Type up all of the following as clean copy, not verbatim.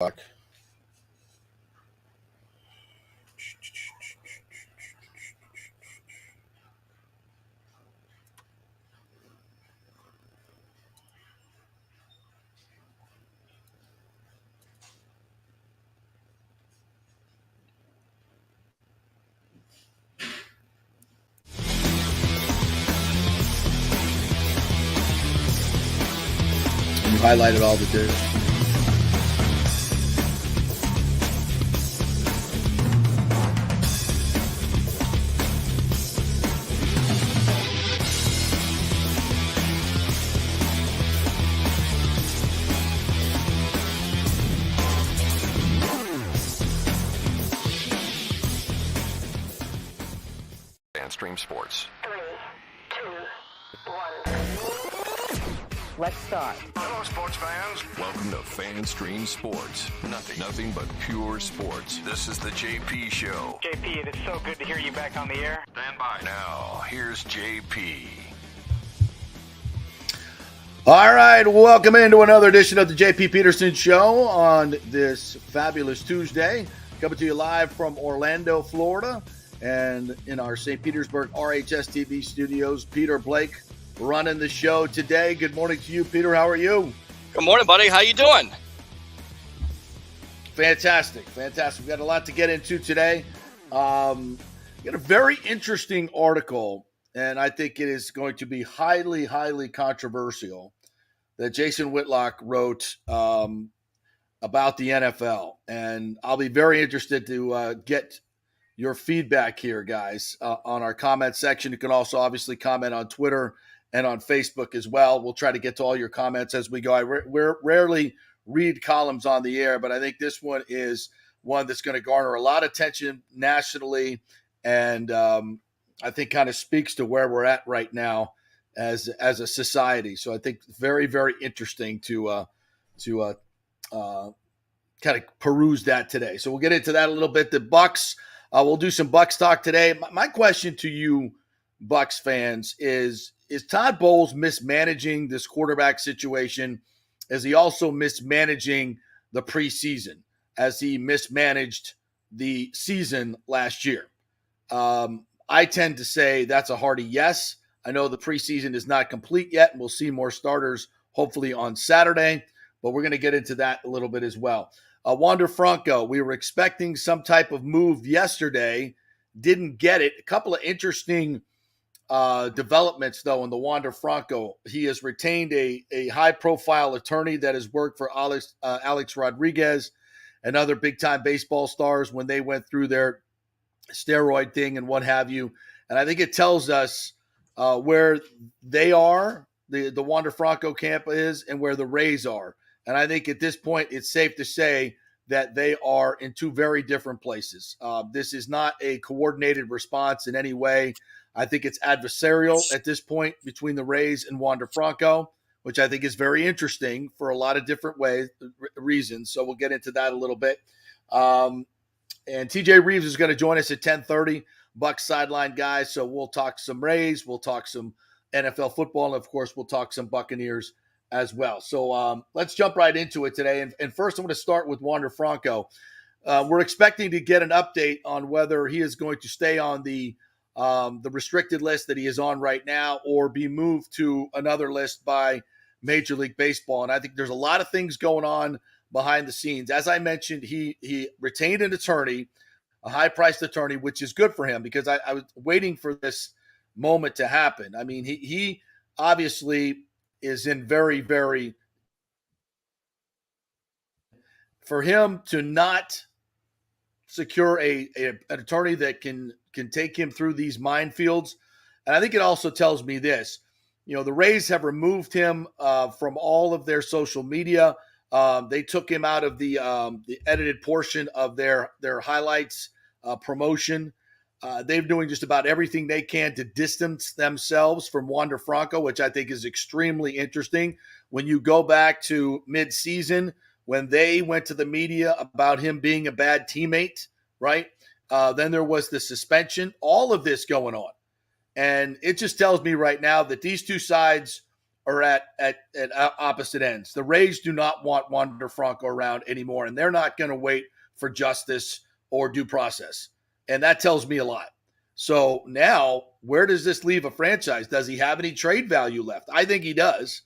And you highlighted all the dudes. Stream Sports. 3, 2, 1. Let's start. Hello, sports fans. Welcome to FanStream Sports. Nothing but pure sports. This is the JP Show. JP, it is so good to hear you back on the air. Stand by. Now, here's JP. All right, welcome into another edition of the JP Peterson Show on this fabulous Tuesday. Coming to you live from Orlando, Florida, and in our St. Petersburg RHS TV studios. Peter Blake running the show today. Good morning to you, Peter. How are you? Good morning, buddy. How you doing? Fantastic. We've got a lot to get into today. Got a very interesting article, and I think it is going to be highly, highly controversial, that Jason Whitlock wrote about the NFL. And I'll be very interested to get your feedback here, guys, on our comment section. You can also obviously comment on Twitter and on Facebook as well. We'll try to get to all your comments as we go. I rarely read columns on the air, but I think this one is one that's going to garner a lot of attention nationally, and I think kind of speaks to where we're at right now as a society. So I think very, very interesting to kind of peruse that today. So we'll get into that a little bit. The Bucs. We'll do some Bucs talk today. My question to you, Bucs fans, is Todd Bowles mismanaging this quarterback situation? Is he also mismanaging the preseason as he mismanaged the season last year? I tend to say that's a hearty yes. I know the preseason is not complete yet, and we'll see more starters hopefully on Saturday, but we're going to get into that a little bit as well. Wander Franco, we were expecting some type of move yesterday, didn't get it. A couple of interesting developments, though, in the Wander Franco. He has retained a high-profile attorney that has worked for Alex Rodriguez and other big-time baseball stars when they went through their steroid thing and what have you. And I think it tells us where they are, the Wander Franco camp is, and where the Rays are. And I think at this point, it's safe to say that they are in two very different places. This is not a coordinated response in any way. I think it's adversarial at this point between the Rays and Wander Franco, which I think is very interesting for a lot of different reasons. So we'll get into that a little bit. And TJ Reeves is going to join us at 10:30, Bucs sideline guys. So we'll talk some Rays, we'll talk some NFL football, and of course, we'll talk some Buccaneers as well. So let's jump right into it today. And first, I'm going to start with Wander Franco. We're expecting to get an update on whether he is going to stay on the restricted list that he is on right now or be moved to another list by Major League Baseball. And I think there's a lot of things going on behind the scenes. As I mentioned, he retained an attorney, a high-priced attorney, which is good for him because I was waiting for this moment to happen. I mean, he obviously is in very, very, for him to not secure an attorney that can take him through these minefields. And I think it also tells me this, the Rays have removed him from all of their social media. They took him out of the edited portion of their highlights promotion. They're doing just about everything they can to distance themselves from Wander Franco, which I think is extremely interesting. When you go back to mid-season, when they went to the media about him being a bad teammate, right? Then there was the suspension, all of this going on. And it just tells me right now that these two sides are at opposite ends. The Rays do not want Wander Franco around anymore, and they're not going to wait for justice or due process. And that tells me a lot. So now, where does this leave a franchise? Does he have any trade value left? I think he does.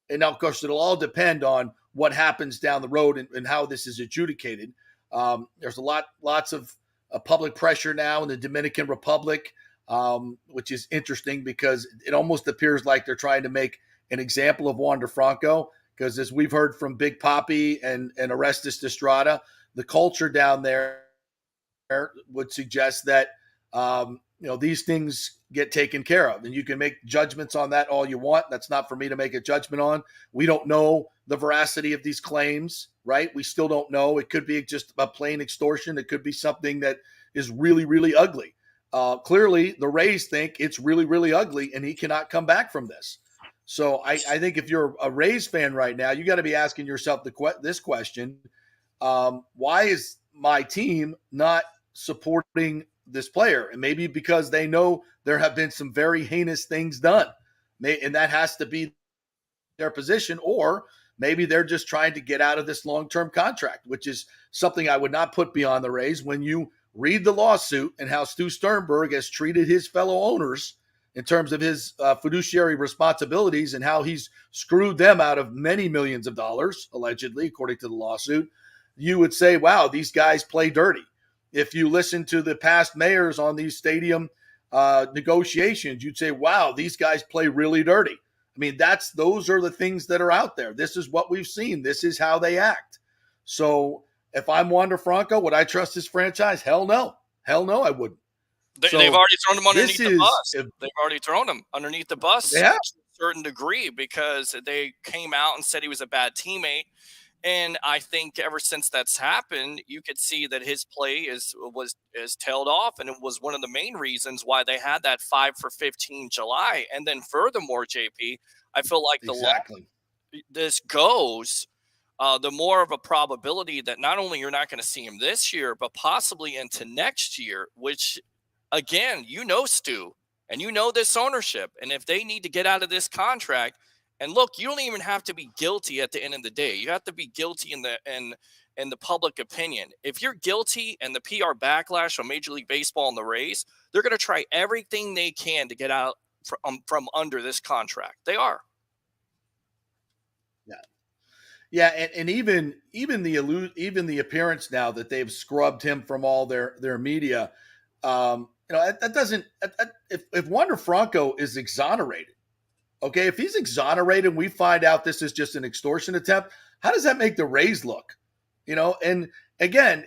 And now, of course, it'll all depend on what happens down the road and how this is adjudicated. There's lots of public pressure now in the Dominican Republic, which is interesting because it almost appears like they're trying to make an example of Wander Franco. Because as we've heard from Big Papi and Orestes Estrada, the culture down there would suggest that these things get taken care of, and you can make judgments on that all you want. That's not for me to make a judgment on. We don't know the veracity of these claims, right? We still don't know. It could be just a plain extortion. It could be something that is really, really ugly. Clearly, the Rays think it's really, really ugly, and he cannot come back from this. So I think if you're a Rays fan right now, you got to be asking yourself this question: why is my team not supporting this player? And maybe because they know there have been some very heinous things done, and that has to be their position, or maybe they're just trying to get out of this long-term contract, which is something I would not put beyond the Rays. When you read the lawsuit and how Stu Sternberg has treated his fellow owners in terms of his fiduciary responsibilities and how he's screwed them out of many millions of dollars, allegedly, according to the lawsuit, you would say, wow, these guys play dirty. If you listen to the past mayors on these stadium negotiations, you'd say, wow, these guys play really dirty. I mean, those are the things that are out there. This is what we've seen. This is how they act. So if I'm Wander Franco, would I trust this franchise? Hell no. Hell no, I wouldn't. They've already thrown him underneath the bus. They've already thrown him underneath the bus to a certain degree because they came out and said he was a bad teammate. And I think ever since that's happened, you could see that his play is tailed off, and it was one of the main reasons why they had that 5 for 15 July. And then furthermore, JP, I feel like the longer this goes, the more of a probability that not only you're not going to see him this year, but possibly into next year, which, again, Stu, and this ownership. And if they need to get out of this contract, and look, you don't even have to be guilty at the end of the day. You have to be guilty in the public opinion. If you're guilty and the PR backlash on Major League Baseball and the Rays, they're going to try everything they can to get out from under this contract. They are. Yeah, and even the appearance now that they've scrubbed him from all their media, that doesn't. If Wander Franco is exonerated, okay, if he's exonerated, we find out this is just an extortion attempt. How does that make the Rays look? And again,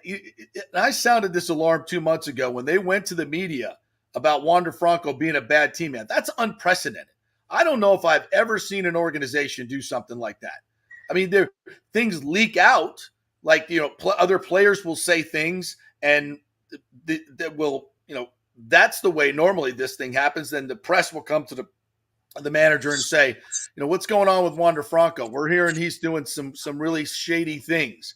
I sounded this alarm 2 months ago when they went to the media about Wander Franco being a bad teammate. That's unprecedented. I don't know if I've ever seen an organization do something like that. I mean, things leak out, like, other players will say things, and that will, that's the way normally this thing happens. Then the press will come to the manager and say, what's going on with Wander Franco? We're hearing he's doing some really shady things.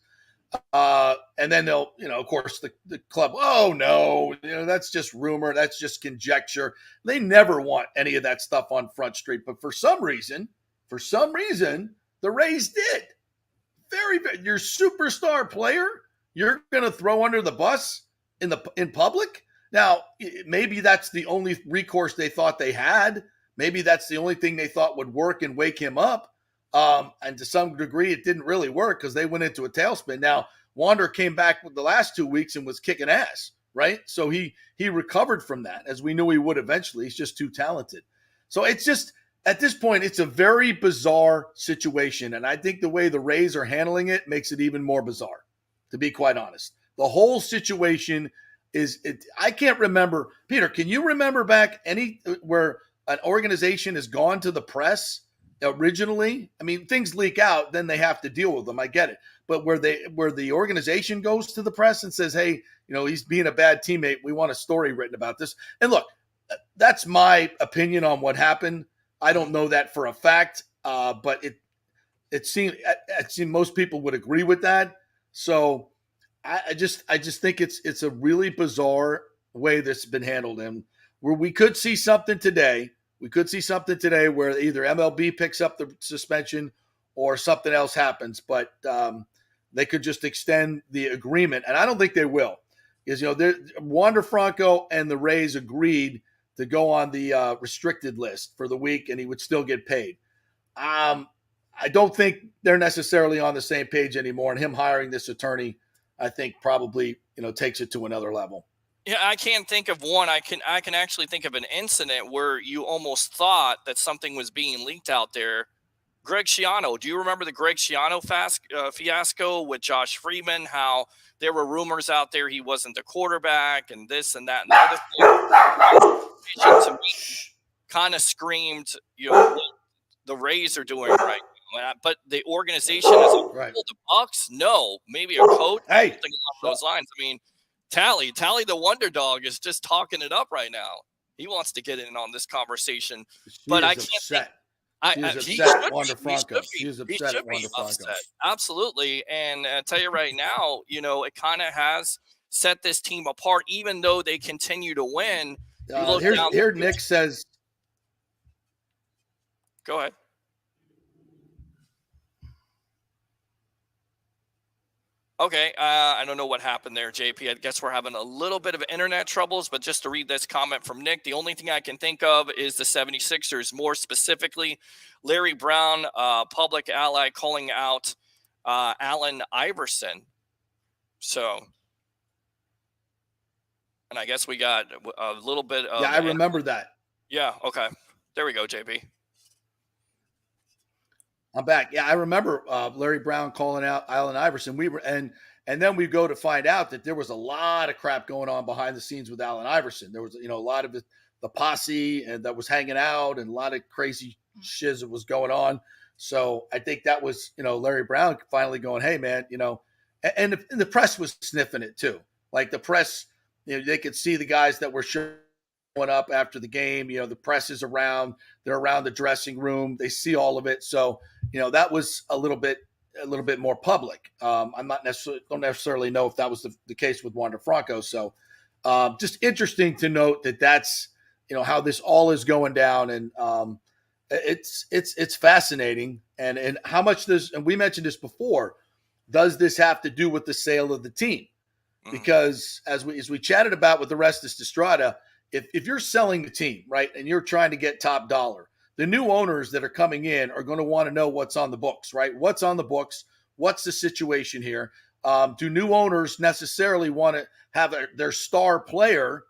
And then they'll, of course, the club, oh no, that's just rumor. That's just conjecture. They never want any of that stuff on Front Street. But for some reason, the Rays did. Your superstar player, you're going to throw under the bus in public? Now, maybe that's the only recourse they thought they had. Maybe that's the only thing they thought would work and wake him up. And to some degree, it didn't really work because they went into a tailspin. Now, Wander came back with the last 2 weeks and was kicking ass, right? So he recovered from that, as we knew he would eventually. He's just too talented. So it's just, at this point, it's a very bizarre situation. And I think the way the Rays are handling it makes it even more bizarre, to be quite honest. The whole situation I can't remember. Peter, can you remember back where an organization has gone to the press originally? I mean, things leak out, then they have to deal with them. I get it. But where the organization goes to the press and says, hey, he's being a bad teammate, we want a story written about this. And look, that's my opinion on what happened. I don't know that for a fact, but it seemed most people would agree with that. So I just think it's a really bizarre way this has been handled, and where we could see something today We could see something today where either MLB picks up the suspension or something else happens, but they could just extend the agreement, and I don't think they will. Because Wander Franco and the Rays agreed to go on the restricted list for the week, and he would still get paid. I don't think they're necessarily on the same page anymore, and him hiring this attorney, I think probably takes it to another level. Yeah, I can't think of one. I can actually think of an incident where you almost thought that something was being leaked out there. Greg Schiano, do you remember the Greg Schiano fiasco with Josh Freeman? How there were rumors out there he wasn't the quarterback and this and that and the other thing. To me, kind of screamed, what the Rays are doing right now. But the organization as a whole, the Bucs, no, maybe a coach, something along those lines. I mean, Tally the Wonder Dog is just talking it up right now. He wants to get in on this conversation, but I can't. Upset. He should be upset. Absolutely. And I tell you right now, it kind of has set this team apart, even though they continue to win. Here Nick says, go ahead. Okay, I don't know what happened there, JP. I guess we're having a little bit of internet troubles, but just to read this comment from Nick, the only thing I can think of is the 76ers, more specifically, Larry Brown, public ally, calling out Allen Iverson. So, and I guess we got a little bit of... Yeah, I remember that. Yeah, okay. There we go, JP. I'm back. Yeah, I remember Larry Brown calling out Allen Iverson. And then we go to find out that there was a lot of crap going on behind the scenes with Allen Iverson. There was, a lot of the posse and that was hanging out and a lot of crazy shiz that was going on. So I think that was, Larry Brown finally going, hey man, and the press was sniffing it too. Like the press, they could see the guys that were showing up after the game. The press is around, they're around the dressing room. They see all of it. So, that was a little bit more public. I'm not don't necessarily know if that was the case with Wander Franco. So just interesting to note that's, how this all is going down. And it's fascinating. And how much this, and we mentioned this before, does this have to do with the sale of the team? Because as we chatted about with the rest of Strata, if you're selling the team, right, and you're trying to get top dollar, the new owners that are coming in are going to want to know what's on the books, right? What's on the books? What's the situation here? Do new owners necessarily want to have their star player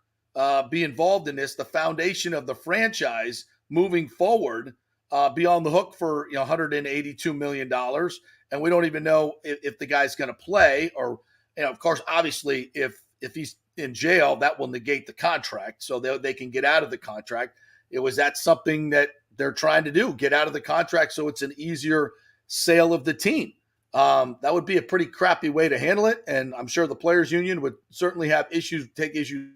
be involved in this, the foundation of the franchise moving forward, be on the hook for $182 million? And we don't even know if the guy's going to play or, of course, obviously, if he's in jail, that will negate the contract. So they can get out of the contract. That's something that they're trying to do, get out of the contract so it's an easier sale of the team. That would be a pretty crappy way to handle it. And I'm sure the players union would certainly take issues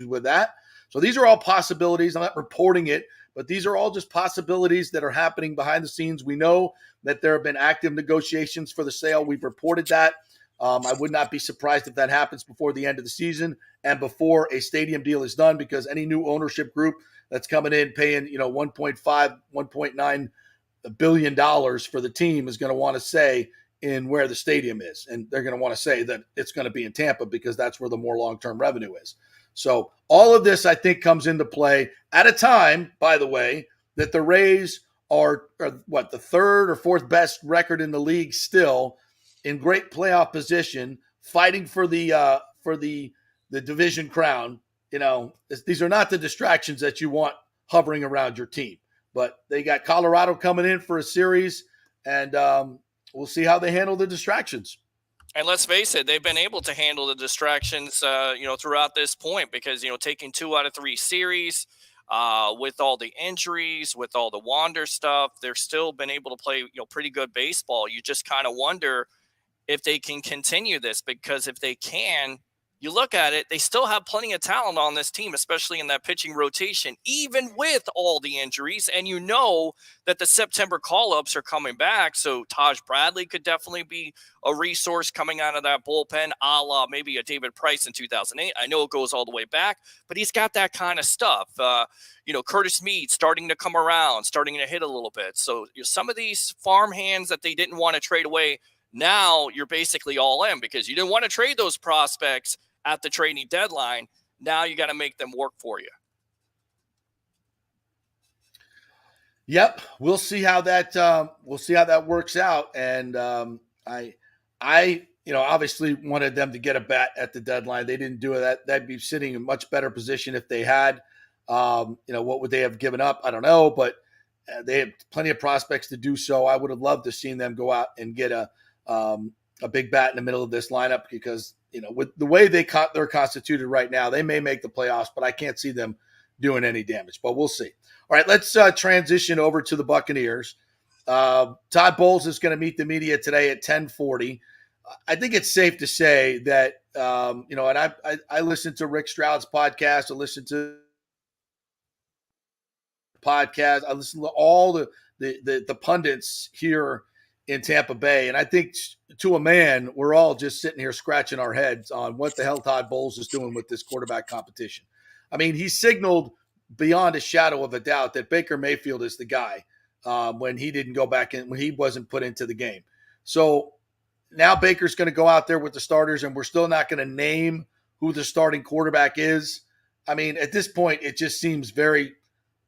with that. So these are all possibilities. I'm not reporting it, but these are all just possibilities that are happening behind the scenes. We know that there have been active negotiations for the sale. We've reported that. I would not be surprised if that happens before the end of the season and before a stadium deal is done, because any new ownership group that's coming in paying, $1.9 billion for the team is going to want to say in where the stadium is. And they're going to want to say that it's going to be in Tampa because that's where the more long-term revenue is. So all of this, I think, comes into play at a time, by the way, that the Rays are the third or fourth best record in the league still, in great playoff position, fighting for the division crown. These are not the distractions that you want hovering around your team. But they got Colorado coming in for a series, and we'll see how they handle the distractions. And let's face it, they've been able to handle the distractions, throughout this point because, taking 2 out of 3 series with all the injuries, with all the Wander stuff, they've still been able to play, pretty good baseball. You just kind of wonder if they can continue this, because if they can, you look at it, they still have plenty of talent on this team, especially in that pitching rotation, even with all the injuries. And you know that the September call-ups are coming back. So Taj Bradley could definitely be a resource coming out of that bullpen, a la maybe a David Price in 2008. I know it goes all the way back, but he's got that kind of stuff. Curtis Meade starting to come around, starting to hit a little bit. So some of these farm hands that they didn't want to trade away, now you're basically all in because you didn't want to trade those prospects at the trading deadline. Now you got to make them work for you. Yep, we'll see how that works out. And I obviously wanted them to get a bat at the deadline. They didn't do that. They'd be sitting in a much better position if they had. What would they have given up? I don't know, but they have plenty of prospects to do so. I would have loved to seen them go out and get a big bat in the middle of this lineup because, with the way they're constituted right now, they may make the playoffs, but I can't see them doing any damage. But we'll see. All right, let's transition over to the Buccaneers. Todd Bowles is going to meet the media today at 10:40. I think it's safe to say that, and I listened to Rick Stroud's podcast. I listened to podcast. I listen to all the pundits here in Tampa Bay, and I think to a man, we're all just sitting here scratching our heads on what the hell Todd Bowles is doing with this quarterback competition. I mean, he signaled beyond a shadow of a doubt that Baker Mayfield is the guy when he didn't go back in, when he wasn't put into the game. So now Baker's going to go out there with the starters, and we're still not going to name who the starting quarterback is. I mean, at this point, it just seems very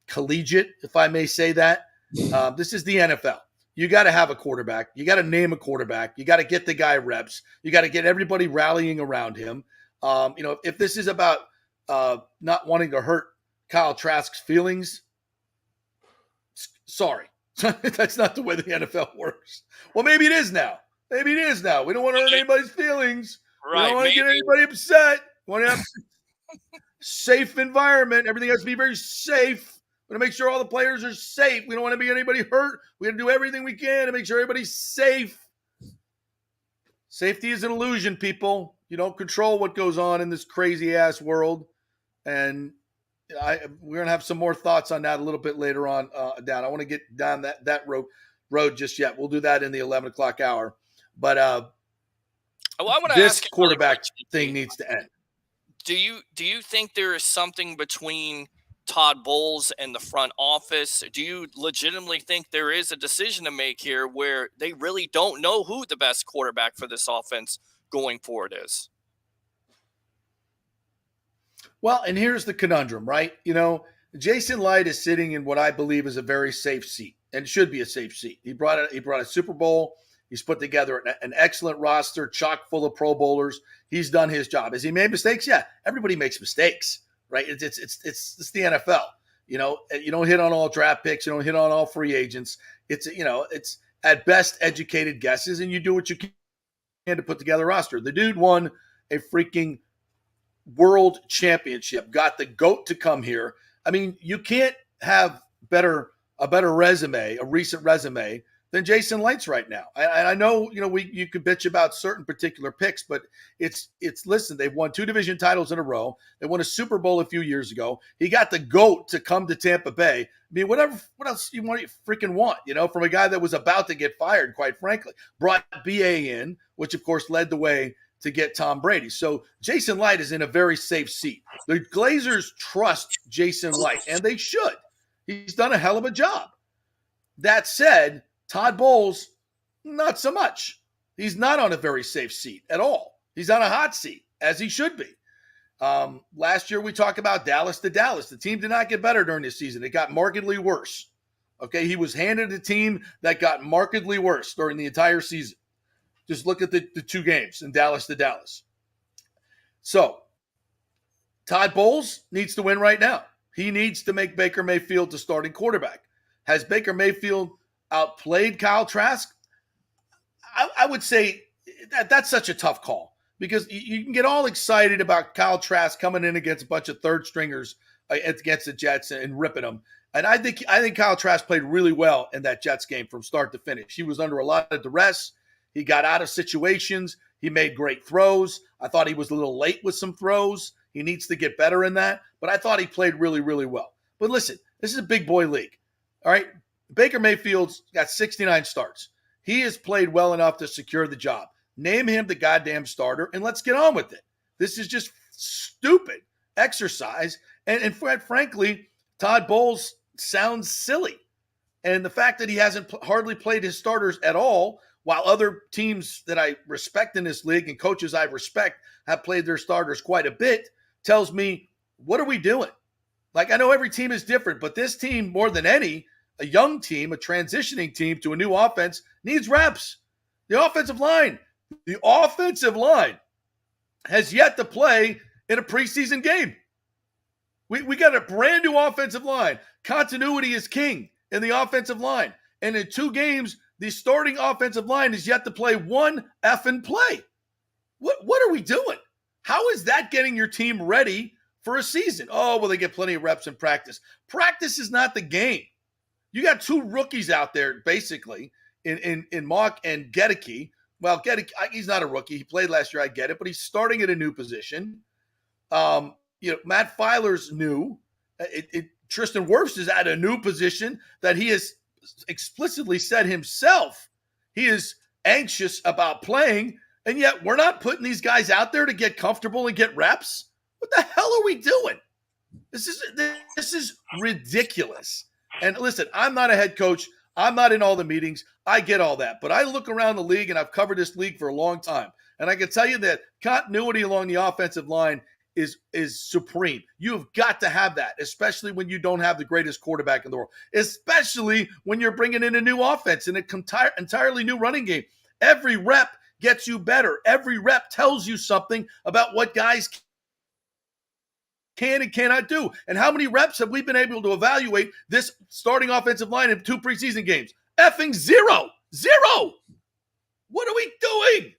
collegiate, if I may say that. This is the NFL. You got to have a quarterback. You got to name a quarterback. You got to get the guy reps. You got to get everybody rallying around him. If this is about not wanting to hurt Kyle Trask's feelings, sorry. That's not the way the NFL works. Well, maybe it is now. We don't want to hurt anybody's feelings. Right, we don't want to get anybody upset. We want to have a safe environment. Everything has to be very safe. We want to make sure all the players are safe. We don't want to be anybody hurt. We got to do everything we can to make sure everybody's safe. Safety is an illusion, people. You don't control what goes on in this crazy-ass world. And we're going to have some more thoughts on that a little bit later on down. I want to get down that road just yet. We'll do that in the 11 o'clock hour. But I want to this ask quarterback thing needs to end. Do you think there is something between Todd Bowles and the front office? Do you legitimately think there is a decision to make here where they really don't know who the best quarterback for this offense going forward is? Well, and here's the conundrum, right? Jason Light is sitting in what I believe is a very safe seat, and it should be a safe seat. He brought a Super Bowl. He's put together an excellent roster, chock full of Pro Bowlers. He's done his job. Has he made mistakes? Yeah, everybody makes mistakes, right? It's the NFL. You don't hit on all draft picks. You don't hit on all free agents. It's at best educated guesses, and you do what you can to put together a roster. The dude won a freaking world championship, got the GOAT to come here. I mean, you can't have a better resume, a recent resume than Jason Light's right now. And I know, you could bitch about certain particular picks, but listen, they've won 2 division titles in a row. They won a Super Bowl a few years ago. He got the GOAT to come to Tampa Bay. I mean, what else you freaking want, from a guy that was about to get fired, quite frankly. Brought BA in, which of course led the way to get Tom Brady. So Jason Light is in a very safe seat. The Glazers trust Jason Light, and they should. He's done a hell of a job. That said, Todd Bowles, not so much. He's not on a very safe seat at all. He's on a hot seat, as he should be. Last year, we talked about Dallas to Dallas. The team did not get better during this season. It got markedly worse. Okay, he was handed a team that got markedly worse during the entire season. Just look at the 2 games in Dallas to Dallas. So, Todd Bowles needs to win right now. He needs to make Baker Mayfield the starting quarterback. Has Baker Mayfield outplayed Kyle Trask? I would say that's such a tough call because you can get all excited about Kyle Trask coming in against a bunch of third stringers against the Jets and ripping them. And I think Kyle Trask played really well in that Jets game from start to finish. He was under a lot of duress. He got out of situations. He made great throws. I thought he was a little late with some throws. He needs to get better in that. But I thought he played really, really well. But listen, this is a big boy league. All right? Baker Mayfield's got 69 starts. He has played well enough to secure the job. Name him the goddamn starter, and let's get on with it. This is just stupid exercise. And frankly, Todd Bowles sounds silly. And the fact that he hasn't hardly played his starters at all, while other teams that I respect in this league and coaches I respect have played their starters quite a bit, tells me, what are we doing? Like, I know every team is different, but this team, more than any, a young team, a transitioning team to a new offense, needs reps. The offensive line has yet to play in a preseason game. We got a brand new offensive line. Continuity is king in the offensive line. And in 2 games, the starting offensive line is yet to play one effing play. What are we doing? How is that getting your team ready for a season? Oh, well, they get plenty of reps in practice. Practice is not the game. You got 2 rookies out there, basically, in Mock and Gedeke. Well, Gedeke, he's not a rookie. He played last year, I get it, but he's starting at a new position. Matt Filer's new. Tristan Wirfs is at a new position that he has explicitly said himself he is anxious about playing, and yet we're not putting these guys out there to get comfortable and get reps. What the hell are we doing? This is ridiculous. And listen, I'm not a head coach. I'm not in all the meetings. I get all that. But I look around the league, and I've covered this league for a long time. And I can tell you that continuity along the offensive line is supreme. You've got to have that, especially when you don't have the greatest quarterback in the world, especially when you're bringing in a new offense and an entirely new running game. Every rep gets you better. Every rep tells you something about what guys can and cannot do. And how many reps have we been able to evaluate this starting offensive line in 2 preseason games? Effing zero. What are we doing?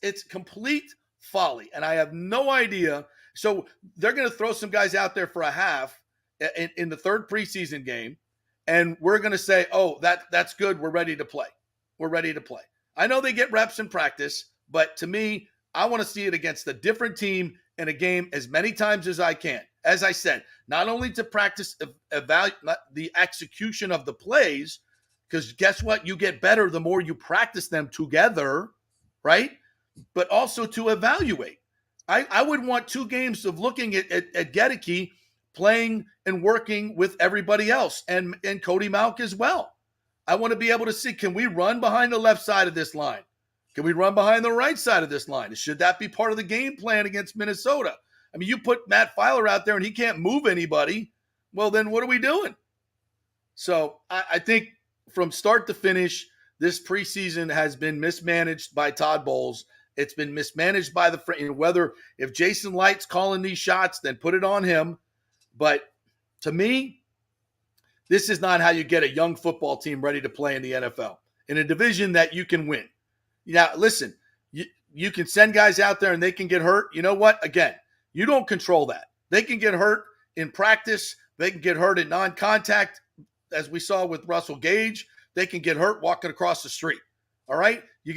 It's complete folly, and I have no idea. So they're going to throw some guys out there for a half in the 3rd preseason game, and we're going to say, oh, that's good. We're ready to play. I know they get reps in practice, but to me, I want to see it against a different team in a game as many times as I can. As I said, not only to practice the execution of the plays, because guess what? You get better the more you practice them together, right? But also to evaluate. I would want 2 games of looking at Gedeke playing and working with everybody else and Cody Mauch as well. I want to be able to see, can we run behind the left side of this line? Can we run behind the right side of this line? Should that be part of the game plan against Minnesota? I mean, you put Matt Filer out there and he can't move anybody. Well, then what are we doing? So I think from start to finish, this preseason has been mismanaged by Todd Bowles. It's been mismanaged by whether if Jason Light's calling these shots, then put it on him. But to me, this is not how you get a young football team ready to play in the NFL, in a division that you can win. Now, listen, you can send guys out there and they can get hurt. You know what? Again, you don't control that. They can get hurt in practice. They can get hurt in non-contact, as we saw with Russell Gage. They can get hurt walking across the street. All right? You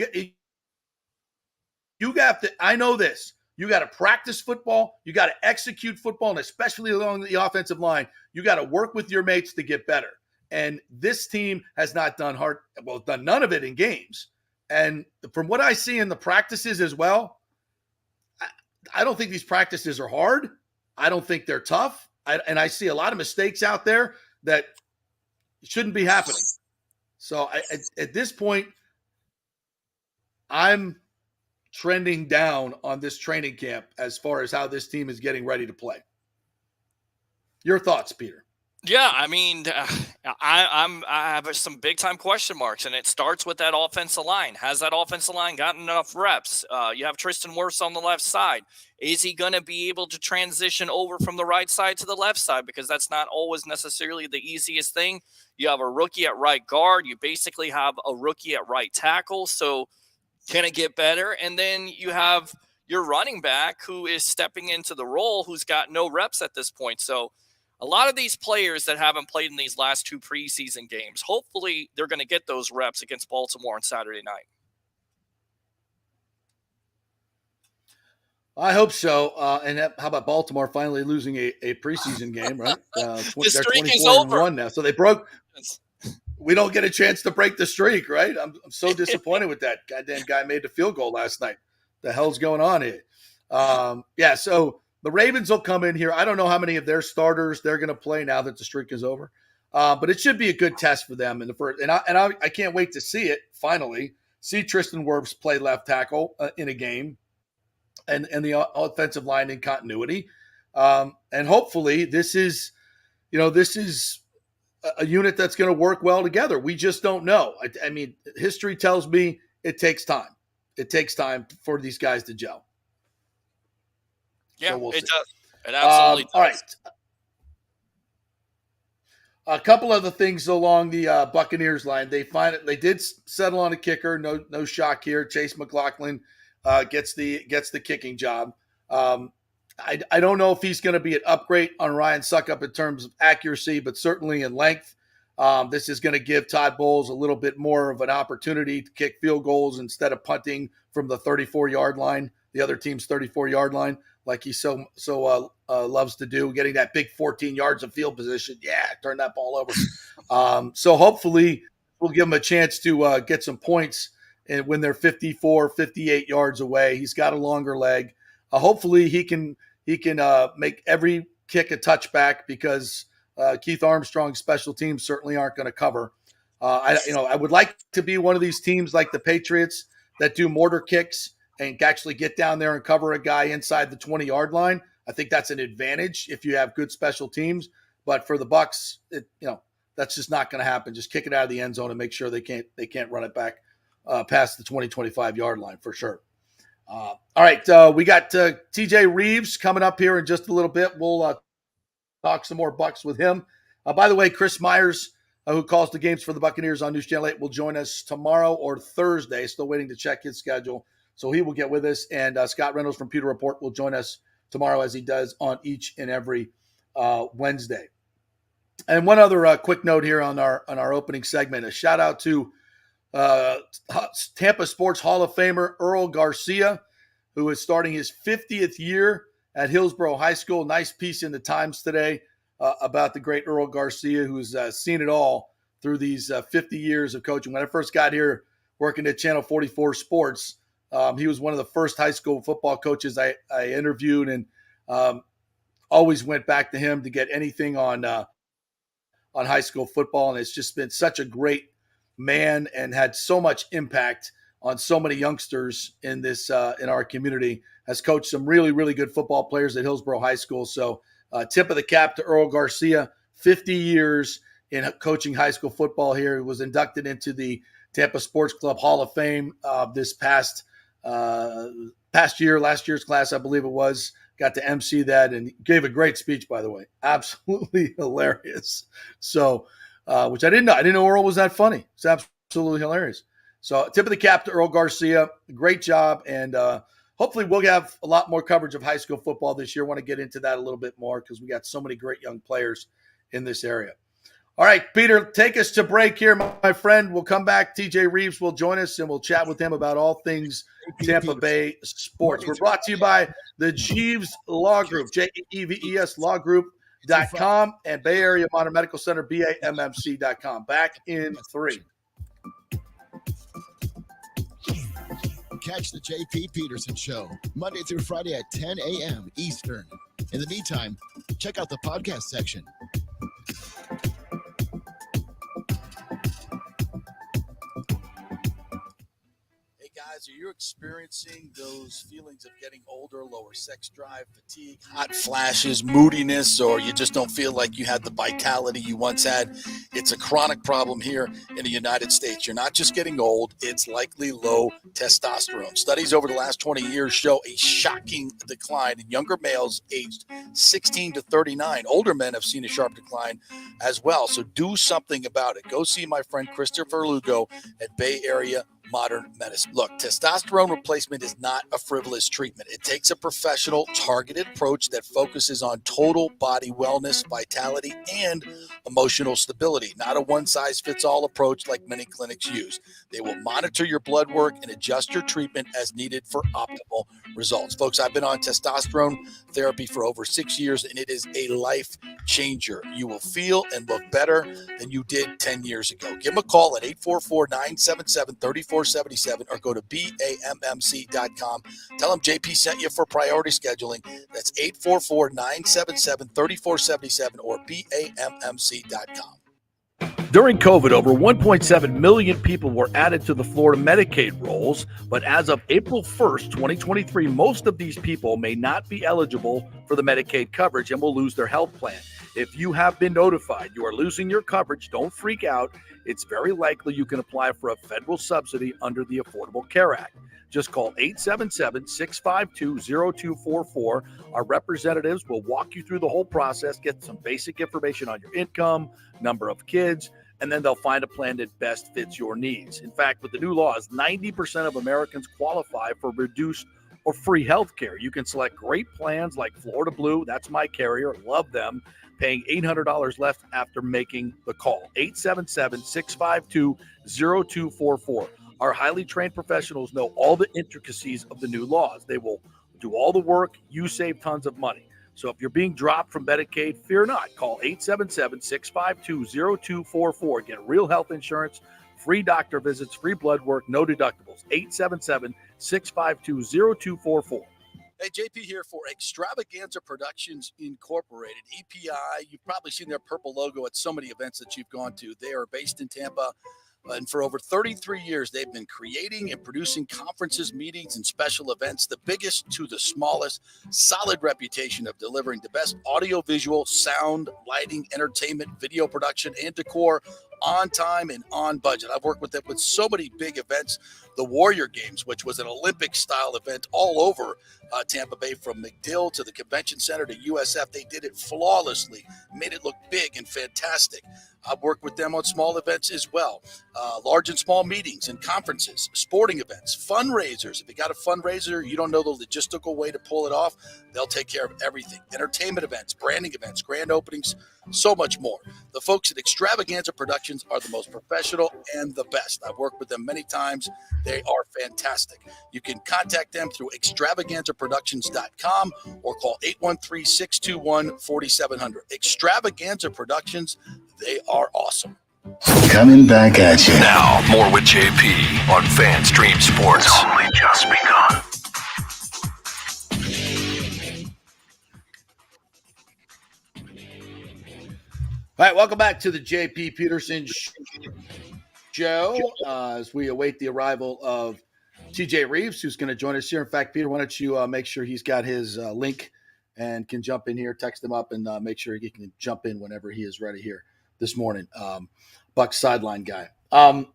have to, I know this. You got to practice football. You got to execute football, and especially along the offensive line, you got to work with your mates to get better. And this team has not done none of it in games. And from what I see in the practices as well, I don't think these practices are hard. I don't think they're tough. And I see a lot of mistakes out there that shouldn't be happening. So at this point, I'm trending down on this training camp as far as how this team is getting ready to play. Your thoughts, Peter? Yeah, I mean, I have some big time question marks, and it starts with that offensive line. Has that offensive line gotten enough reps? You have Tristan Wirfs on the left side. Is he going to be able to transition over from the right side to the left side? Because that's not always necessarily the easiest thing. You have a rookie at right guard. You basically have a rookie at right tackle. So can it get better? And then you have your running back who is stepping into the role, who's got no reps at this point. So a lot of these players that haven't played in these last 2 preseason games, hopefully they're going to get those reps against Baltimore on Saturday night. I hope so. And how about Baltimore finally losing a preseason game, right? The They're streak is 24-1 now. So they broke. We don't get a chance to break the streak, right? I'm so disappointed with that. Goddamn guy made the field goal last night. The hell's going on here? Yeah, so the Ravens will come in here. I don't know how many of their starters they're going to play now that the streak is over. But it should be a good test for them in the first. And I can't wait to see it finally. See Tristan Wirfs play left tackle in a game. And the offensive line in continuity. And hopefully this is a unit that's going to work well together. We just don't know. I mean, history tells me it takes time. It takes time for these guys to gel. Yeah, so we'll it see. does. It absolutely does. All right. A couple other things along the Buccaneers line. They did settle on a kicker. No shock here. Chase McLaughlin gets the kicking job. I don't know if he's going to be an upgrade on Ryan Suckup in terms of accuracy, but certainly in length. This is going to give Todd Bowles a little bit more of an opportunity to kick field goals instead of punting from the 34-yard line, the other team's 34-yard line, like he so loves to do, getting that big 14 yards of field position. Yeah, turn that ball over. So hopefully we'll give him a chance to get some points and when they're 54, 58 yards away. He's got a longer leg. Hopefully he can make every kick a touchback because Keith Armstrong's special teams certainly aren't going to cover. I would like to be one of these teams like the Patriots that do mortar kicks and actually get down there and cover a guy inside the 20-yard line. I think that's an advantage if you have good special teams. But for the Bucs, that's just not going to happen. Just kick it out of the end zone and make sure they can't run it back past the 20-25-yard line for sure. All right, we got TJ Reeves coming up here in just a little bit. We'll talk some more Bucs with him. By the way, Chris Myers, who calls the games for the Buccaneers on News Channel 8, will join us tomorrow or Thursday. Still waiting to check his schedule. So he will get with us. And Scott Reynolds from Pewter Report will join us tomorrow as he does on each and every Wednesday. And one other quick note here on our opening segment, a shout out to Tampa Sports Hall of Famer Earl Garcia, who is starting his 50th year at Hillsborough High School. Nice piece in the Times today about the great Earl Garcia, who's seen it all through these 50 years of coaching. When I first got here working at Channel 44 Sports, he was one of the first high school football coaches I interviewed, and always went back to him to get anything on high school football. And it's just been such a great man and had so much impact on so many youngsters in this in our community. Has coached some really, really good football players at Hillsborough High School. So tip of the cap to Earl Garcia, 50 years in coaching high school football here. He was inducted into the Tampa Sports Club Hall of Fame this past year, last year's class, I believe it was. Got to MC that and gave a great speech, by the way. Absolutely hilarious. So, which I didn't know. I didn't know Earl was that funny. It's absolutely hilarious. So tip of the cap to Earl Garcia. Great job. And hopefully we'll have a lot more coverage of high school football this year. I want to get into that a little bit more because we got so many great young players in this area. All right, Peter, take us to break here, my friend. We'll come back. TJ Reeves will join us, and we'll chat with him about all things Tampa Bay sports. We're brought to you by the Jeeves Law Group, JEVES lawgroup.com, and Bay Area Modern Medical Center, BAMMC.com. Back in 3. Catch the JP Peterson Show, Monday through Friday at 10 a.m. Eastern. In the meantime, check out the podcast section. Guys, are you experiencing those feelings of getting older, lower sex drive, fatigue, hot flashes, moodiness, or you just don't feel like you had the vitality you once had? It's a chronic problem here in the United States. You're not just getting old, it's likely low testosterone. Studies over the last 20 years show a shocking decline in younger males aged 16 to 39. Older men have seen a sharp decline as well. So do something about it. Go see my friend Christopher Lugo at Bay Area modern medicine. Look, testosterone replacement is not a frivolous treatment. It takes a professional, targeted approach that focuses on total body wellness, vitality, and emotional stability, not a one-size-fits-all approach like many clinics use. They will monitor your blood work and adjust your treatment as needed for optimal results. Folks, I've been on testosterone therapy for over 6 years, and it is a life changer. You will feel and look better than you did 10 years ago. Give them a call at 844-977-3477 or go to BAMMC.com. Tell them JP sent you for priority scheduling. That's 844-977-3477 or BAMMC.com. During COVID, over 1.7 million people were added to the Florida Medicaid rolls, but as of April 1st, 2023, most of these people may not be eligible for the Medicaid coverage and will lose their health plan. If you have been notified you are losing your coverage, don't freak out. It's very likely you can apply for a federal subsidy under the Affordable Care Act. Just call 877-652-0244. Our representatives will walk you through the whole process, get some basic information on your income, number of kids, and then they'll find a plan that best fits your needs. In fact, with the new laws, 90% of Americans qualify for reduced or free health care. You can select great plans like Florida Blue. That's my carrier. Love them. Paying $800 left after making the call. 877-652-0244. Our highly trained professionals know all the intricacies of the new laws. They will do all the work. You save tons of money. So if you're being dropped from Medicaid, fear not. Call 877-652-0244. Get real health insurance, free doctor visits, free blood work, no deductibles. 877-652-0244. Hey, JP here for Extravaganza Productions Incorporated, EPI. You've probably seen their purple logo at so many events that you've gone to. They are based in Tampa. And for over 33 years, they've been creating and producing conferences, meetings, and special events, the biggest to the smallest. Solid reputation of delivering the best audio-visual, sound, lighting, entertainment, video production, and decor on time and on budget. I've worked with them with so many big events. The Warrior Games, which was an Olympic-style event all over Tampa Bay, from McDill to the Convention Center to USF. They did it flawlessly, made it look big and fantastic. I've worked with them on small events as well, large and small meetings and conferences, sporting events, fundraisers. If you got a fundraiser, you don't know the logistical way to pull it off, they'll take care of everything. Entertainment events, branding events, grand openings, so much more. The folks at Extravaganza Productions are the most professional and the best. I've worked with them many times. They are fantastic. You can contact them through extravaganzaproductions.com or call 813-621-4700. Extravaganza Productions, they are awesome. Coming back at you. Now, more with JP on FanStream Sports. It's only just begun. All right, welcome back to the JP Peterson Show as we await the arrival of TJ Reeves, who's going to join us here. In fact, Peter, why don't you make sure he's got his link and can jump in here, text him up, and make sure he can jump in whenever he is ready here this morning. Bucs sideline guy. Well,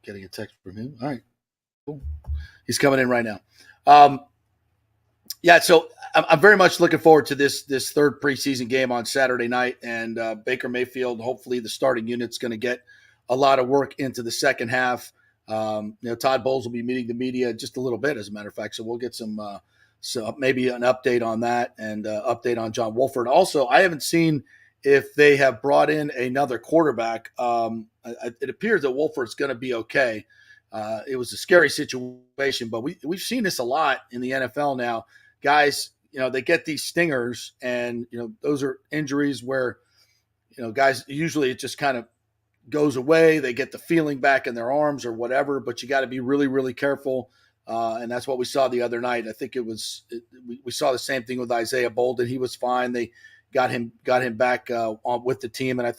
getting a text from him. All right, cool. He's coming in right now. Yeah, so I'm very much looking forward to this third preseason game on Saturday night, and Baker Mayfield, hopefully the starting unit's going to get a lot of work into the second half. Todd Bowles will be meeting the media just a little bit, as a matter of fact, so we'll get some maybe an update on that and update on John Wolford. Also, I haven't seen if they have brought in another quarterback. It appears that Wolford's going to be okay. It was a scary situation, but we've seen this a lot in the NFL now. Guys, they get these stingers, and, those are injuries where, guys, usually it just kind of goes away. They get the feeling back in their arms or whatever, but you got to be really, really careful. And that's what we saw the other night. I think we saw the same thing with Isaiah Bolden. He was fine. They got him back on with the team. And I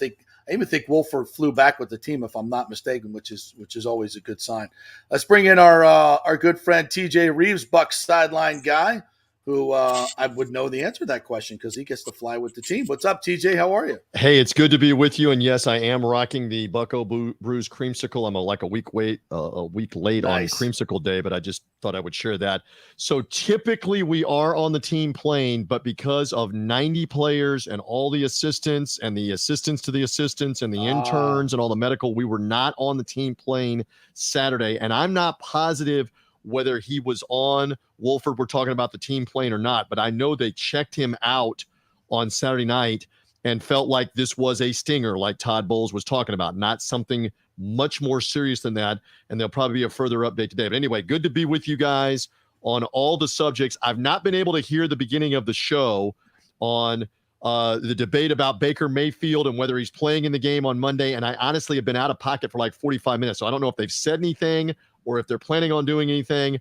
even think Wolford flew back with the team, if I'm not mistaken, which is always a good sign. Let's bring in our good friend TJ Reeves, Bucs sideline guy, who I would know the answer to that question because he gets to fly with the team. What's up, TJ? How are you? Hey, it's good to be with you. And yes, I am rocking the Bucko Brews creamsicle. I'm like a week late on creamsicle day, but I just thought I would share that. So typically we are on the team plane, but because of 90 players and all the assistants and the assistants to the assistants and the interns and all the medical, we were not on the team plane Saturday. And I'm not positive whether he was on Wolford, we're talking about the team plane or not, but I know they checked him out on Saturday night and felt like this was a stinger, like Todd Bowles was talking about, not something much more serious than that. And there'll probably be a further update today. But anyway, good to be with you guys on all the subjects. I've not been able to hear the beginning of the show on the debate about Baker Mayfield and whether he's playing in the game on Monday. And I honestly have been out of pocket for like 45 minutes. So I don't know if they've said anything or if they're planning on doing anything.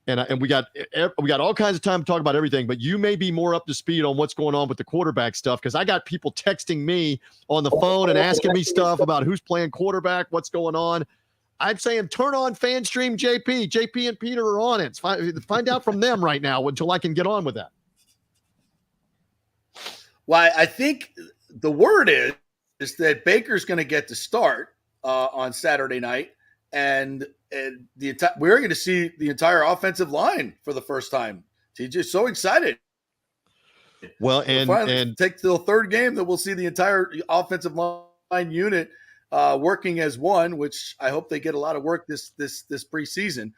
And we got all kinds of time to talk about everything, but you may be more up to speed on what's going on with the quarterback stuff, because I got people texting me on the phone and asking me stuff about who's playing quarterback, what's going on. I'm saying turn on FanStream JP. JP and Peter are on it. Find out from them right now until I can get on with that. Well, I think the word is that Baker's going to get the start on Saturday night, and we're going to see the entire offensive line for the first time. TJ's so excited. Well, and take till the third game that we'll see the entire offensive line unit working as one, which I hope they get a lot of work this preseason.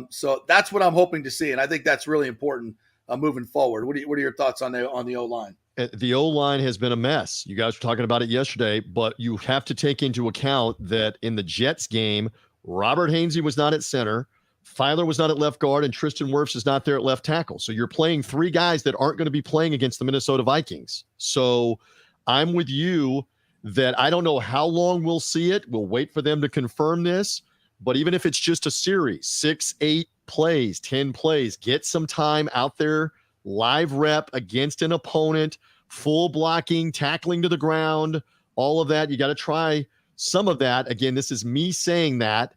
So that's what I'm hoping to see, and I think that's really important moving forward. What are your thoughts on the O-line? The O-line has been a mess. You guys were talking about it yesterday, but you have to take into account that in the Jets game, Robert Hainsey was not at center, Filer was not at left guard, and Tristan Wirfs is not there at left tackle. So you're playing three guys that aren't going to be playing against the Minnesota Vikings. So I'm with you that I don't know how long we'll see it. We'll wait for them to confirm this. But even if it's just a series, 6, 8 plays, 10 plays, get some time out there, live rep against an opponent, full blocking, tackling to the ground, all of that. You got to try some of that. Again, this is me saying that,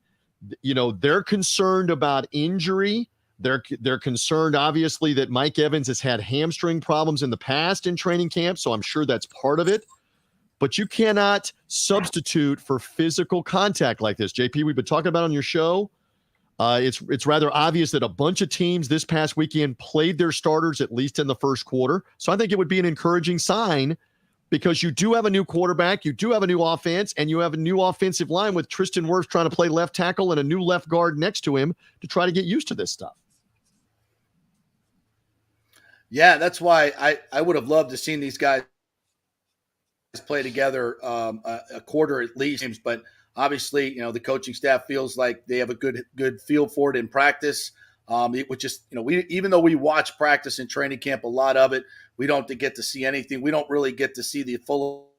they're concerned about injury. They're concerned, obviously, that Mike Evans has had hamstring problems in the past in training camp. So I'm sure that's part of it. But you cannot substitute for physical contact like this. JP, we've been talking about on your show. It's rather obvious that a bunch of teams this past weekend played their starters at least in the first quarter. So I think it would be an encouraging sign, because you do have a new quarterback, you do have a new offense, and you have a new offensive line with Tristan Wirfs trying to play left tackle and a new left guard next to him to try to get used to this stuff. Yeah, that's why I would have loved to seen these guys play together a quarter at least. But obviously, the coaching staff feels like they have a good feel for it in practice. Which is, even though we watch practice and training camp, a lot of it, we don't get to see anything. We don't really get to see the full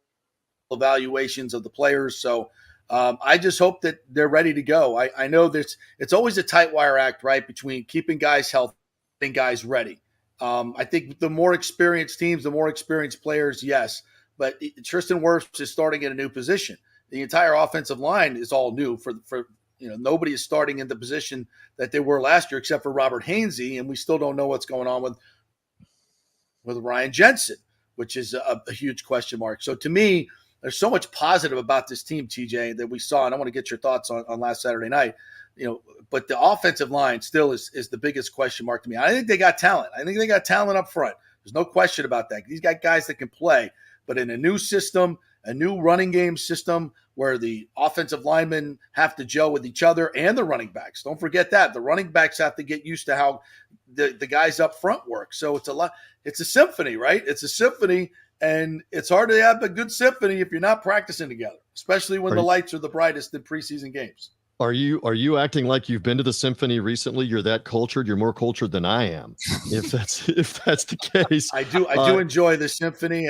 evaluations of the players. So I just hope that they're ready to go. I know it's always a tight wire act, right, between keeping guys healthy and guys ready. I think the more experienced teams, the more experienced players, yes. But Tristan Wirfs is starting in a new position. The entire offensive line is all new for nobody is starting in the position that they were last year except for Robert Hainsey, and we still don't know what's going on with Ryan Jensen, which is a huge question mark. So to me, there's so much positive about this team, TJ, that we saw, and I want to get your thoughts on last Saturday night. But the offensive line still is the biggest question mark to me. I think they got talent. I think they got talent up front. There's no question about that. These got guys that can play, but in a new system, a new running game system where the offensive linemen have to gel with each other and the running backs. Don't forget that. The running backs have to get used to how the guys up front work. So it's a symphony, right? It's a symphony, and it's hard to have a good symphony if you're not practicing together, especially when the lights are the brightest in preseason games. Are you acting like you've been to the symphony recently? You're that cultured. You're more cultured than I am. If that's the case, I do enjoy the symphony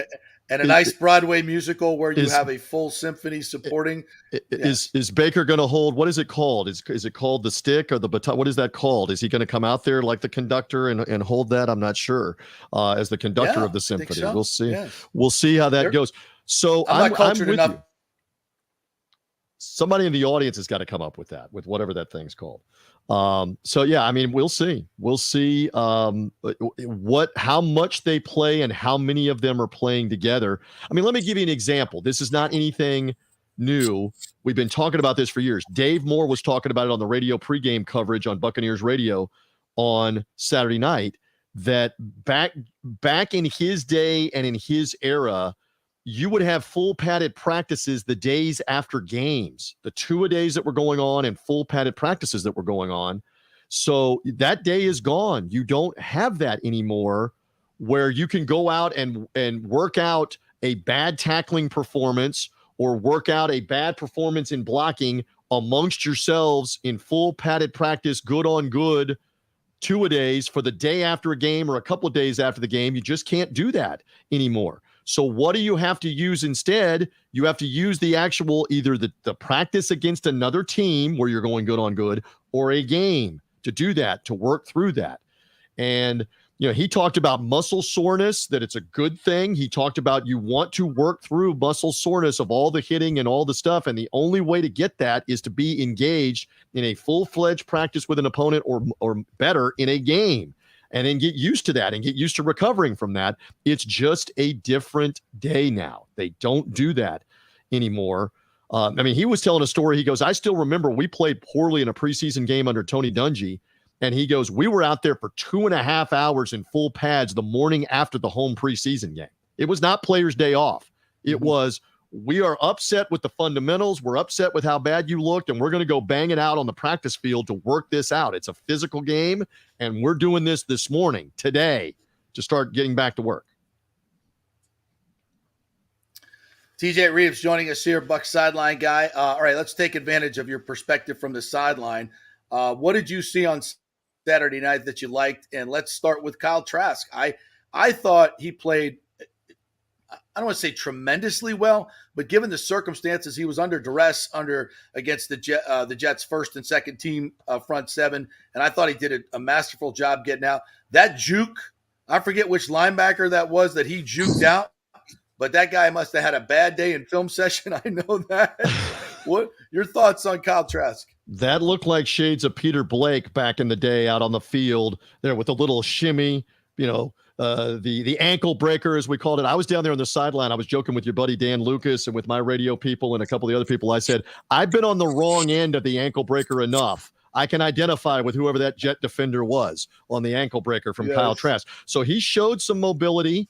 and a nice Broadway musical where you have a full symphony supporting. Is Baker going to hold? What is it called? Is it called the stick or the baton? What is that called? Is he going to come out there like the conductor and hold that? I'm not sure. As the conductor of the symphony, so. We'll see. Yeah. We'll see how that goes. So I'm with enough. You. Somebody in the audience has got to come up with that, with whatever that thing's called. So yeah, I mean, we'll see. We'll see how much they play and how many of them are playing together. I mean, let me give you an example. This is not anything new. We've been talking about this for years. Dave Moore was talking about it on the radio pregame coverage on Buccaneers radio on Saturday night, that back in his day and in his era, you would have full padded practices the days after games, the two-a-days that were going on and full padded practices that were going on. So that day is gone. You don't have that anymore, where you can go out and work out a bad tackling performance or work out a bad performance in blocking amongst yourselves in full padded practice, good on good, two-a-days for the day after a game or a couple of days after the game. You just can't do that anymore. So what do you have to use instead? You have to use the actual, either the practice against another team where you're going good on good, or a game to do that, to work through that. And, he talked about muscle soreness, that it's a good thing. He talked about you want to work through muscle soreness of all the hitting and all the stuff. And the only way to get that is to be engaged in a full-fledged practice with an opponent, or better, in a game. And then get used to that and get used to recovering from that. It's just a different day now. They don't do that anymore. He was telling a story. He goes, I still remember we played poorly in a preseason game under Tony Dungy. And he goes, we were out there for 2.5 hours in full pads the morning after the home preseason game. It was not players' day off. It was, we are upset with the fundamentals. We're upset with how bad you looked, and we're going to go bang it out on the practice field to work this out. It's a physical game, and we're doing this morning, today, to start getting back to work. TJ Reeves joining us here, Bucs sideline guy. All right, let's take advantage of your perspective from the sideline. What did you see on Saturday night that you liked? And let's start with Kyle Trask. I thought he played, I don't want to say tremendously well, but given the circumstances, he was under duress against the Jets' first and second team front seven, and I thought he did a masterful job getting out. That juke, I forget which linebacker that was that he juked out, but that guy must have had a bad day in film session. I know that. What your thoughts on Kyle Trask? That looked like shades of Peter Blake back in the day out on the field there with a little shimmy, the ankle breaker, as we called it. I was down there on the sideline. I was joking with your buddy Dan Lucas and with my radio people and a couple of the other people. I said, I've been on the wrong end of the ankle breaker enough. I can identify with whoever that Jet defender was on the ankle breaker from Kyle Trask. So he showed some mobility,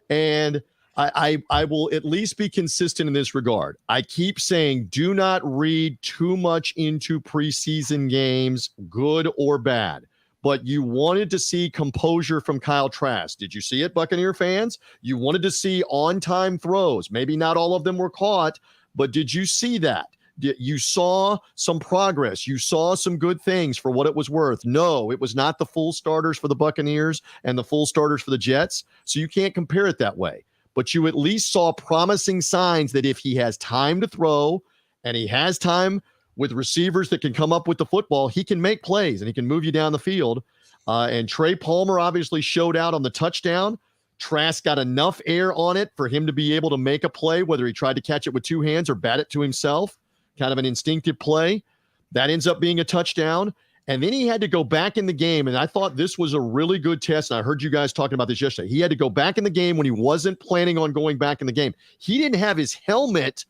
and I will at least be consistent in this regard. I keep saying, do not read too much into preseason games, good or bad. But you wanted to see composure from Kyle Trask. Did you see it, Buccaneer fans? You wanted to see on-time throws. Maybe not all of them were caught, but did you see that? You saw some progress. You saw some good things for what it was worth. No, it was not the full starters for the Buccaneers and the full starters for the Jets, so you can't compare it that way. But you at least saw promising signs that if he has time to throw and he has time with receivers that can come up with the football, he can make plays and he can move you down the field. And Trey Palmer obviously showed out on the touchdown. Trask got enough air on it for him to be able to make a play, whether he tried to catch it with two hands or bat it to himself, kind of an instinctive play. That ends up being a touchdown. And then he had to go back in the game, and I thought this was a really good test, and I heard you guys talking about this yesterday. He had to go back in the game when he wasn't planning on going back in the game. He didn't have his helmet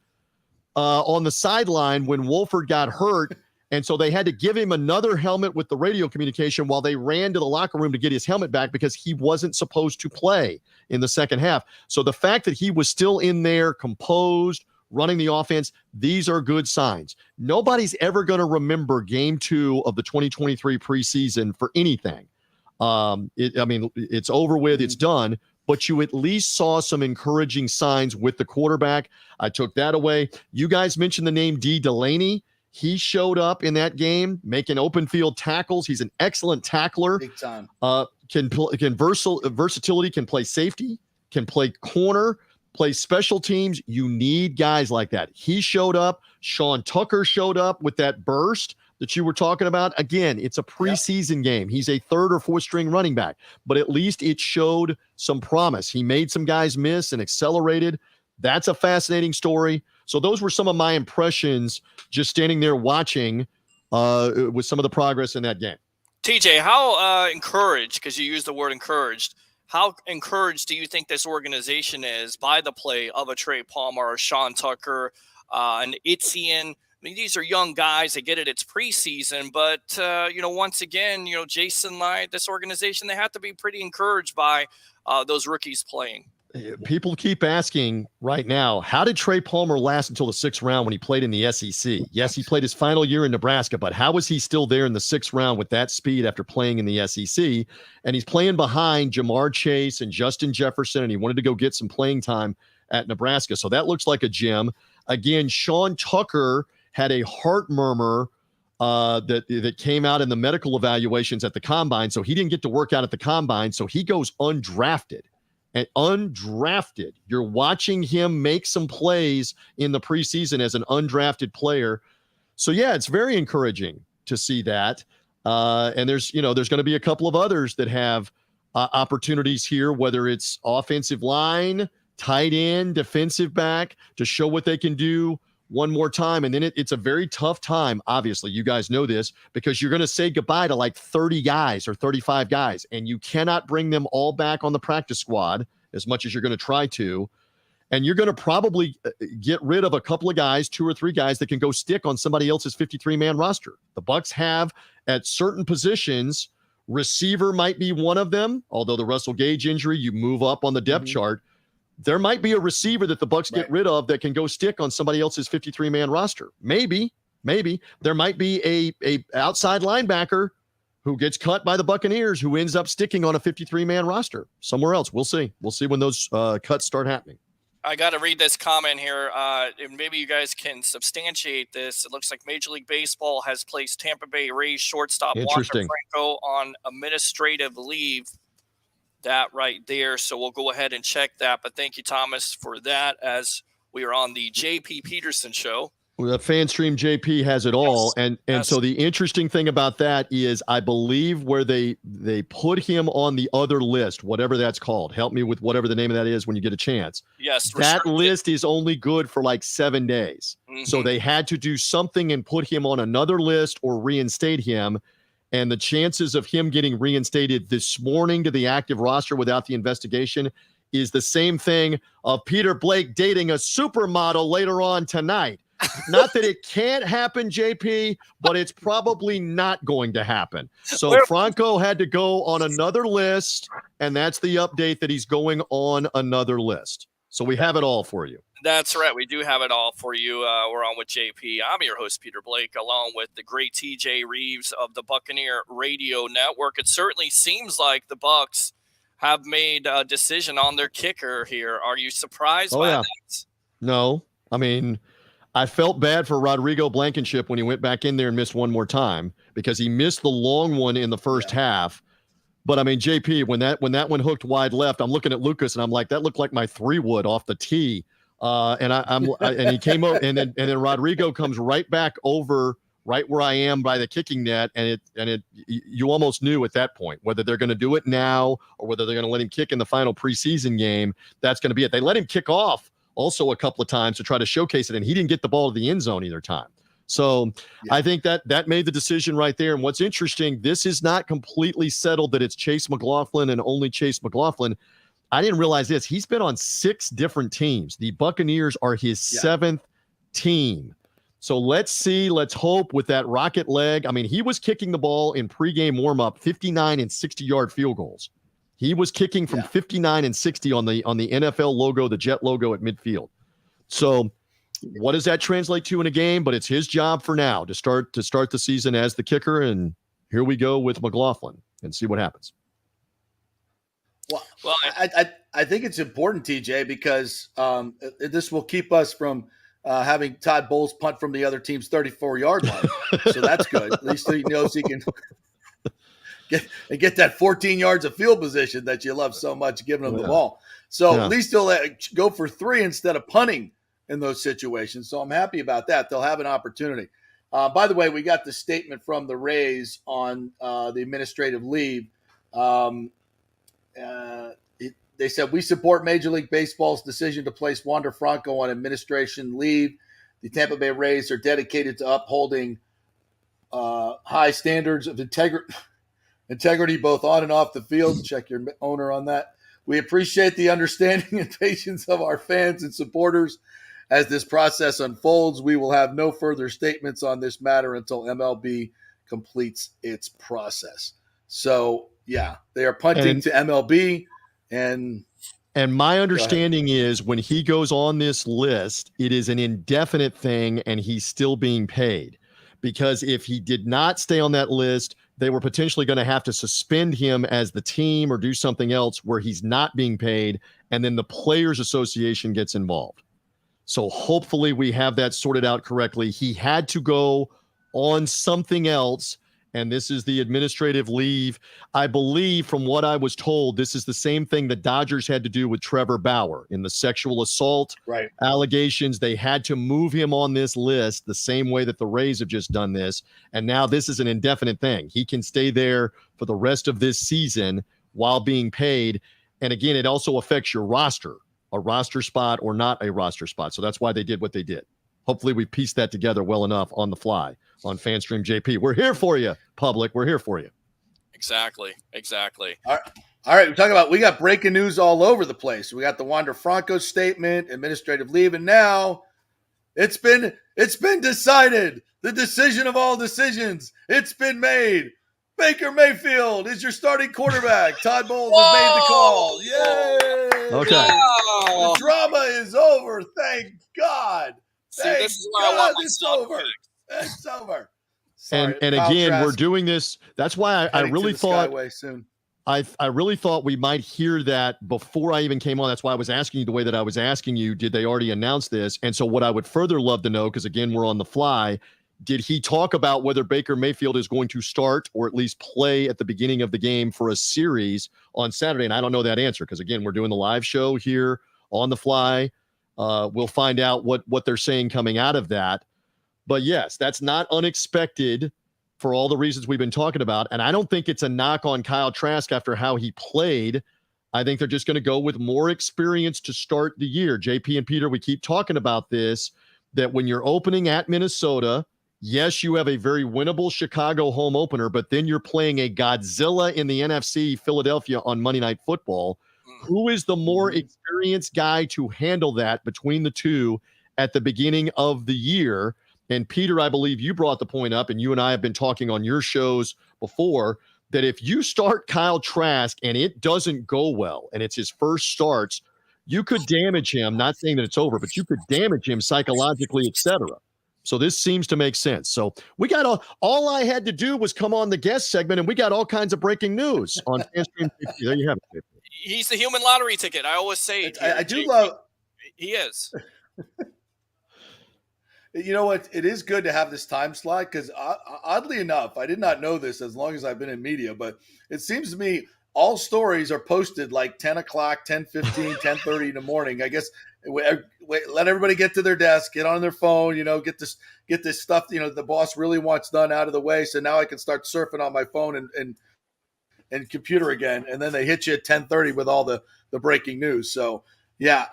on the sideline when Wolford got hurt, and so they had to give him another helmet with the radio communication while they ran to the locker room to get his helmet back because he wasn't supposed to play in the second half. So the fact that he was still in there, composed, running the offense, these are good signs. Nobody's ever going to remember game 2 of the 2023 preseason for anything. It's over with, it's done, but you at least saw some encouraging signs with the quarterback. I took that away. You guys mentioned the name D. Delaney. He showed up in that game, making open field tackles. He's an excellent tackler. Big time. Versatility, can play safety, can play corner, play special teams. You need guys like that. He showed up. Sean Tucker showed up with that burst that you were talking about. Again, it's a preseason game. He's a third or fourth string running back, but at least it showed some promise. He made some guys miss and accelerated. That's a fascinating story. So those were some of my impressions just standing there watching with some of the progress in that game. TJ, how encouraged, because you used the word encouraged, how encouraged do you think this organization is by the play of a Trey Palmer, a Sean Tucker, an Itzian? I mean, these are young guys. They get it. It's preseason. But, once again, Jason Light, this organization, they have to be pretty encouraged by those rookies playing. People keep asking right now, how did Trey Palmer last until the 6th round when he played in the SEC? Yes, he played his final year in Nebraska, but how was he still there in the 6th round with that speed after playing in the SEC? And he's playing behind Jamar Chase and Justin Jefferson, and he wanted to go get some playing time at Nebraska. So that looks like a gem. Again, Sean Tucker had a heart murmur that came out in the medical evaluations at the combine, so he didn't get to work out at the combine, so he goes undrafted. And undrafted, you're watching him make some plays in the preseason as an undrafted player. So yeah, it's very encouraging to see that. And there's going to be a couple of others that have opportunities here, whether it's offensive line, tight end, defensive back, to show what they can do one more time. And then it's a very tough time. Obviously, you guys know this, because you're going to say goodbye to like 30 guys or 35 guys, and you cannot bring them all back on the practice squad as much as you're going to try to. And you're going to probably get rid of a couple of guys, 2 or 3 guys that can go stick on somebody else's 53-man roster. The Bucs have at certain positions, receiver might be one of them, although the Russell Gage injury, you move up on the depth chart. There might be a receiver that the Bucs get rid of that can go stick on somebody else's 53-man roster. Maybe. There might be a outside linebacker who gets cut by the Buccaneers who ends up sticking on a 53-man roster somewhere else. We'll see. We'll see when those cuts start happening. I got to read this comment here. And maybe you guys can substantiate this. It looks like Major League Baseball has placed Tampa Bay Rays shortstop Wander Franco on administrative leave. That right there. So we'll go ahead and check that. But thank you, Thomas, for that, as we are on the JP Peterson show. Well, the FanStream JP has it all. And so the interesting thing about that is I believe where they put him on the other list, whatever that's called. Help me with whatever the name of that is when you get a chance. Yes. That list is only good for like 7 days. So they had to do something and put him on another list or reinstate him. And the chances of him getting reinstated this morning to the active roster without the investigation is the same thing of Peter Blake dating a supermodel later on tonight. Not that it can't happen, JP, but it's probably not going to happen. So Franco had to go on another list, and that's the update that he's going on another list. So we have it all for you. That's right. We do have it all for you. We're on with JP. I'm your host, Peter Blake, along with the great TJ Reeves of the Buccaneer Radio Network. It certainly seems like the Bucs have made a decision on their kicker here. Are you surprised by that? No. I mean, I felt bad for Rodrigo Blankenship when he went back in there and missed one more time because he missed the long one in the first half. But I mean, JP, when that one hooked wide left, I'm looking at Lucas and I'm like, that looked like my 3-wood off the tee. And he came up, and then Rodrigo comes right back over right where I am by the kicking net, and you almost knew at that point whether they're going to do it now or whether they're going to let him kick in the final preseason game. That's going to be it. They let him kick off also a couple of times to try to showcase it, and he didn't get the ball to the end zone either time. So I think that made the decision right there. And what's interesting, this is not completely settled that it's Chase McLaughlin and only Chase McLaughlin. I didn't realize this. He's been on 6 different teams. The Buccaneers are his 7th team. So let's see. Let's hope with that rocket leg. I mean, he was kicking the ball in pregame warmup, 59 and 60-yard field goals. He was kicking from 59 and 60 on the NFL logo, the Jet logo at midfield. So what does that translate to in a game? But it's his job for now to start the season as the kicker. And here we go with McLaughlin and see what happens. Well, I think it's important, TJ, because this will keep us from having Todd Bowles punt from the other team's 34-yard line. So that's good. At least he knows he can get that 14 yards of field position that you love so much, giving him the ball. So at least he'll go for 3 instead of punting in those situations. So I'm happy about that. They'll have an opportunity. By the way, we got the statement from the Rays on the administrative leave. They said, we support Major League Baseball's decision to place Wander Franco on administration leave. The Tampa Bay Rays are dedicated to upholding high standards of integrity both on and off the field. Check your owner on that. We appreciate the understanding and patience of our fans and supporters as this process unfolds. We will have no further statements on this matter until MLB completes its process. So, yeah, they are punting to MLB. And my understanding is when he goes on this list, it is an indefinite thing and he's still being paid. Because if he did not stay on that list, they were potentially going to have to suspend him as the team or do something else where he's not being paid, and then the Players Association gets involved. So hopefully we have that sorted out correctly. He had to go on something else, and this is the administrative leave. I believe, from what I was told, this is the same thing the Dodgers had to do with Trevor Bauer in the sexual assault allegations. They had to move him on this list the same way that the Rays have just done this, and now this is an indefinite thing. He can stay there for the rest of this season while being paid, and again, it also affects your roster, a roster spot or not a roster spot, so that's why they did what they did. Hopefully we pieced that together well enough on the fly on FanStream JP. We're here for you, public. We're here for you. Exactly. All right. We got breaking news all over the place. We got the Wander Franco statement, administrative leave, and now it's been decided. The decision of all decisions. It's been made. Baker Mayfield is your starting quarterback. Todd Bowles has made the call. Yay! Okay. The drama is over. Thank God. This is why I want it's over. It's over. Sorry, and again, we're doing this. That's why I really thought soon. I really thought we might hear that before I even came on. That's why I was asking you the way that I was asking you. Did they already announce this? And so what I would further love to know, because again, we're on the fly, did he talk about whether Baker Mayfield is going to start or at least play at the beginning of the game for a series on Saturday? And I don't know that answer because, again, we're doing the live show here on the fly. We'll find out what they're saying coming out of that. But yes, that's not unexpected for all the reasons we've been talking about. And I don't think it's a knock on Kyle Trask after how he played. I think they're just going to go with more experience to start the year. JP and Peter, we keep talking about this, that when you're opening at Minnesota, yes, you have a very winnable Chicago home opener, but then you're playing a Godzilla in the NFC, Philadelphia, on Monday Night Football. Who is the more experienced guy to handle that between the two at the beginning of the year? And Peter, I believe you brought the point up, and you and I have been talking on your shows before, that if you start Kyle Trask and it doesn't go well, and it's his first starts, you could damage him, not saying that it's over, but you could damage him psychologically, etc. So this seems to make sense. So we got all I had to do was come on the guest segment, and we got all kinds of breaking news on FanStream. There you have it. He's the human lottery ticket. I always say it. I do love. He is. You know what? It is good to have this time slot because oddly enough, I did not know this as long as I've been in media, but it seems to me all stories are posted like 10 o'clock, 10:15, 10:30 in the morning. I guess let everybody get to their desk, get on their phone, get this stuff, the boss really wants done out of the way. So now I can start surfing on my phone and computer again. And then they hit you at 10:30 with all the breaking news. So yeah.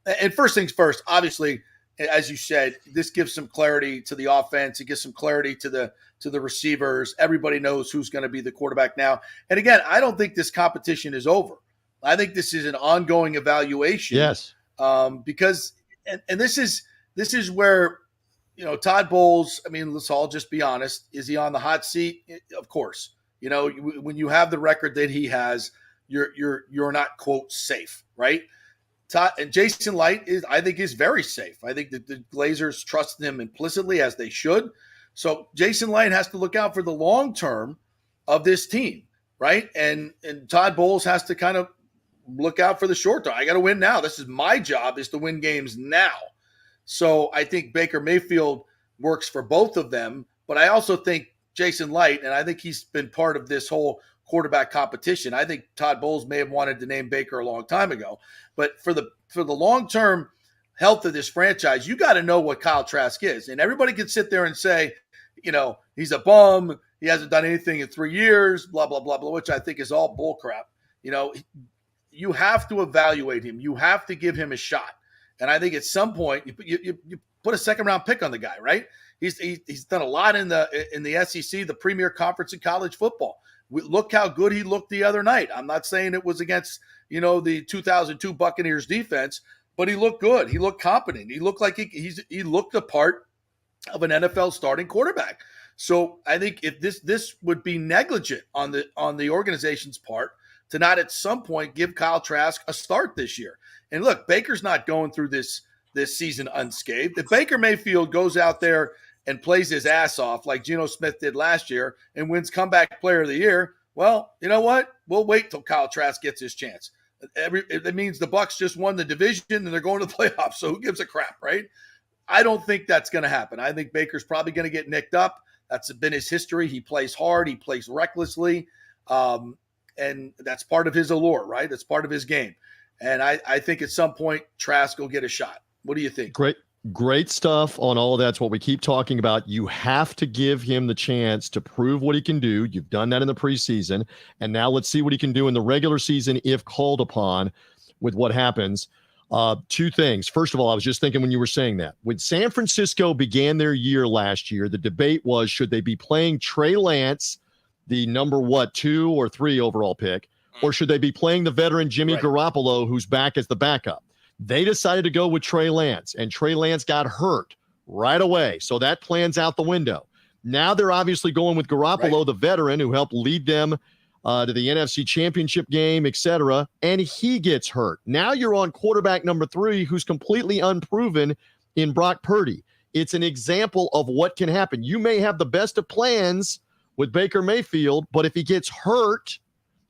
And first things first, obviously, as you said, this gives some clarity to the offense. It gives some clarity to the receivers. Everybody knows who's going to be the quarterback now. And again, I don't think this competition is over. I think this is an ongoing evaluation. Yes. Because and this is where Todd Bowles. I mean, let's all just be honest. Is he on the hot seat? Of course. When you have the record that he has, you're not, quote, safe, right? And Jason Light I think is very safe. I think that the Glazers trust him implicitly, as they should. So Jason Light has to look out for the long term of this team, right? And Todd Bowles has to kind of look out for the short term. I got to win now. This is my job, is to win games now. So I think Baker Mayfield works for both of them, but I also think Jason Light, and I think he's been part of this whole quarterback competition. I think Todd Bowles may have wanted to name Baker a long time ago, but for the long-term health of this franchise, you got to know what Kyle Trask is. And everybody can sit there and say, he's a bum. He hasn't done anything in 3 years, blah, blah, blah, blah, which I think is all bull crap. You have to evaluate him. You have to give him a shot. And I think at some point you put a second-round pick on the guy, right? He's done a lot in the SEC, the premier conference in college football. Look how good he looked the other night. I'm not saying it was against, the 2002 Buccaneers defense, but he looked good. He looked competent. He looked like he looked the part of an NFL starting quarterback. So I think if this would be negligent on the organization's part to not at some point give Kyle Trask a start this year. And look, Baker's not going through this season unscathed. If Baker Mayfield goes out there and plays his ass off like Geno Smith did last year and wins comeback player of the year, well, you know what? We'll wait till Kyle Trask gets his chance. It means the Bucs just won the division and they're going to the playoffs. So who gives a crap, right? I don't think that's going to happen. I think Baker's probably going to get nicked up. That's been his history. He plays hard. He plays recklessly. And that's part of his allure, right? That's part of his game. And I think at some point Trask will get a shot. What do you think? Great stuff on all of that. That's what we keep talking about. You have to give him the chance to prove what he can do. You've done that in the preseason. And now let's see what he can do in the regular season if called upon with what happens. Two things. First of all, I was just thinking when you were saying that. When San Francisco began their year last year, the debate was, should they be playing Trey Lance, the number 2 or 3 overall pick, or should they be playing the veteran Jimmy Garoppolo, who's back as the backup? They decided to go with Trey Lance, and Trey Lance got hurt right away. So that plan's out the window. Now they're obviously going with Garoppolo, the veteran who helped lead them to the NFC Championship game, etc., and he gets hurt. Now you're on quarterback number 3, who's completely unproven in Brock Purdy. It's an example of what can happen. You may have the best of plans with Baker Mayfield, but if he gets hurt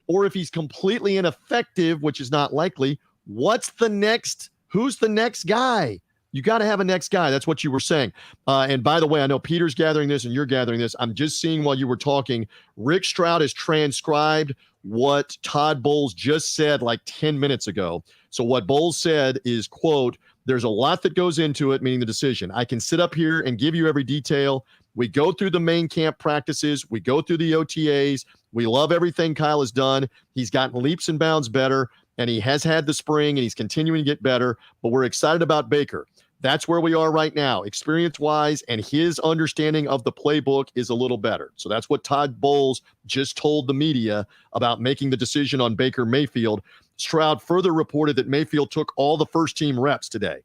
or if he's completely ineffective, which is not likely, who's the next guy? You got to have a next guy. That's what you were saying. And by the way, I know Peter's gathering this and you're gathering this. I'm just seeing while you were talking, Rick Stroud has transcribed what Todd Bowles just said like 10 minutes ago. So what Bowles said is, quote, there's a lot that goes into it, meaning the decision. I can sit up here and give you every detail. We go through the main camp practices. We go through the OTAs. We love everything Kyle has done. He's gotten leaps and bounds better, and he has had the spring, and he's continuing to get better. But we're excited about Baker. That's where we are right now, experience-wise, and his understanding of the playbook is a little better. So that's what Todd Bowles just told the media about making the decision on Baker Mayfield. Stroud further reported that Mayfield took all the first-team reps today.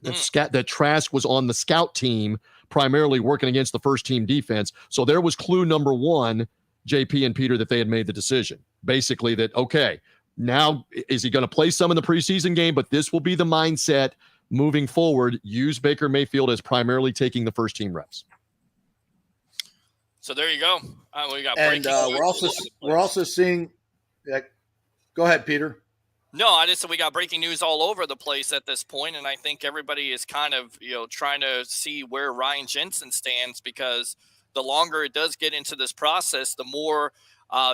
That Trask was on the scout team, primarily working against the first-team defense. So there was clue number 1, JP and Peter, that they had made the decision. Basically that, okay, now is he going to play some in the preseason game, but this will be the mindset moving forward. Use Baker Mayfield as primarily taking the first-team reps. So there you go. We got and we're also seeing. Go ahead, Peter. No, I just said we got breaking news all over the place at this point, and I think everybody is kind of trying to see where Ryan Jensen stands, because the longer it does get into this process, the more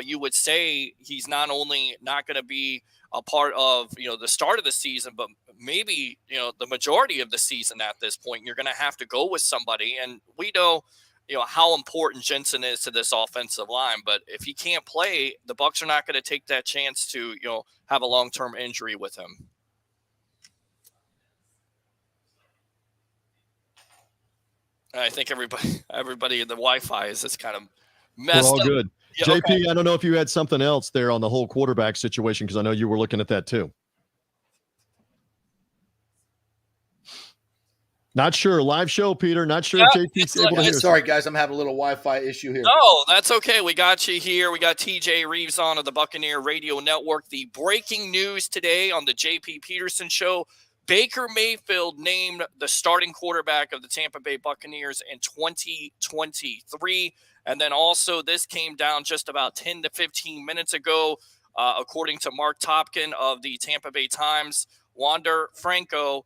you would say he's not only not going to be a part of the start of the season, but maybe the majority of the season at this point. You're going to have to go with somebody, and we know how important Jensen is to this offensive line. But if he can't play, the Bucs are not going to take that chance to have a long-term injury with him. And I think everybody in the Wi-Fi is just kind of messed up. We're all good. Yeah, JP, okay. I don't know if you had something else there on the whole quarterback situation, because I know you were looking at that too. Not sure. Live show, Peter. Not sure if JP's able to hear. Sorry, guys. I'm having a little Wi-Fi issue here. No, that's okay. We got you here. We got TJ Reeves on of the Buccaneer Radio Network. The breaking news today on the JP Peterson Show: Baker Mayfield named the starting quarterback of the Tampa Bay Buccaneers in 2023. And then also this came down just about 10 to 15 minutes ago, according to Mark Topkin of the Tampa Bay Times. Wander Franco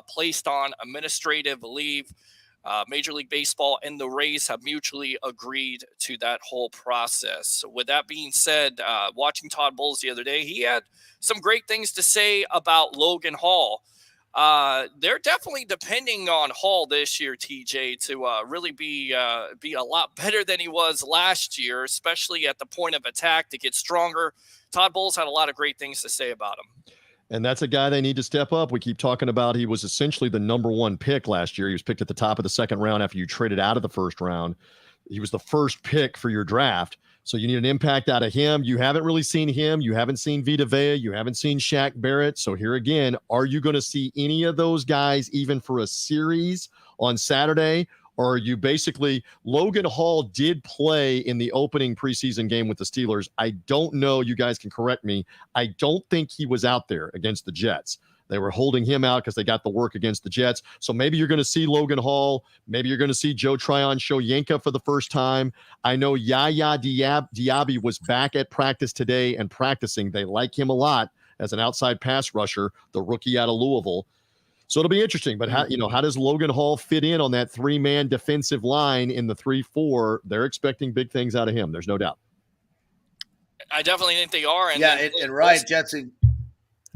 placed on administrative leave. Major League Baseball and the Rays have mutually agreed to that whole process. So with that being said, watching Todd Bowles the other day, he had some great things to say about Logan Hall. They're definitely depending on Hall this year, TJ, to really be a lot better than he was last year, especially at the point of attack, to get stronger. Todd Bowles had a lot of great things to say about him. And that's a guy they need to step up. We keep talking about he was essentially the number one pick last year. He was picked at the top of the second round after you traded out of the first round. He was the first pick for your draft. So you need an impact out of him. You haven't really seen him. You haven't seen Vita Vea. You haven't seen Shaq Barrett. So here again, are you going to see any of those guys even for a series on Saturday? Or are you basically – Logan Hall did play in the opening preseason game with the Steelers. I don't know. You guys can correct me. I don't think he was out there against the Jets. They were holding him out because they got the work against the Jets. So maybe you're going to see Logan Hall. Maybe you're going to see Joe Tryon-Shoyinka for the first time. I know Yaya Diaby was back at practice today and practicing. They like him a lot as an outside pass rusher, the rookie out of Louisville. So it'll be interesting. But how does Logan Hall fit in on that three-man defensive line in the 3-4? They're expecting big things out of him. There's no doubt. I definitely think they are. And Ryan Jensen.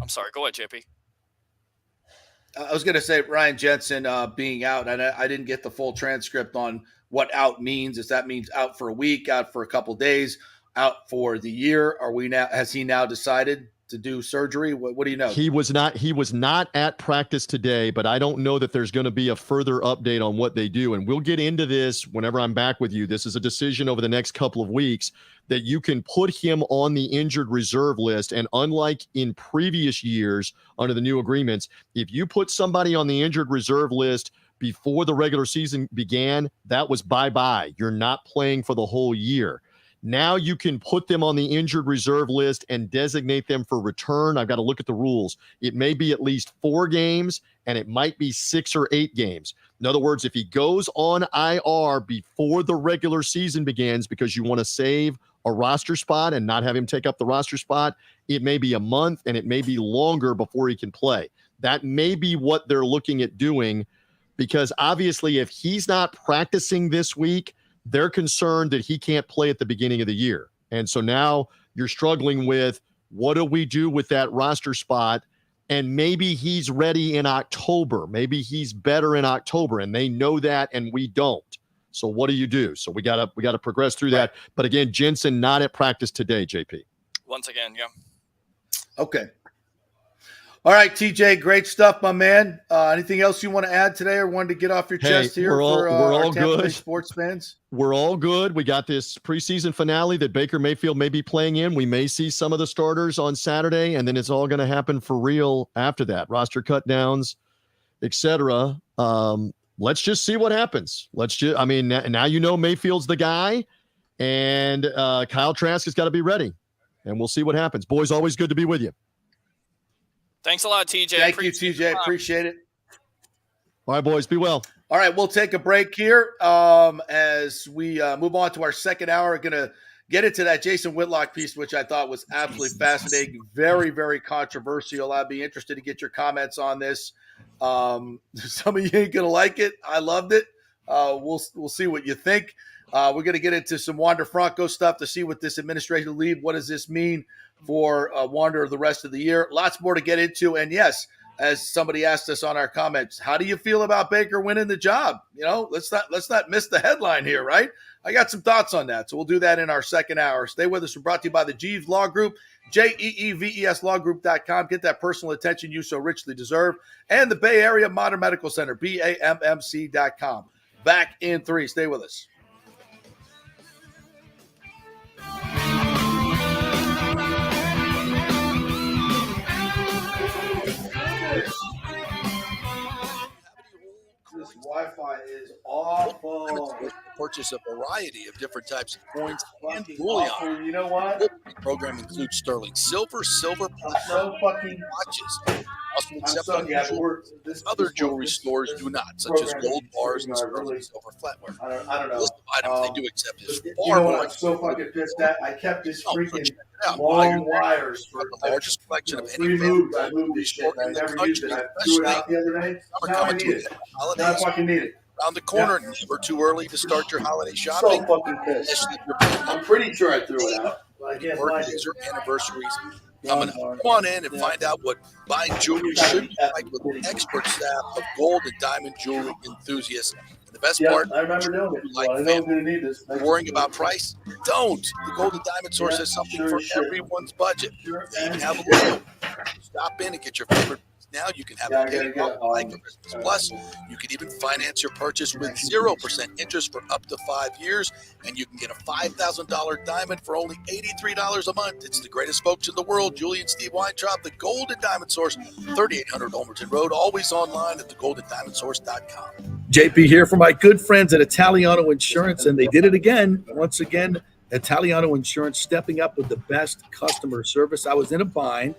I'm sorry. Go ahead, JP. I was going to say Ryan Jensen being out, and I didn't get the full transcript on what out means. If that means out for a week, out for a couple days, out for the year, has he now decided to do surgery? What do you know? He was not at practice today, but I don't know that there's going to be a further update on what they do. And we'll get into this whenever I'm back with you. This is a decision over the next couple of weeks that you can put him on the injured reserve list. And unlike in previous years under the new agreements, if you put somebody on the injured reserve list before the regular season began, that was bye-bye. You're not playing for the whole year. Now you can put them on the injured reserve list and designate them for return. I've got to look at the rules. It may be at least 4 games, and it might be 6 or 8 games. In other words, if he goes on IR before the regular season begins because you want to save a roster spot and not have him take up the roster spot, it may be a month and it may be longer before he can play. That may be what they're looking at doing, because obviously if he's not practicing this week, they're concerned that he can't play at the beginning of the year. And so now you're struggling with, what do we do with that roster spot? And maybe he's ready in October. Maybe he's better in October, and they know that and we don't. So what do you do? So we got to progress through that. But again, Jensen not at practice today, JP. Once again, yeah. Okay. All right, TJ, great stuff, my man. Anything else you want to add today or wanted to get off your chest here for our Tampa Bay sports fans? We're all good. We got this preseason finale that Baker Mayfield may be playing in. We may see some of the starters on Saturday, and then it's all going to happen for real after that. Roster cutdowns, etc. Let's just see what happens. Now you know Mayfield's the guy, and Kyle Trask has got to be ready, and we'll see what happens. Boys, always good to be with you. Thanks a lot, TJ. Thank you, TJ. Appreciate it. All right, boys. Be well. All right, we'll take a break here as we move on to our second hour. We're going to get into that Jason Whitlock piece, which I thought was absolutely fascinating. Very, very controversial. I'd be interested to get your comments on this. Some of you ain't going to like it. I loved it. We'll see what you think. We're going to get into some Wander Franco stuff to see what this administrative leave, what does this mean for Wander the rest of the year. Lots more to get into. And yes, as somebody asked us on our comments, how do you feel about Baker winning the job? Let's not miss the headline here, right? I got some thoughts on that. So we'll do that in our second hour. Stay with us. We're brought to you by the Jeeves Law Group, JEEVESLawgroup.com. Get that personal attention you so richly deserve. And the Bay Area Modern Medical Center, BAMMC.com. Back in 3. Stay with us. This Wi-Fi is awful. Purchase a variety of different types of coins and bullion. You know what? The program includes sterling silver, platinum, watches. Also accept other jewelry stores do not, such as gold bars and sterling silver flatware. I don't know. The list of items they do accept is far more. I'm so fucking pissed at. I kept this freaking long wires for the largest collection of any moves. I moved this shit and I never used it. I threw it out the other day. Now I need it. Now I fucking need it. Around the corner, never too early to start your holiday shopping. So fucking pissed. I'm pretty sure I threw it out. I can't find it. Birthdays or anniversaries coming up. Come on in and find out what buying jewelry should be like with an expert staff of gold and diamond jewelry enthusiasts. And the best part, I remember doing it. Like I know I'm going to need this. Worrying about price? Don't. The Gold and Diamond Source has something for everyone's budget. They even have a logo. Stop in and get your favorite. Now you can have a paid month like Christmas Plus. You can even finance your purchase with 0% interest for up to 5 years, and you can get a $5,000 diamond for only $83 a month. It's the greatest folks in the world, Julie and Steve Weintraub, the Golden Diamond Source, 3800 Olmerton Road, always online at thegoldendiamondsource.com. JP here for my good friends at Italiano Insurance, and they did it again. Once again, Italiano Insurance stepping up with the best customer service. I was in a bind.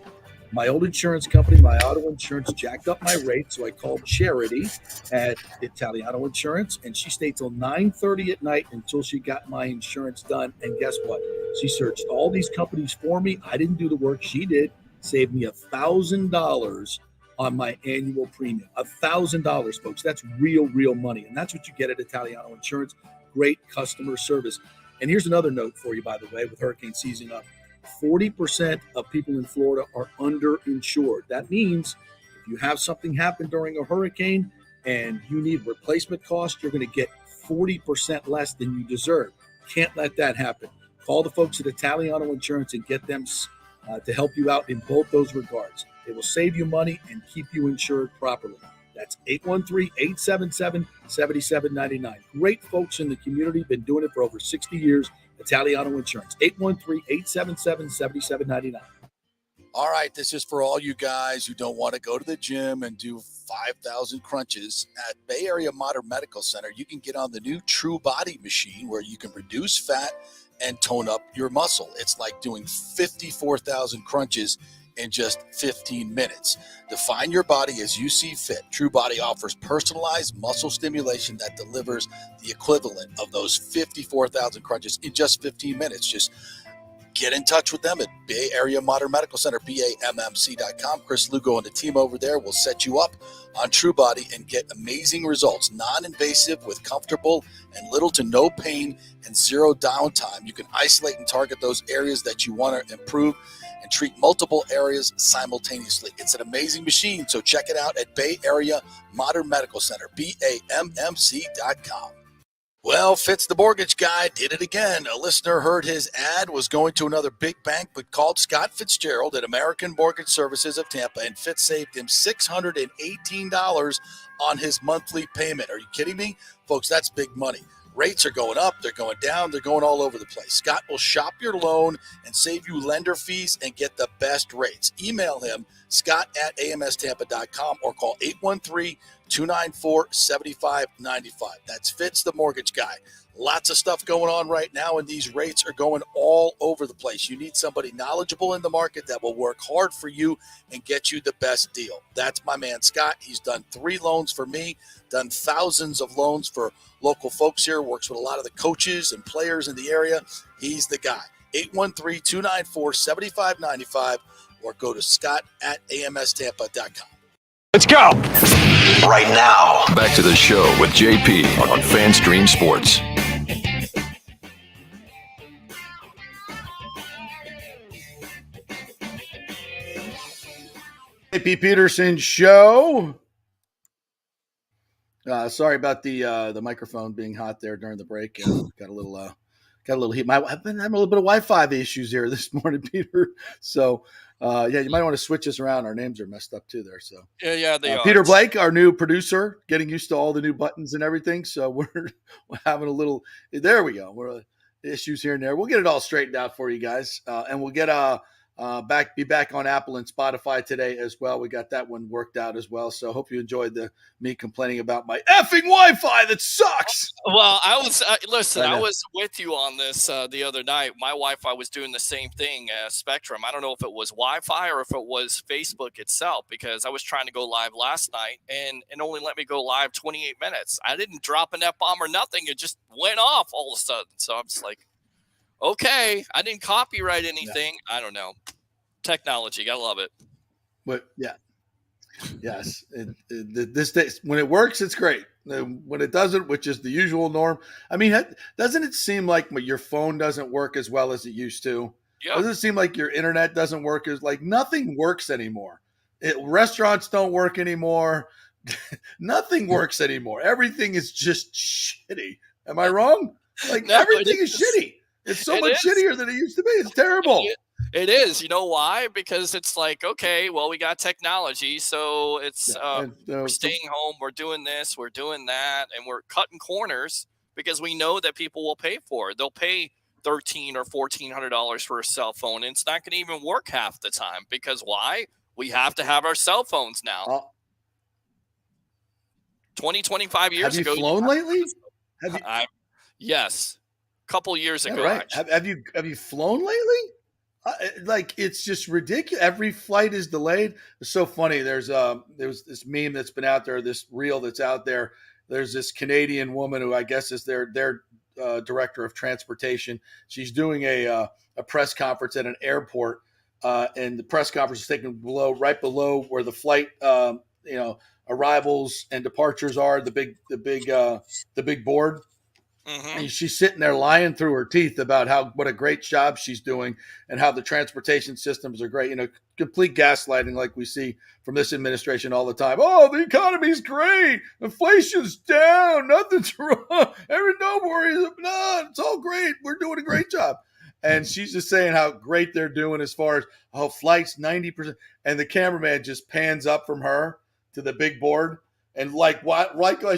My old insurance company, my auto insurance, jacked up my rate, so I called Charity at Italiano Insurance, and she stayed till 9:30 at night until she got my insurance done. And guess what? She searched all these companies for me. I didn't do the work. She did. Saved me $1,000 on my annual premium. $1,000, folks. That's real money, and that's what you get at Italiano Insurance. Great customer service. And here's another note for you, by the way, with hurricane season up. 40% of people in Florida are underinsured. That means if you have something happen during a hurricane and you need replacement costs, you're going to get 40% less than you deserve. Can't let that happen. Call the folks at Italiano Insurance and get them to help you out in both those regards. They will save you money and keep you insured properly. That's 813-877-7799. Great folks in the community, been doing it for over 60 years. Italiano Insurance, 813-877-7799. All right, this is for all you guys who don't want to go to the gym and do 5,000 crunches. At Bay Area Modern Medical Center, you can get on the new True Body machine where you can reduce fat and tone up your muscle. It's like doing 54,000 crunches in just 15 minutes. Define your body as you see fit. True Body offers personalized muscle stimulation that delivers the equivalent of those 54,000 crunches in just 15 minutes. Just get in touch with them at Bay Area Modern Medical Center, BAMMC.com. Chris Lugo and the team over there will set you up on True Body and get amazing results. Non-invasive with comfortable and little to no pain and zero downtime. You can isolate and target those areas that you want to improve and treat multiple areas simultaneously. It's an amazing machine, so check it out at Bay Area Modern Medical Center, BAMMC.com. Well, Fitz the mortgage guy did it again. A listener heard his ad, was going to another big bank, but called Scott Fitzgerald at American Mortgage Services of Tampa, and Fitz saved him $618 on his monthly payment. Are you kidding me? Folks, that's big money. Rates are going up, they're going down, they're going all over the place. Scott will shop your loan and save you lender fees and get the best rates. Email him, scott@amstampa.com, or call 813-294-7595. That's Fitz the mortgage guy. Lots of stuff going on right now, and these rates are going all over the place. You need somebody knowledgeable in the market that will work hard for you and get you the best deal. That's my man, Scott. He's done 3 loans for me, done thousands of loans for local folks here, works with a lot of the coaches and players in the area. He's the guy. 813-294-7595, or go to scott@amstampa.com. Let's go. Right now. Back to the show with JP on FanStream Sports. Peterson show. Sorry about the microphone being hot there during the break. Got a little heat. I've been having a little bit of Wi-Fi issues here this morning, Peter. So you might want to switch us around. Our names are messed up too there. So yeah, they are. Peter Blake, our new producer, getting used to all the new buttons and everything. So we're having a little. There we go. We're issues here and there. We'll get it all straightened out for you guys, and we'll get be back on Apple and Spotify today as well. We got that one worked out as well. So hope you enjoyed me complaining about my effing Wi-Fi that sucks. Well, I was with you on this the other night. My Wi-Fi was doing the same thing as Spectrum. I don't know if it was Wi-Fi or if it was Facebook itself, because I was trying to go live last night and it only let me go live 28 minutes. I didn't drop an F-bomb or nothing. It just went off all of a sudden. So I'm just like, okay, I didn't copyright anything. Yeah. I don't know. Technology, I love it. But yeah, yes. This day, when it works, it's great. When it doesn't, which is the usual norm. I mean, doesn't it seem like your phone doesn't work as well as it used to? Yeah. Doesn't it seem like your internet doesn't work? As like nothing works anymore. Restaurants don't work anymore. Nothing works anymore. Everything is just shitty. Am I wrong? Like everything is shitty. It's so much shittier than it used to be. It's terrible. It is. You know why? Because it's like, okay, well, we got technology, so it's we're staying home, we're doing this, we're doing that, and we're cutting corners because we know that people will pay for it. They'll pay $1,300 or $1,400 for a cell phone, and it's not going to even work half the time because why? We have to have our cell phones now. 20, 25 years ago. Have you flown lately? Yes, a couple years ago. Right. Have you flown lately? Like, it's just ridiculous. Every flight is delayed. It's so funny. There was this meme that's been out there, this reel that's out there. There's this Canadian woman who I guess is their director of transportation. She's doing a press conference at an airport, and the press conference is taken right below where the flight arrivals and departures are, the big board. Mm-hmm. And she's sitting there lying through her teeth about what a great job she's doing and how the transportation systems are great. Complete gaslighting like we see from this administration all the time. Oh, the economy's great. Inflation's down. Nothing's wrong. No worries. No, it's all great. We're doing a great job. And she's just saying how great they're doing as far as, flights 90%. And the cameraman just pans up from her to the big board. And like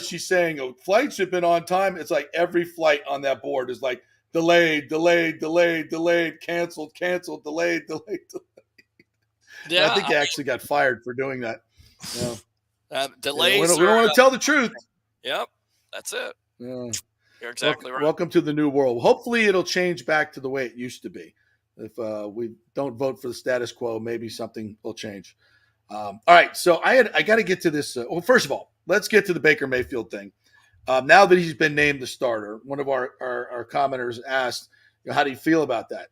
she's saying, flights have been on time. It's like every flight on that board is like delayed, canceled, delayed. Yeah, and I think he actually got fired for doing that. Delays. We don't want to tell the truth. Yep, that's it. Yeah. You're exactly right. Welcome to the new world. Hopefully it'll change back to the way it used to be. If we don't vote for the status quo, maybe something will change. All right, so I got to get to this. Well, first of all, let's get to the Baker Mayfield thing. Now that he's been named the starter, one of our commenters asked, how do you feel about that?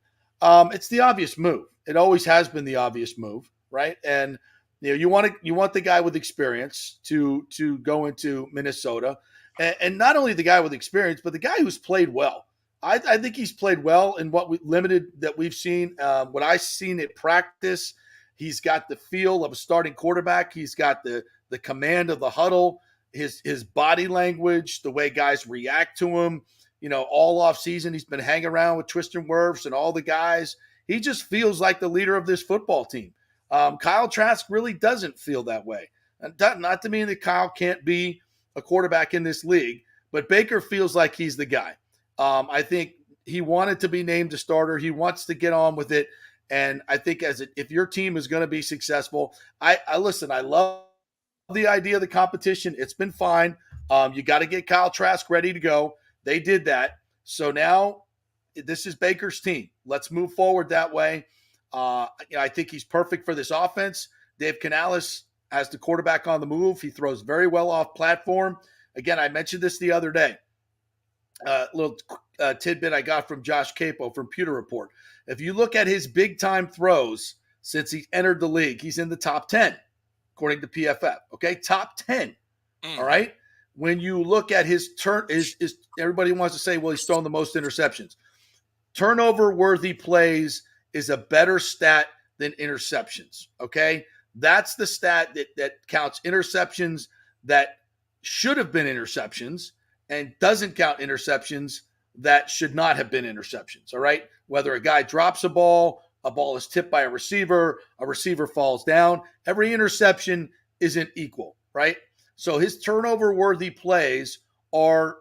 It's the obvious move. It always has been the obvious move, right? And you want the guy with experience to go into Minnesota, and not only the guy with experience, but the guy who's played well. I think he's played well in what limited that we've seen. What I've seen at practice. He's got the feel of a starting quarterback. He's got the command of the huddle, his body language, the way guys react to him. All off season, he's been hanging around with Tristan Wirfs and all the guys. He just feels like the leader of this football team. Kyle Trask really doesn't feel that way. And not to mean that Kyle can't be a quarterback in this league, but Baker feels like he's the guy. I think he wanted to be named a starter. He wants to get on with it. And I think if your team is going to be successful, I love the idea of the competition. It's been fine. You got to get Kyle Trask ready to go. They did that. So now this is Baker's team. Let's move forward that way. I think he's perfect for this offense. Dave Canales has the quarterback on the move. He throws very well off platform. Again, I mentioned this the other day. Little tidbit I got from Josh Capo from Pewter Report. If you look at his big-time throws since he entered the league, he's in the top 10, according to PFF. Okay, top 10. All right? When you look at his everybody wants to say, well, he's thrown the most interceptions. Turnover-worthy plays is a better stat than interceptions, okay? That's the stat that counts interceptions that should have been interceptions and doesn't count interceptions that should not have been interceptions, all right? Whether a guy drops a ball is tipped by a receiver falls down, every interception isn't equal, right? So his turnover-worthy plays are,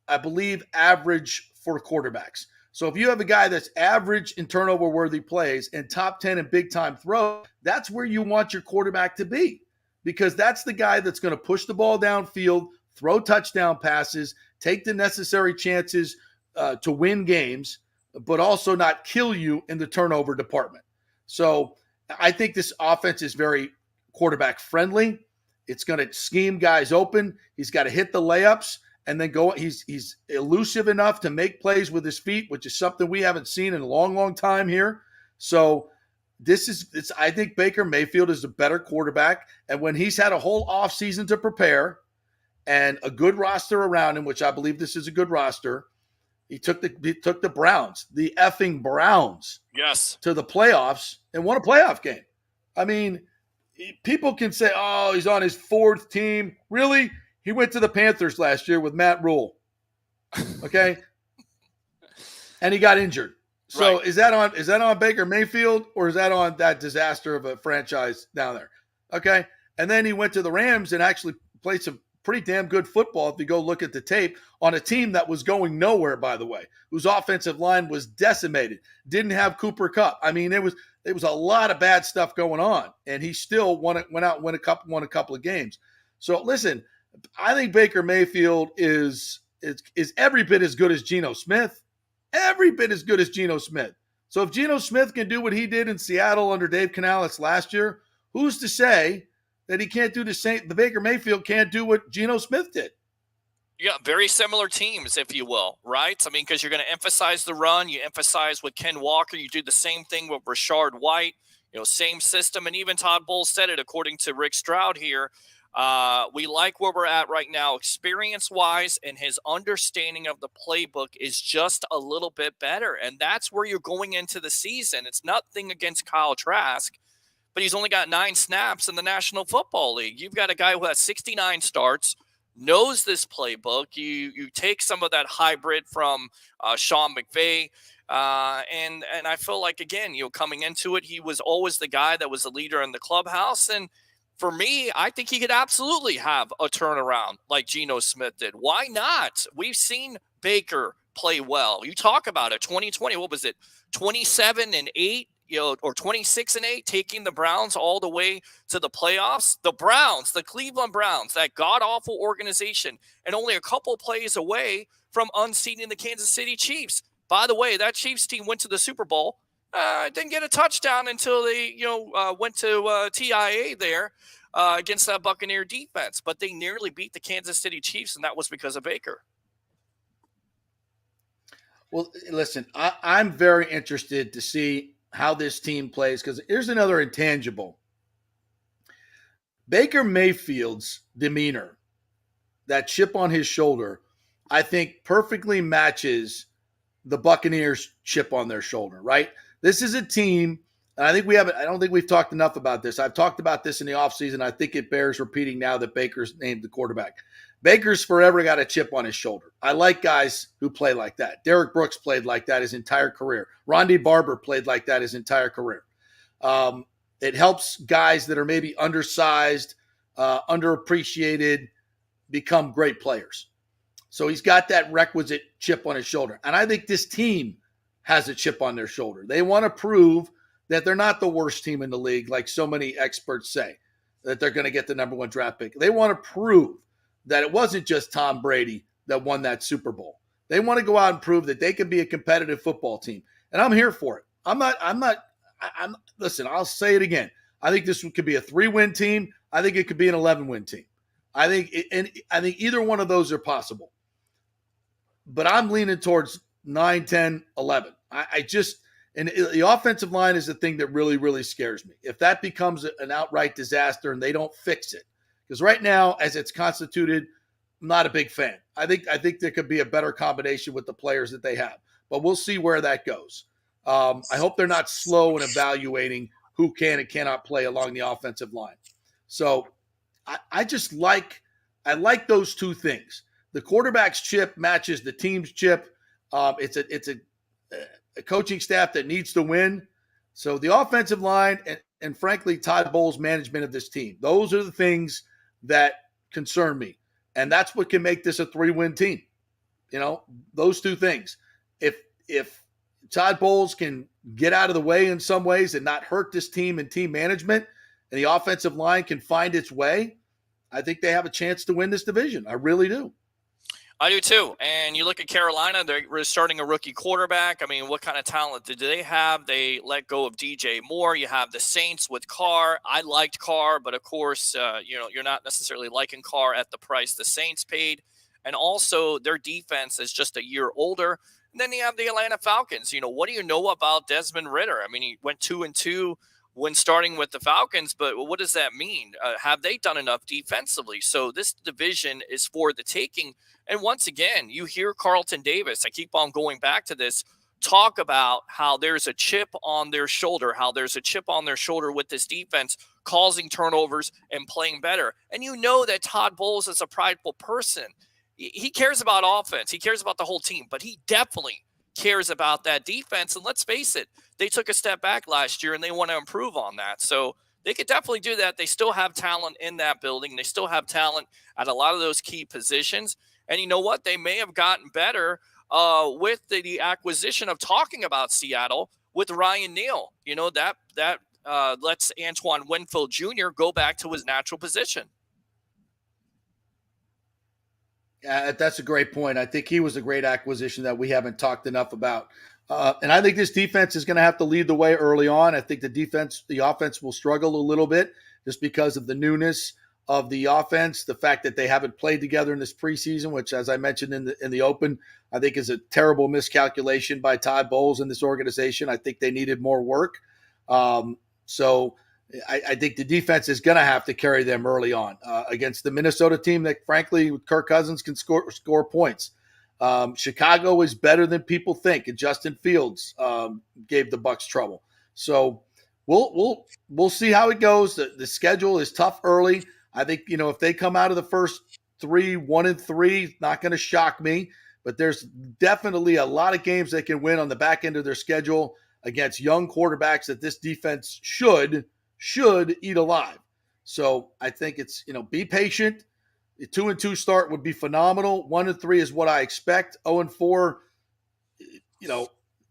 I believe, average for quarterbacks. So if you have a guy that's average in turnover-worthy plays and top 10 in big-time throw, that's where you want your quarterback to be, because that's the guy that's going to push the ball downfield, throw touchdown passes, take the necessary chances to win games, but also not kill you in the turnover department. So I think this offense is very quarterback friendly. It's going to scheme guys open. He's got to hit the layups and then go. He's elusive enough to make plays with his feet, which is something we haven't seen in a long, long time here. So I think Baker Mayfield is a better quarterback. And when he's had a whole offseason to prepare and a good roster around him, which I believe this is a good roster, he took the Browns, the effing Browns, yes, to the playoffs and won a playoff game. I mean, people can say, oh, he's on his fourth team. Really? He went to the Panthers last year with Matt Rule. Okay? And he got injured. So Right. is that on Baker Mayfield, or is that on that disaster of a franchise down there? Okay. And then he went to the Rams and actually played some pretty damn good football if you go look at the tape, on a team that was going nowhere, by the way, whose offensive line was decimated, didn't have Cooper Kupp. I mean, it was a lot of bad stuff going on, and he still won a couple of games. So listen, I think Baker Mayfield is every bit as good as Geno Smith. Every bit as good as Geno Smith. So if Geno Smith can do what he did in Seattle under Dave Canales last year, who's to say that he can't do the same? The Baker Mayfield can't do what Geno Smith did. Yeah, very similar teams, if you will, right? I mean, because you're going to emphasize the run, you emphasize with Ken Walker, you do the same thing with Rashard White, same system. And even Todd Bowles said it, according to Rick Stroud here. We like where we're at right now, experience-wise, and his understanding of the playbook is just a little bit better. And that's where you're going into the season. It's nothing against Kyle Trask, but he's only got 9 snaps in the National Football League. You've got a guy who has 69 starts, knows this playbook. You take some of that hybrid from Sean McVay, and I feel like, again, coming into it, he was always the guy that was a leader in the clubhouse. And for me, I think he could absolutely have a turnaround like Geno Smith did. Why not? We've seen Baker play well. You talk about it, 2020, what was it, 27-8, or 26-8, taking the Browns all the way to the playoffs. The Browns, the Cleveland Browns, that god-awful organization, and only a couple plays away from unseating the Kansas City Chiefs. By the way, that Chiefs team went to the Super Bowl. Didn't get a touchdown until they, went to TIA there against that Buccaneer defense. But they nearly beat the Kansas City Chiefs, and that was because of Baker. Well, listen, I'm very interested to see how this team plays, because here's another intangible. Baker Mayfield's demeanor, that chip on his shoulder, I think perfectly matches the Buccaneers' chip on their shoulder, right? This is a team, and I don't think we've talked enough about this. I've talked about this in the offseason. I think it bears repeating now that Baker's named the quarterback. Baker's forever got a chip on his shoulder. I like guys who play like that. Derek Brooks played like that his entire career. Ronde Barber played like that his entire career. It helps guys that are maybe undersized, underappreciated, become great players. So he's got that requisite chip on his shoulder. And I think this team has a chip on their shoulder. They want to prove that they're not the worst team in the league, like so many experts say, that they're going to get the number 1 draft pick. They want to prove that it wasn't just Tom Brady that won that Super Bowl. They want to go out and prove that they can be a competitive football team. And I'm here for it. Listen, I'll say it again. I think this could be a 3-win team. I think it could be an 11-win team. I think either one of those are possible. But I'm leaning towards 9, 10, 11. And the offensive line is the thing that really, really scares me. If that becomes an outright disaster and they don't fix it, because right now, as it's constituted, I'm not a big fan. I think there could be a better combination with the players that they have. But we'll see where that goes. I hope they're not slow in evaluating who can and cannot play along the offensive line. So I like those two things. The quarterback's chip matches the team's chip. It's a coaching staff that needs to win. So the offensive line and frankly, Todd Bowles' management of this team, those are the things that concern me. And that's what can make this a 3-win team. Those two things. If Todd Bowles can get out of the way in some ways and not hurt this team and team management, and the offensive line can find its way, I think they have a chance to win this division. I really do. I do too. And you look at Carolina, they're starting a rookie quarterback. I mean, what kind of talent do they have? They let go of DJ Moore. You have the Saints with Carr. I liked Carr, but of course, you're not necessarily liking Carr at the price the Saints paid. And also their defense is just a year older. And then you have the Atlanta Falcons. What do you know about Desmond Ridder? I mean, he went 2-2 when starting with the Falcons, but what does that mean? Have they done enough defensively? So this division is for the taking. And once again, you hear Carlton Davis, I keep on going back to this, talk about how there's a chip on their shoulder, with this defense causing turnovers and playing better. And you know that Todd Bowles is a prideful person. He cares about offense. He cares about the whole team, but he definitely cares about that defense. And let's face it, they took a step back last year and they want to improve on that. So they could definitely do that. They still have talent in that building. They still have talent at a lot of those key positions. And you know what? They may have gotten better with the acquisition of talking about Seattle with Ryan Neal. You know, that lets Antoine Winfield Jr. go back to his natural position. Yeah, that's a great point. I think he was a great acquisition that we haven't talked enough about. And I think this defense is going to have to lead the way early on. I think the offense will struggle a little bit just because of the newness of the offense, the fact that they haven't played together in this preseason, which, as I mentioned in the open, I think is a terrible miscalculation by Todd Bowles and this organization. I think they needed more work. So I think the defense is going to have to carry them early on against the Minnesota team that, frankly, with Kirk Cousins can score points. Chicago is better than people think, and Justin Fields gave the Bucs trouble. So we'll see how it goes. The schedule is tough early. I think, if they come out of the first 1-3, not going to shock me. But there's definitely a lot of games they can win on the back end of their schedule against young quarterbacks that this defense should eat alive. So I think it's, be patient. A 2-2 start would be phenomenal. 1-3 is what I expect. 0-4,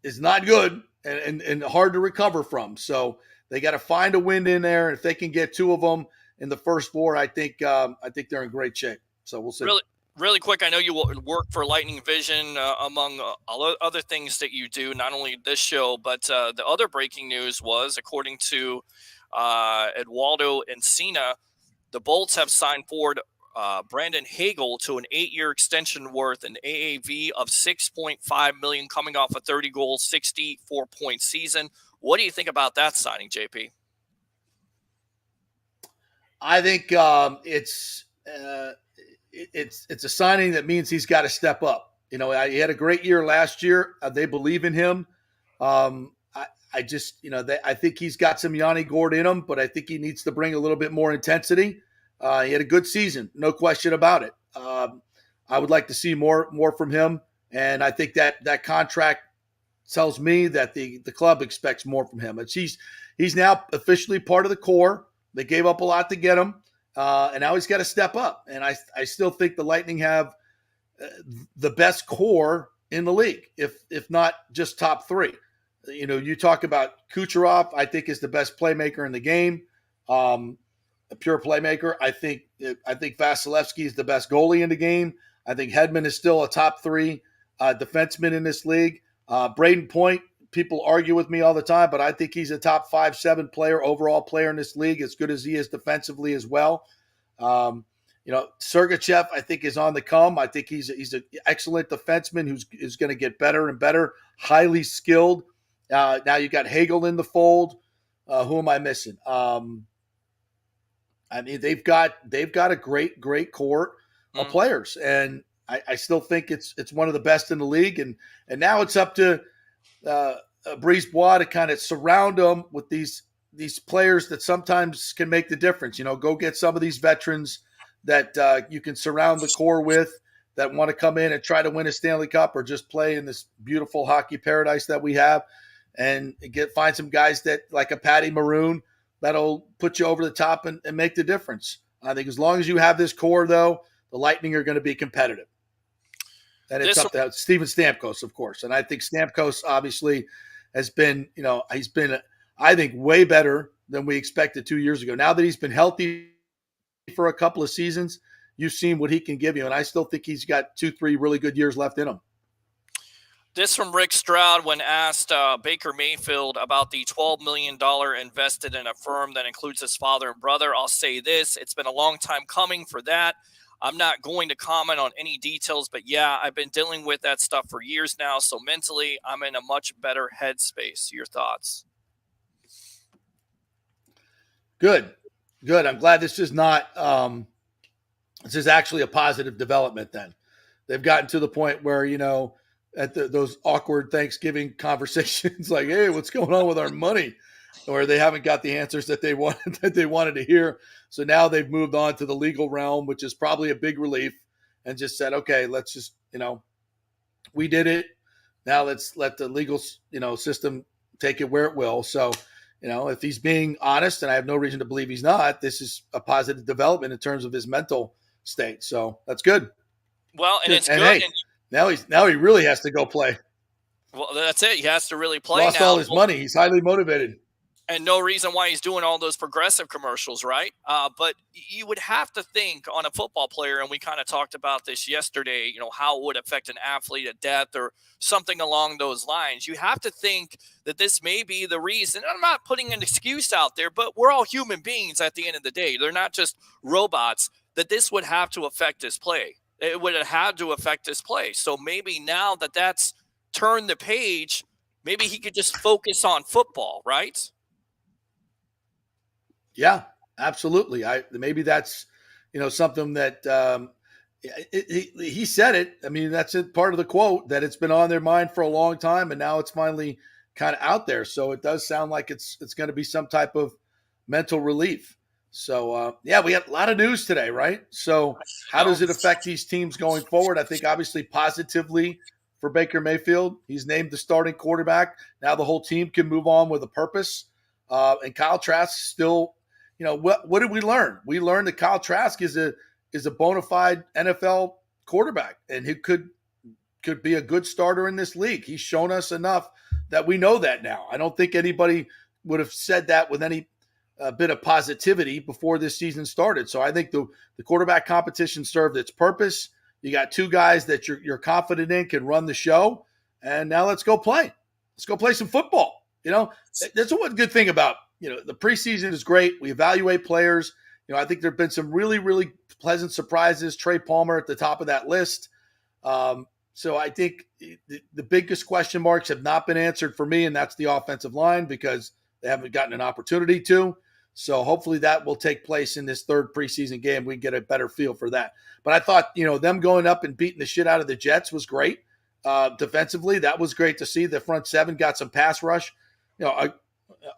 is not good and hard to recover from. So they got to find a win in there. If they can get 2 of them in the first 4, I think they're in great shape. So we'll see. Really quick, I know you work for Lightning Vision, among other things that you do, not only this show, but the other breaking news was, according to Eduardo Encina, the Bolts have signed forward Brandon Hagel to an 8-year extension worth an AAV of $6.5 million, coming off a 30-goal, 64-point season. What do you think about that signing, JP? I think it's a signing that means he's got to step up. He had a great year last year. They believe in him. I think he's got some Yanni Gord in him, but I think he needs to bring a little bit more intensity. He had a good season, no question about it. I would like to see more from him, and I think that contract tells me that the club expects more from him. He's now officially part of the core. They gave up a lot to get him, and now he's got to step up. And I still think the Lightning have the best core in the league, if not just top 3. You talk about Kucherov, I think is the best playmaker in the game, a pure playmaker. I think Vasilevsky is the best goalie in the game. I think Hedman is still a top 3 defenseman in this league. Braden Point, people argue with me all the time, but I think he's a top 5-7 overall player in this league, as good as he is defensively as well. Sergachev, I think, is on the come. I think he's an excellent defenseman who's going to get better and better, highly skilled. Now you got Hagel in the fold. Who am I missing? They've got a great core of players, and I still think it's one of the best in the league. And now it's up to Breeze Bois to kind of surround them with these players that sometimes can make the difference. Go get some of these veterans that you can surround the core with, that want to come in and try to win a Stanley Cup or just play in this beautiful hockey paradise that we have, and find some guys that, like a Patty Maroon, that'll put you over the top and make the difference. I think as long as you have this core, though, the Lightning are going to be competitive. And it's up to Steven Stamkos, of course. And I think Stamkos obviously has been, he's been, I think, way better than we expected 2 years ago. Now that he's been healthy for a couple of seasons, you've seen what he can give you. And I still think he's got 2-3 really good years left in him. This from Rick Stroud when asked Baker Mayfield about the $12 million invested in a firm that includes his father and brother. I'll say this, it's been a long time coming for that. I'm not going to comment on any details, but yeah, I've been dealing with that stuff for years now. So mentally, I'm in a much better headspace. Your thoughts? Good. I'm glad this is not, this is actually a positive development then. They've gotten to the point where, at those awkward Thanksgiving conversations, like, hey, what's going on with our money? Or they haven't got the answers that they wanted to hear. So now they've moved on to the legal realm, which is probably a big relief, and just said, okay, let's just, we did it. Now let's let the legal, system take it where it will. So, if he's being honest, and I have no reason to believe he's not, this is a positive development in terms of his mental state. So that's good. Well, and it's and good. Hey, now he really has to go play. Well, that's it. He has to really play. Lost now. all his money. He's highly motivated. And no reason why he's doing all those progressive commercials, right? But you would have to think on a football player, and we kind of talked about this yesterday, how it would affect an athlete at death or something along those lines. You have to think that this may be the reason. I'm not putting an excuse out there, but we're all human beings at the end of the day. They're not just robots, that this would have to affect his play. It would have had to affect his play. So maybe now that that's turned the page, maybe he could just focus on football, right? Yeah, absolutely. Maybe that's, something that he said it. I mean, that's part of the quote, that it's been on their mind for a long time, and now it's finally kind of out there. So it does sound like it's going to be some type of mental relief. So we have a lot of news today, right? So how does it affect these teams going forward? I think obviously positively for Baker Mayfield. He's named the starting quarterback. Now the whole team can move on with a purpose. And Kyle Trask still. What did we learn? We learned that Kyle Trask is a bona fide NFL quarterback, and he could be a good starter in this league. He's shown us enough that we know that now. I don't think anybody would have said that with any bit of positivity before this season started. So I think the quarterback competition served its purpose. You got two guys that you're confident in can run the show, and now let's go play. Let's go play some football. That's one good thing about. The preseason is great. We evaluate players. I think there have been some really, really pleasant surprises. Trey Palmer at the top of that list. So I think the biggest question marks have not been answered for me, and that's the offensive line, because they haven't gotten an opportunity to. So hopefully that will take place in this third preseason game. We get a better feel for that. But I thought, them going up and beating the shit out of the Jets was great. Defensively, that was great to see. The front seven got some pass rush.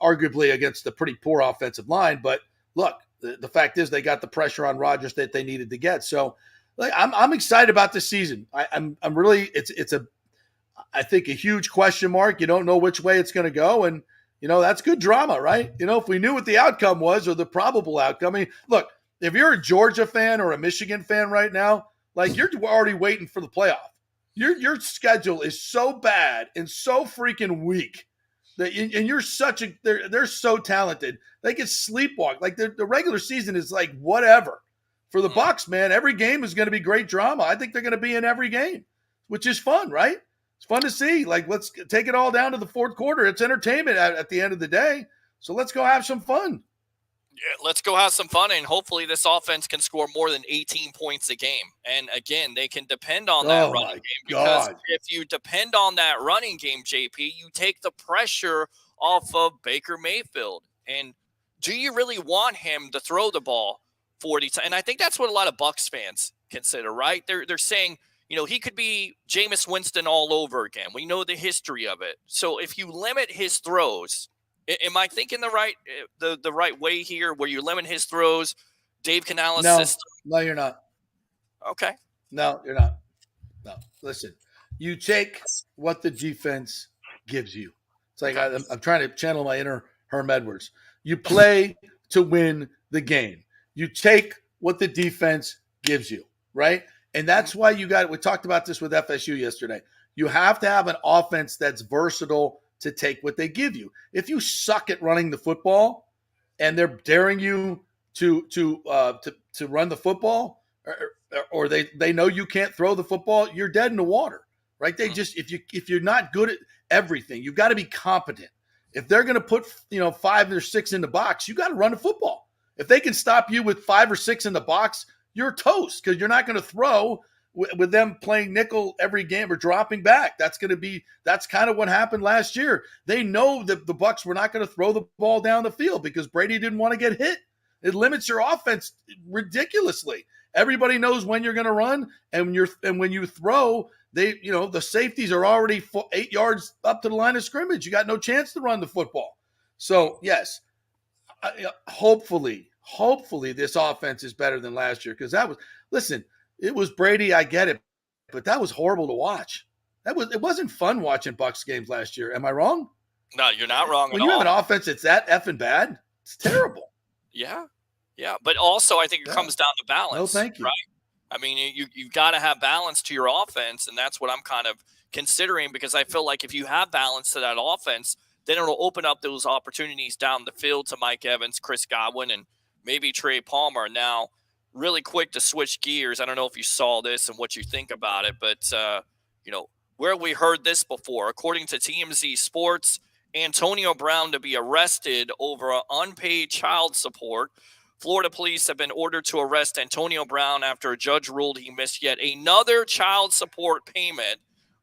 Arguably against a pretty poor offensive line, but look, the fact is they got the pressure on Rodgers that they needed to get. So, I'm excited about this season. I'm really I think a huge question mark. You don't know which way it's going to go, and that's good drama, right? If we knew what the outcome was or the probable outcome. I mean, look, if you're a Georgia fan or a Michigan fan right now, you're already waiting for the playoff. Your schedule is so bad and so freaking weak. And you're they're so talented. They can sleepwalk. The regular season is whatever. For the Bucs, man, every game is going to be great drama. I think they're going to be in every game, which is fun, right? It's fun to see. Let's take it all down to the fourth quarter. It's entertainment at the end of the day. So let's go have some fun. Yeah, let's go have some fun, and hopefully this offense can score more than 18 points a game. And again, they can depend on that running game, because if you depend on that running game, JP, you take the pressure off of Baker Mayfield. And do you really want him to throw the ball 40 times? And I think that's what a lot of Bucs fans consider, right? They're saying, he could be Jameis Winston all over again. We know the history of it. So if you limit his throws, am I thinking the right way here, where you limit his throws, Dave Canales' system? No, you're not. Okay. No, you're not. No, listen. You take what the defense gives you. It's like I'm trying to channel my inner Herm Edwards. You play to win the game. You take what the defense gives you, right? And that's why we talked about this with FSU yesterday. You have to have an offense that's versatile to take what they give you. If you suck at running the football and they're daring you to run the football, or they know you can't throw the football, you're dead in the water, right? They just if you're not good at everything, you've got to be competent. If they're going to put 5 or 6 in the box, you got to run the football. If they can stop you with 5 or 6 in the box, you're toast, because you're not going to throw with them playing nickel every game or dropping back. That's kind of what happened last year. They know that the Bucs were not going to throw the ball down the field because Brady didn't want to get hit. It limits your offense ridiculously. Everybody knows when you're going to run, and when you throw, the safeties are already 8 yards up to the line of scrimmage. You got no chance to run the football. So yes, hopefully this offense is better than last year, because listen. It was Brady, I get it, but that was horrible to watch. It wasn't fun watching Bucs games last year. Am I wrong? No, you're not wrong when at you all. have an offense that's that effing bad, it's terrible. Yeah. But also I think it comes down to balance. No, thank you. Right? I mean, you've got to have balance to your offense, and that's what I'm kind of considering, because I feel like if you have balance to that offense, then it'll open up those opportunities down the field to Mike Evans, Chris Godwin, and maybe Trey Palmer. Now, really quick to switch gears, I don't know if you saw this and what you think about it, but, where we heard this before, according to TMZ Sports, Antonio Brown to be arrested over unpaid child support. Florida police have been ordered to arrest Antonio Brown after a judge ruled he missed yet another child support payment.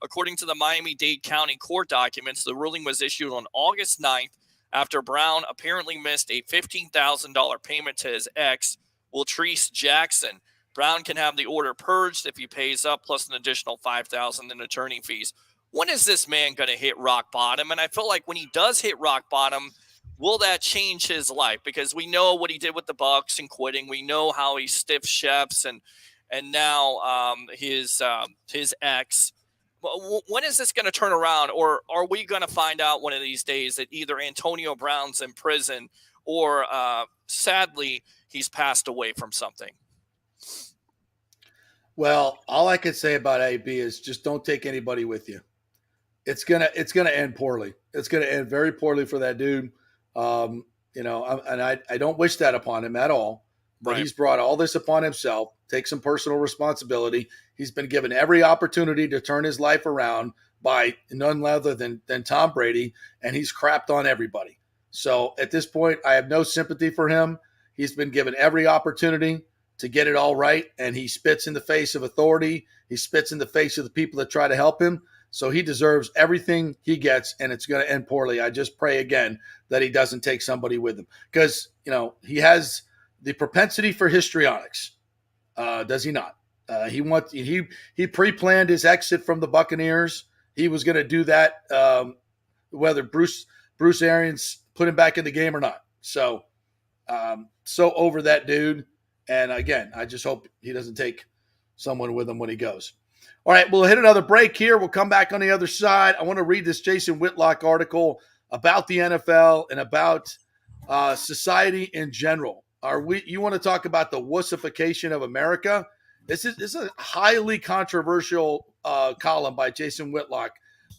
According to the Miami-Dade County court documents, the ruling was issued on August 9th after Brown apparently missed a $15,000 payment to his ex, Wiltrice Jackson. Brown can have the order purged if he pays up, plus an additional $5,000 in attorney fees. When is this man going to hit rock bottom? And I feel like when he does hit rock bottom, will that change his life? Because we know what he did with the Bucs and quitting. We know how he stiffed chefs and now his ex. When is this going to turn around? Or are we going to find out one of these days that either Antonio Brown's in prison or sadly he's passed away from something? Well, all I can say about AB is just don't take anybody with you. It's gonna end poorly. It's gonna end very poorly for that dude. And I don't wish that upon him at all. But Right. He's brought all this upon himself. Take some personal responsibility. He's been given every opportunity to turn his life around by none other than Tom Brady, and he's crapped on everybody. So at this point, I have no sympathy for him. He's been given every opportunity to get it all right, and he spits in the face of authority. He spits in the face of the people that try to help him. So he deserves everything he gets, and it's going to end poorly. I just pray again that he doesn't take somebody with him, because he has the propensity for histrionics. Does he not? He pre-planned his exit from the Buccaneers. He was going to do that whether Bruce Arians put him back in the game or not. So over that dude. And again, I just hope he doesn't take someone with him when he goes. All right, we'll hit another break here. We'll come back on the other side. I want to read this Jason Whitlock article about the NFL and about society in general. You want to talk about the wussification of America? This is a highly controversial column by Jason Whitlock.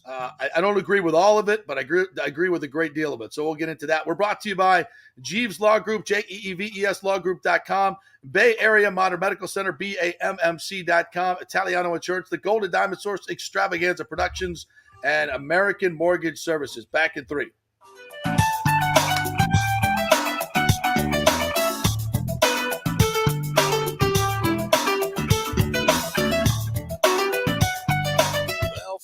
I don't agree with all of it, but I agree with a great deal of it. So we'll get into that. We're brought to you by Jeeves Law Group, JEEVES lawgroup.com, Bay Area Modern Medical Center, BAMMC.com, Italiano Insurance, the Golden Diamond Source Extravaganza Productions, and American Mortgage Services. Back in 3.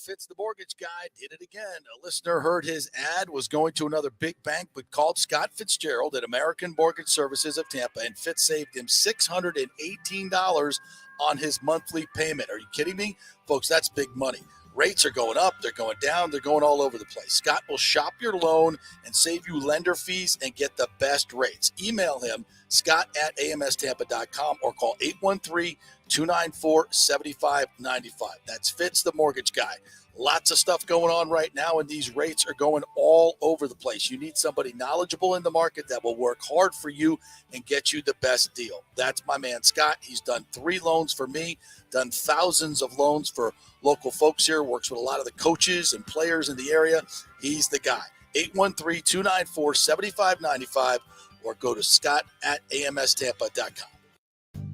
Fitz the mortgage guy did it again. A listener heard his ad, was going to another big bank, but called Scott Fitzgerald at American Mortgage Services of Tampa, and Fitz saved him $618 on his monthly payment. Are you kidding me? Folks, that's big money. Rates are going up, they're going down, they're going all over the place. Scott will shop your loan and save you lender fees and get the best rates. Email him, scott@amstampa.com, or call 813-294-7595. That's Fitz the mortgage guy. Lots of stuff going on right now, and these rates are going all over the place. You need somebody knowledgeable in the market that will work hard for you and get you the best deal. That's my man, Scott. He's done 3 loans for me, done thousands of loans for local folks here, works with a lot of the coaches and players in the area. He's the guy. 813-294-7595, or go to scott@amstampa.com.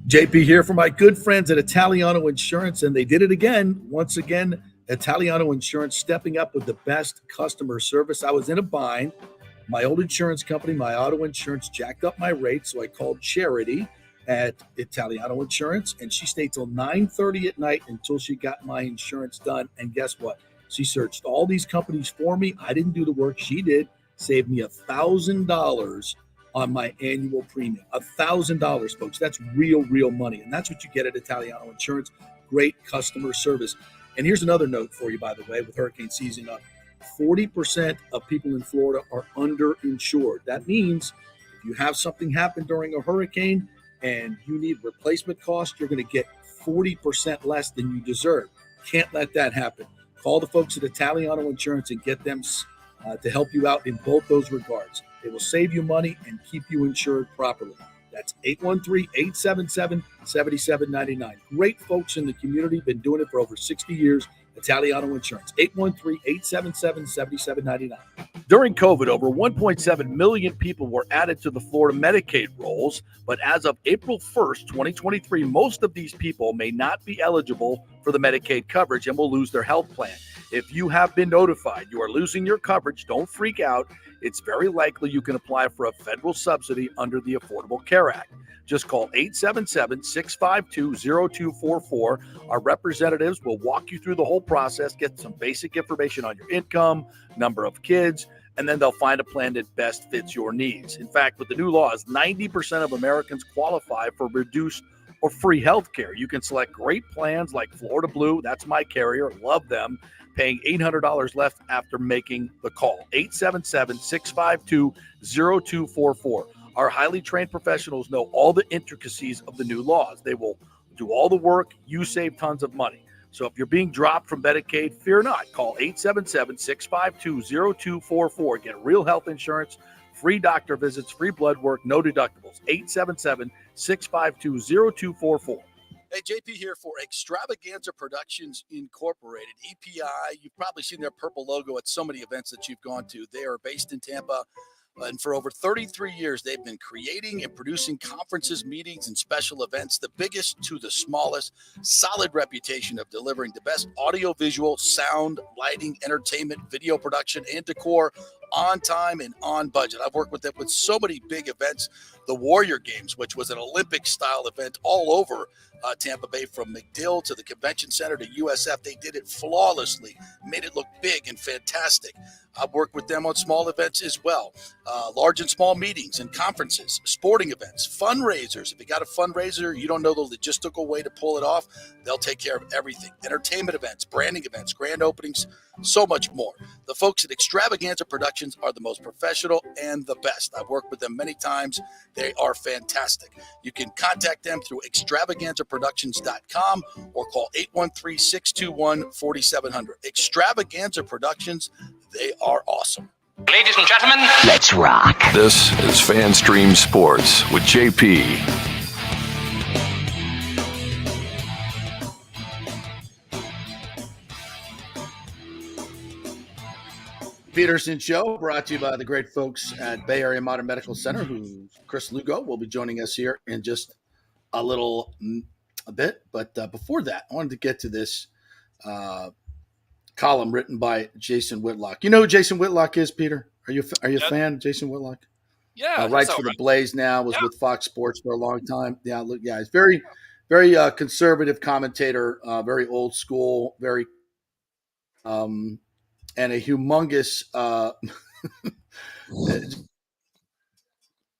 JP here for my good friends at Italiano Insurance, and they did it again. Once again, Italiano Insurance stepping up with the best customer service. I was in a bind. My old insurance company, my auto insurance, jacked up my rates, so I called Charity at Italiano Insurance, and she stayed till 9:30 at night until she got my insurance done. And guess what? She searched all these companies for me. I didn't do the work. She did. Saved me $1,000 on my annual premium. $1,000, folks. That's real money. And that's what you get at Italiano Insurance. Great customer service. And here's another note for you, by the way, with hurricane season up. 40% of people in Florida are underinsured. That means if you have something happen during a hurricane and you need replacement costs, you're going to get 40% less than you deserve. Can't let that happen. Call the folks at Italiano Insurance and get them to help you out in both those regards. They will save you money and keep you insured properly. That's 813-877-7799. Great folks in the community, been doing it for over 60 years. Italiano Insurance, 813-877-7799. During COVID, over 1.7 million people were added to the Florida Medicaid rolls, but as of April 1st, 2023, most of these people may not be eligible for the Medicaid coverage and will lose their health plan. If you have been notified you are losing your coverage, don't freak out. It's very likely you can apply for a federal subsidy under the Affordable Care Act. Just call 877-652-0244. Our representatives will walk you through the whole process, get some basic information on your income, number of kids, and then they'll find a plan that best fits your needs. In fact, with the new laws, 90% of Americans qualify for reduced or free health care. You can select great plans like Florida Blue. That's my carrier. Love them. Paying $800 left after making the call. 877-652-0244. Our highly trained professionals know all the intricacies of the new laws. They will do all the work. You save tons of money. So if you're being dropped from Medicaid, fear not. Call 877-652-0244. Get real health insurance, free doctor visits, free blood work, no deductibles. 877-652-0244. Hey, JP here for Extravaganza Productions Incorporated, EPI. You've probably seen their purple logo at so many events that you've gone to. They are based in Tampa, and for over 33 years, they've been creating and producing conferences, meetings, and special events, the biggest to the smallest. Solid reputation of delivering the best audio-visual, sound, lighting, entertainment, video production, and decor on time and on budget. I've worked with them with so many big events. The Warrior Games, which was an Olympic-style event all over Tampa Bay, from McDill to the Convention Center to USF. They did it flawlessly, made it look big and fantastic. I've worked with them on small events as well, large and small meetings and conferences, sporting events, fundraisers. If you got a fundraiser, you don't know the logistical way to pull it off, they'll take care of everything. Entertainment events, branding events, grand openings, so much more. The folks at Extravaganza Productions are the most professional and the best. I've worked with them many times. They are fantastic. You can contact them through extravaganzaproductions.com or call 813-621-4700. Extravaganza Productions, they are awesome. Ladies and gentlemen, Let's rock. This is FanStream Sports with JP. Peterson Show, brought to you by the great folks at Bay Area Modern Medical Center, who Chris Lugo will be joining us here in just a bit. But before that, I wanted to get to this column written by Jason Whitlock. You know who Jason Whitlock is, Peter? Are you a fan of Jason Whitlock? Yeah, writes for the Blaze now. Was with Fox Sports for a long time. Yeah, he's very, very conservative commentator. Very old school. Very and a humongous,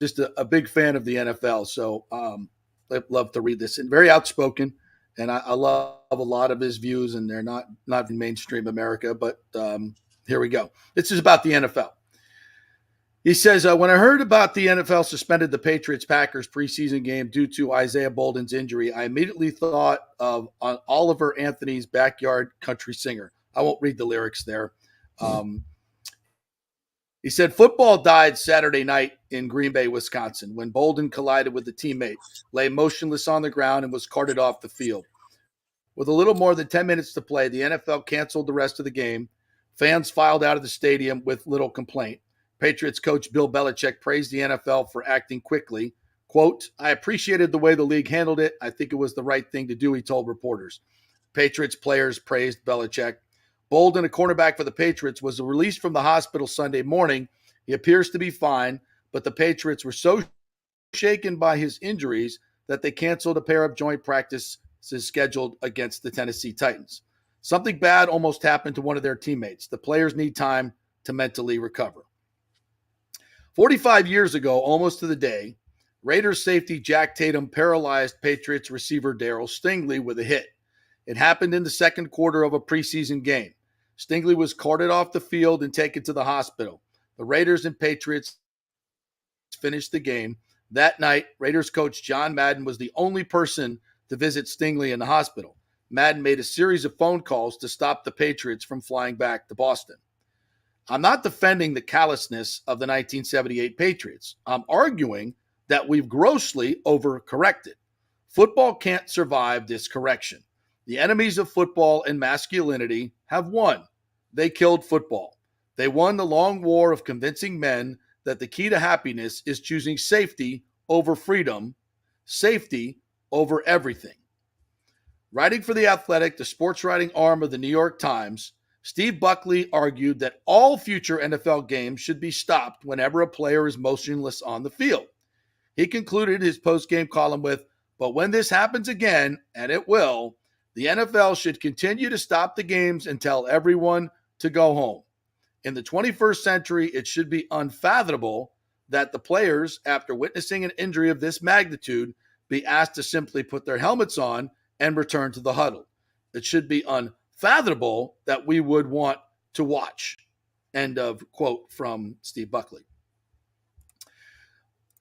just a big fan of the NFL. So I'd love to read this. And very outspoken, and I love a lot of his views, and they're not in mainstream America. But here we go. This is about the NFL. He says, when I heard about the NFL suspended the Patriots-Packers preseason game due to Isaiah Bolden's injury, I immediately thought of Oliver Anthony's Backyard Country Singer. I won't read the lyrics there. He said, football died Saturday night in Green Bay, Wisconsin, when Bolden collided with a teammate, lay motionless on the ground, and was carted off the field. With a little more than 10 minutes to play, the NFL canceled the rest of the game. Fans filed out of the stadium with little complaint. Patriots coach Bill Belichick praised the NFL for acting quickly. Quote, I appreciated the way the league handled it. I think it was the right thing to do, he told reporters. Patriots players praised Belichick. Bolden, a cornerback for the Patriots, was released from the hospital Sunday morning. He appears to be fine, but the Patriots were so shaken by his injuries that they canceled a pair of joint practices scheduled against the Tennessee Titans. Something bad almost happened to one of their teammates. The players need time to mentally recover. 45 years ago, almost to the day, Raiders safety Jack Tatum paralyzed Patriots receiver Darryl Stingley with a hit. It happened in the second quarter of a preseason game. Stingley was carted off the field and taken to the hospital. The Raiders and Patriots finished the game. That night, Raiders coach John Madden was the only person to visit Stingley in the hospital. Madden made a series of phone calls to stop the Patriots from flying back to Boston. I'm not defending the callousness of the 1978 Patriots. I'm arguing that we've grossly overcorrected. Football can't survive this correction. The enemies of football and masculinity have won. They killed football. They won the long war of convincing men that the key to happiness is choosing safety over freedom, safety over everything. Writing for The Athletic, the sports writing arm of the New York Times, Steve Buckley argued that all future NFL games should be stopped whenever a player is motionless on the field. He concluded his post-game column with, "But when this happens again, and it will, the NFL should continue to stop the games and tell everyone to go home. In the 21st century, it should be unfathomable that the players, after witnessing an injury of this magnitude, be asked to simply put their helmets on and return to the huddle. It should be unfathomable that we would want to watch." End of quote from Steve Buckley.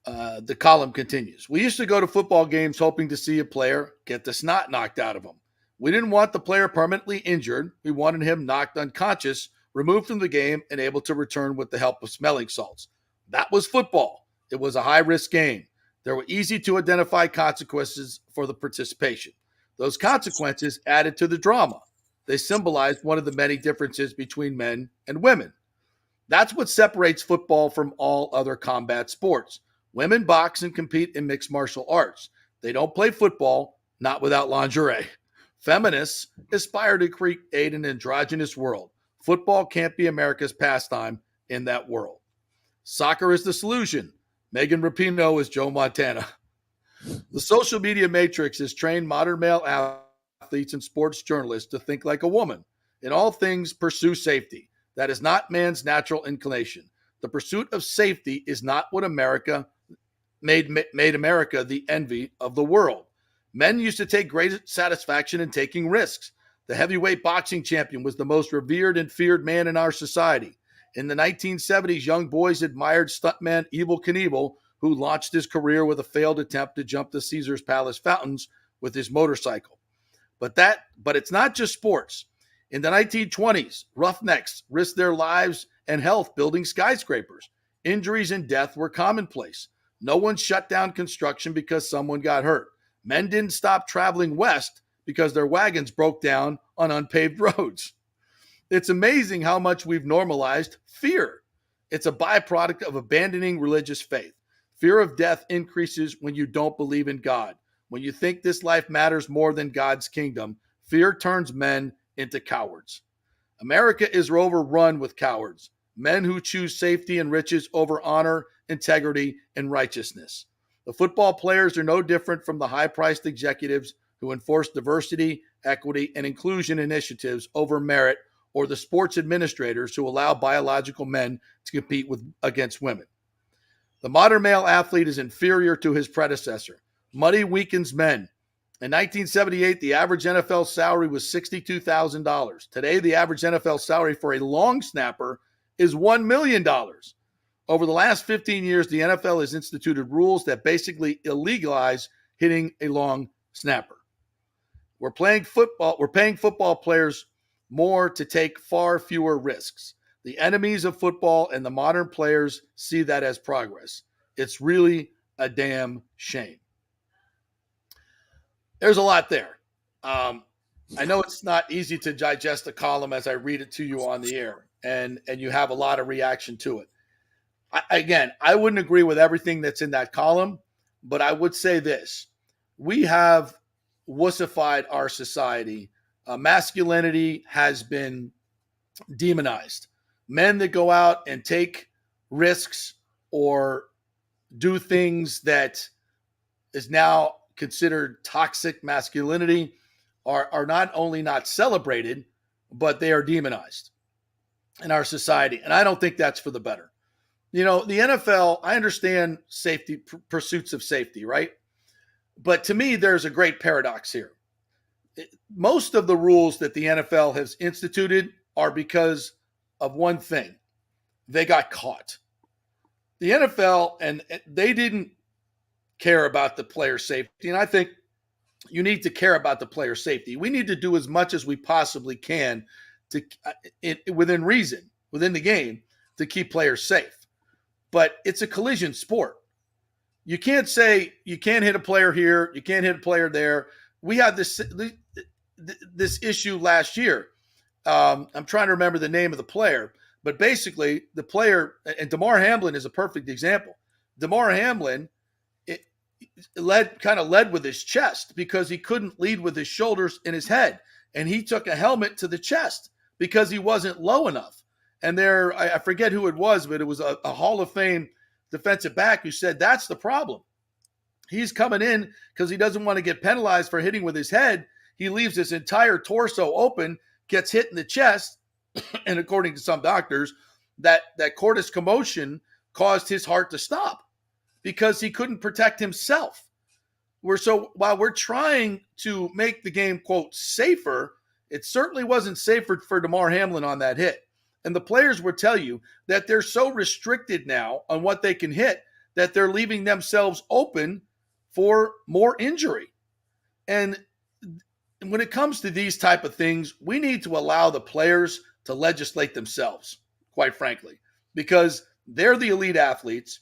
The column continues. "We used to go to football games hoping to see a player get the snot knocked out of him. We didn't want the player permanently injured. We wanted him knocked unconscious, removed from the game, and able to return with the help of smelling salts. That was football. It was a high-risk game. There were easy-to-identify consequences for the participation. Those consequences added to the drama. They symbolized one of the many differences between men and women. That's what separates football from all other combat sports. Women box and compete in mixed martial arts. They don't play football, not without lingerie. Feminists aspire to create an androgynous world. Football can't be America's pastime in that world. Soccer is the solution. Megan Rapinoe is Joe Montana." The social media matrix has trained modern male athletes and sports journalists to think like a woman. In all things, pursue safety. That is not man's natural inclination. The pursuit of safety is not what America made America the envy of the world. Men used to take great satisfaction in taking risks. The heavyweight boxing champion was the most revered and feared man in our society. In the 1970s, young boys admired stuntman Evel Knievel, who launched his career with a failed attempt to jump the Caesars Palace fountains with his motorcycle. But it's not just sports. In the 1920s, roughnecks risked their lives and health building skyscrapers. Injuries and death were commonplace. No one shut down construction because someone got hurt. Men didn't stop traveling west because their wagons broke down on unpaved roads. It's amazing how much we've normalized fear. It's a byproduct of abandoning religious faith. Fear of death increases when you don't believe in God. When you think this life matters more than God's kingdom, fear turns men into cowards. America is overrun with cowards, men who choose safety and riches over honor, integrity, and righteousness. The football players are no different from the high-priced executives who enforce diversity, equity, and inclusion initiatives over merit, or the sports administrators who allow biological men to compete against women. The modern male athlete is inferior to his predecessor. Money weakens men. In 1978, the average NFL salary was $62,000. Today, the average NFL salary for a long snapper is $1 million. Over the last 15 years, the NFL has instituted rules that basically illegalize hitting a long snapper. We're paying football players more to take far fewer risks. The enemies of football and the modern players see that as progress. It's really a damn shame. There's a lot there. I know it's not easy to digest a column as I read it to you on the air, and you have a lot of reaction to it. I wouldn't agree with everything that's in that column, but I would say this. We have wussified our society. Masculinity has been demonized. Men that go out and take risks or do things that is now considered toxic masculinity are not only not celebrated, but they are demonized in our society. And I don't think that's for the better. You know, the NFL, I understand safety, pursuits of safety, right? But to me, there's a great paradox here. Most of the rules that the NFL has instituted are because of one thing. They got caught. The NFL, and they didn't care about the player safety. And I think you need to care about the player safety. We need to do as much as we possibly can to, within reason, within the game, to keep players safe. But it's a collision sport. You can't say you can't hit a player here, you can't hit a player there. We had this issue last year. I'm trying to remember the name of the player, but basically the player, and Damar Hamlin is a perfect example. Damar Hamlin led with his chest because he couldn't lead with his shoulders and his head, and he took a helmet to the chest because he wasn't low enough. And I forget who it was, but it was a Hall of Fame defensive back who said that's the problem. He's coming in because he doesn't want to get penalized for hitting with his head. He leaves his entire torso open, gets hit in the chest, and according to some doctors, that cordis commotion caused his heart to stop because he couldn't protect himself. While we're trying to make the game, quote, safer, it certainly wasn't safer for Damar Hamlin on that hit. And the players would tell you that they're so restricted now on what they can hit that they're leaving themselves open for more injury. And when it comes to these type of things, we need to allow the players to legislate themselves, quite frankly, because they're the elite athletes.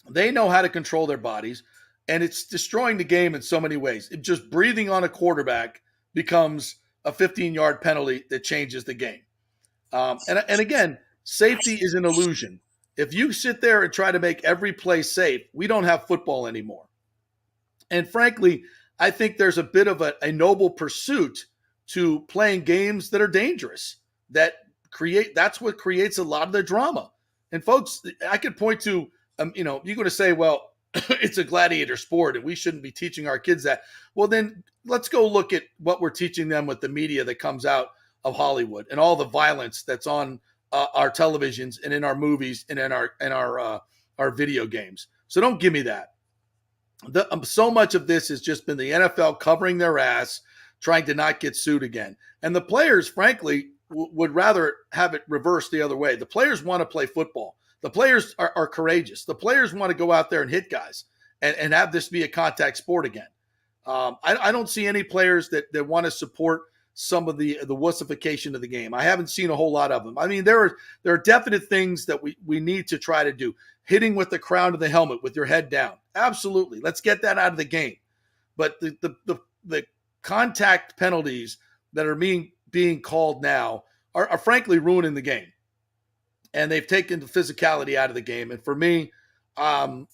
They know how to control their bodies, and it's destroying the game in so many ways. Just breathing on a quarterback becomes a 15-yard penalty that changes the game. And again, safety is an illusion. If you sit there and try to make every play safe, we don't have football anymore. And frankly, I think there's a bit of a noble pursuit to playing games that are dangerous, that's what creates a lot of the drama. And folks, I could point to, you're going to say, well, it's a gladiator sport and we shouldn't be teaching our kids that. Well, then let's go look at what we're teaching them with the media that comes out of Hollywood and all the violence that's on our televisions and in our movies and in our video games. So don't give me that. So much of this has just been the NFL covering their ass, trying to not get sued again. And the players, frankly, would rather have it reversed the other way. The players want to play football. The players are courageous. The players want to go out there and hit guys and have this be a contact sport again. I don't see any players that want to support some of the wussification of the game. I haven't seen a whole lot of them. I mean, there are definite things that we need to try to do. Hitting with the crown of the helmet with your head down. Absolutely. Let's get that out of the game. But the contact penalties that are being called now are frankly ruining the game. And they've taken the physicality out of the game. And for me, I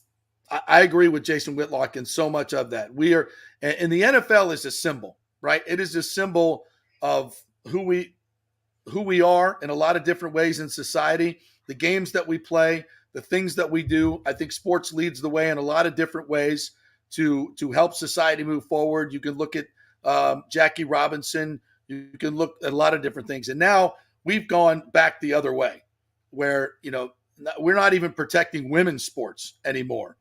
agree with Jason Whitlock in so much of that. And the NFL is a symbol, right? It is a symbol of who we are in a lot of different ways in society, the games that we play, the things that we do. I think sports leads the way in a lot of different ways to help society move forward. You can look at Jackie Robinson. You can look at a lot of different things. And now we've gone back the other way where, we're not even protecting women's sports anymore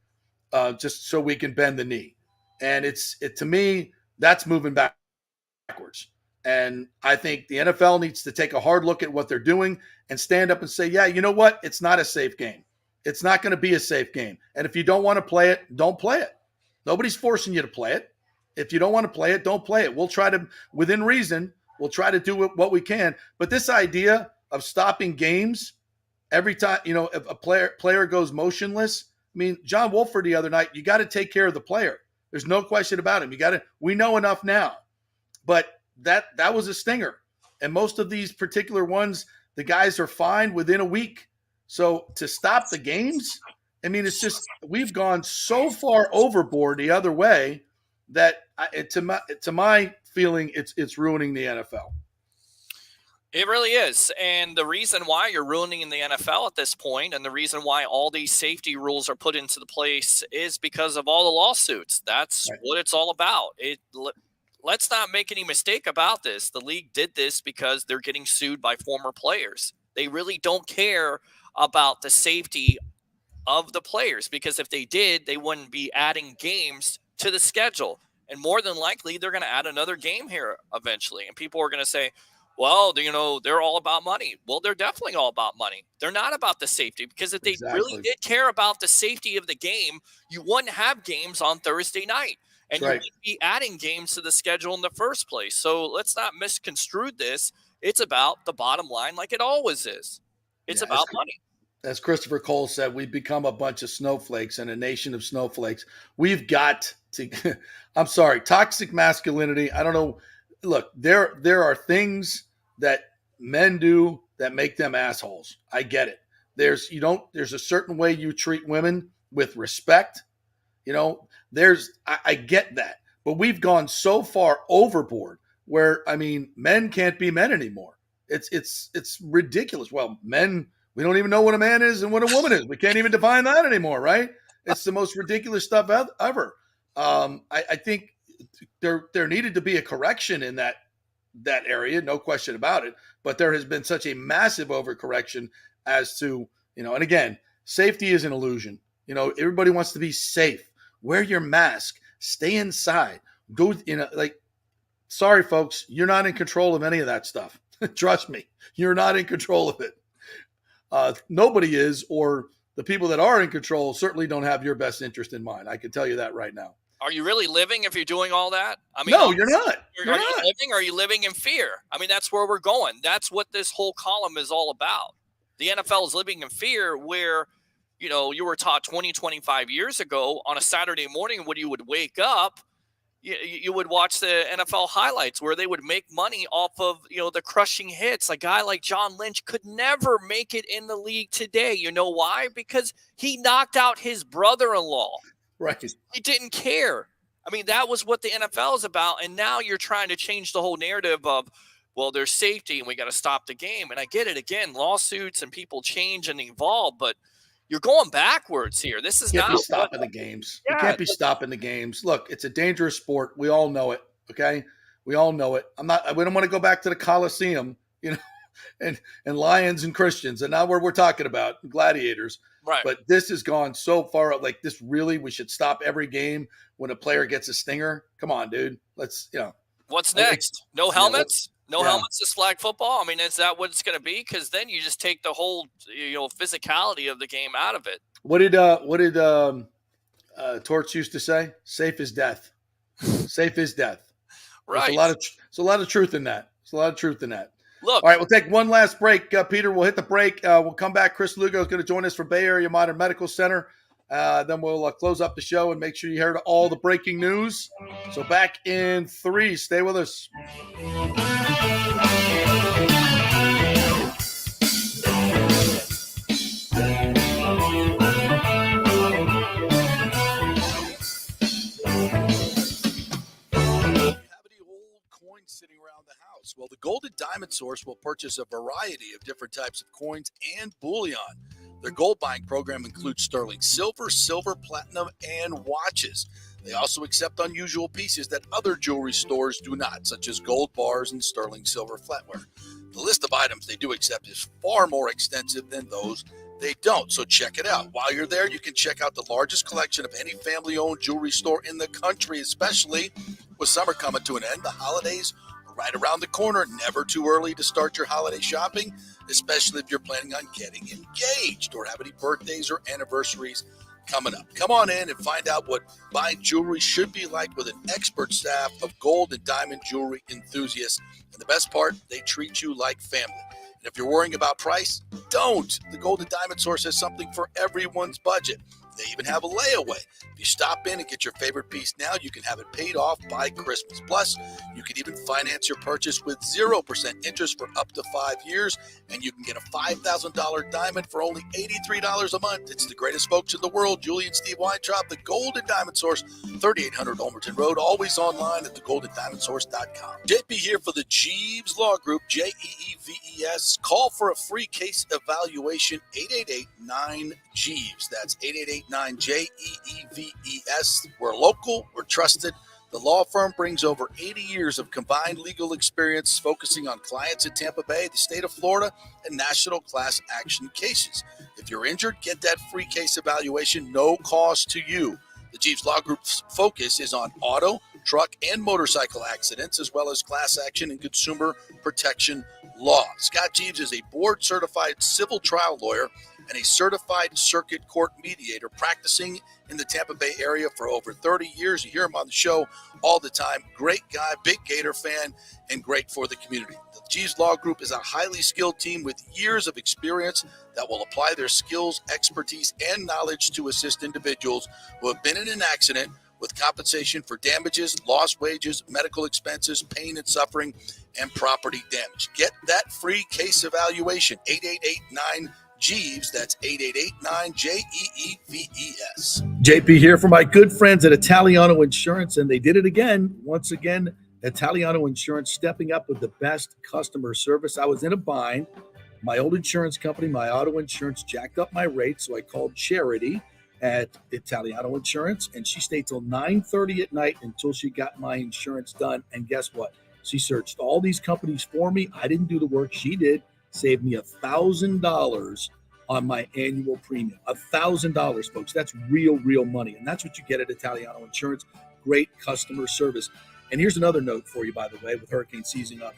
just so we can bend the knee. And to me, that's moving backwards. And I think the NFL needs to take a hard look at what they're doing and stand up and say, yeah, you know what? It's not a safe game. It's not going to be a safe game. And if you don't want to play it, don't play it. Nobody's forcing you to play it. If you don't want to play it, don't play it. We'll try to, within reason, we'll try to do what we can. But this idea of stopping games every time, if a player goes motionless, I mean, John Wolford the other night, you got to take care of the player. There's no question about him. We know enough now. But that was a stinger. And most of these particular ones, the guys are fine within a week. So to stop the games, I mean, it's just, we've gone so far overboard the other way that to my feeling, it's ruining the NFL. It really is. And the reason why you're ruining in the NFL at this point, and the reason why all these safety rules are put into the place is because of all the lawsuits. That's right. What it's all about. Let's not make any mistake about this. The league did this because they're getting sued by former players. They really don't care about the safety of the players, because if they did, they wouldn't be adding games to the schedule. And more than likely, they're going to add another game here eventually. And people are going to say, well, they're all about money. Well, they're definitely all about money. They're not about the safety, because if they really did care about the safety of the game, you wouldn't have games on Thursday night. and you wouldn't be adding games to the schedule in the first place. So let's not misconstrue this. It's about the bottom line like it always is. It's about money. As Christopher Cole said, we've become a bunch of snowflakes and a nation of snowflakes. We've got to – I'm sorry, toxic masculinity. I don't know. Look, there are things that men do that make them assholes. I get it. There's a certain way you treat women with respect. I get that. But we've gone so far overboard where, I mean, men can't be men anymore. It's ridiculous. Well, men – we don't even know what a man is and what a woman is. We can't even define that anymore, right? It's the most ridiculous stuff ever. I think there needed to be a correction in that area, no question about it. But there has been such a massive overcorrection as to, and again, safety is an illusion. Everybody wants to be safe. Wear your mask. Stay inside. Go, sorry, folks, you're not in control of any of that stuff. Trust me, you're not in control of it. Nobody is, or the people that are in control certainly don't have your best interest in mind. I can tell you that right now. Are you really living if you're doing all that? I mean, no, you're not. Are you living? Or are you living in fear? I mean, that's where we're going. That's what this whole column is all about. The NFL is living in fear where, you were taught 20, 25 years ago on a Saturday morning when you would wake up, you would watch the NFL highlights where they would make money off of, the crushing hits. A guy like John Lynch could never make it in the league today. You know why? Because he knocked out his brother-in-law. Right. He didn't care. I mean, that was what the NFL is about. And now you're trying to change the whole narrative of, well, there's safety and we got to stop the game. And I get it. Again, lawsuits and people change and evolve, but you're going backwards here. This is not stopping the games. You can't be stopping the games. Look, it's a dangerous sport. We all know it. Okay, we all know it. We don't want to go back to the Coliseum, and lions and Christians, and now we're talking about gladiators. Right. But this has gone so far. Like this, really, we should stop every game when a player gets a stinger. Come on, dude. Let's. What's next? No helmets. No helmets is flag football? I mean, is that what it's going to be? Because then you just take the whole, physicality of the game out of it. What did Torch used to say? Safe is death. Safe is death. Right. There's a lot of truth in that. Look. All right, we'll take one last break, Peter. We'll hit the break. We'll come back. Chris Lugo is going to join us from Bay Area Modern Medical Center. Then we'll close up the show and make sure you heard all the breaking news. So back in 3. Stay with us. Sitting around the house. Well, the Golden Diamond Source will purchase a variety of different types of coins and bullion. Their gold buying program includes sterling silver, platinum, and watches. They also accept unusual pieces that other jewelry stores do not, such as gold bars and sterling silver flatware. The list of items they do accept is far more extensive than those they don't, so check it out. While you're there, you can check out the largest collection of any family-owned jewelry store in the country, especially with summer coming to an end. The holidays are right around the corner. Never too early to start your holiday shopping, especially if you're planning on getting engaged or have any birthdays or anniversaries coming up. Come on in and find out what buying jewelry should be like with an expert staff of gold and diamond jewelry enthusiasts. And the best part, they treat you like family. And if you're worrying about price, don't. The Golden Diamond Source has something for everyone's budget. They even have a layaway. If you stop in and get your favorite piece now, you can have it paid off by Christmas. Plus, you can even finance your purchase with 0% interest for up to 5 years, and you can get a $5,000 diamond for only $83 a month. It's the greatest folks in the world, Julie and Steve Weintraub, the Golden Diamond Source, 3800 Olmerton Road, always online at thegoldendiamondsource.com. JP here for the Jeeves Law Group, Jeeves. Call for a free case evaluation, 888-9-JEEVES. That's 888-9-JEEVES. We're local, we're trusted. The law firm brings over 80 years of combined legal experience focusing on clients in Tampa Bay, the state of Florida, and national class action cases. If you're injured, get that free case evaluation, no cost to you. The Jeeves Law Group's focus is on auto, truck, and motorcycle accidents, as well as class action and consumer protection law. Scott Jeeves is a board-certified civil trial lawyer and a certified circuit court mediator practicing in the Tampa Bay area for over 30 years. You hear him on the show all the time. Great guy, big Gator fan, and great for the community. The Jeeves Law Group is a highly skilled team with years of experience that will apply their skills, expertise, and knowledge to assist individuals who have been in an accident with compensation for damages, lost wages, medical expenses, pain and suffering, and property damage. Get that free case evaluation, 888-9-JEEVES. That's 888-9-JEEVES. JP here for my good friends at Italiano Insurance, and they did it again. Once again, Italiano Insurance stepping up with the best customer service. I was in a bind. My old insurance company, my auto insurance, jacked up my rates, so I called Charity at Italiano Insurance, and she stayed till 9:30 at night until she got my insurance done. And guess what? She searched all these companies for me. I didn't do the work. She did. Saved me $1,000 on my annual premium. $1,000, folks. That's real money. And that's what you get at Italiano Insurance. Great customer service. And here's another note for you, by the way, with hurricane season up.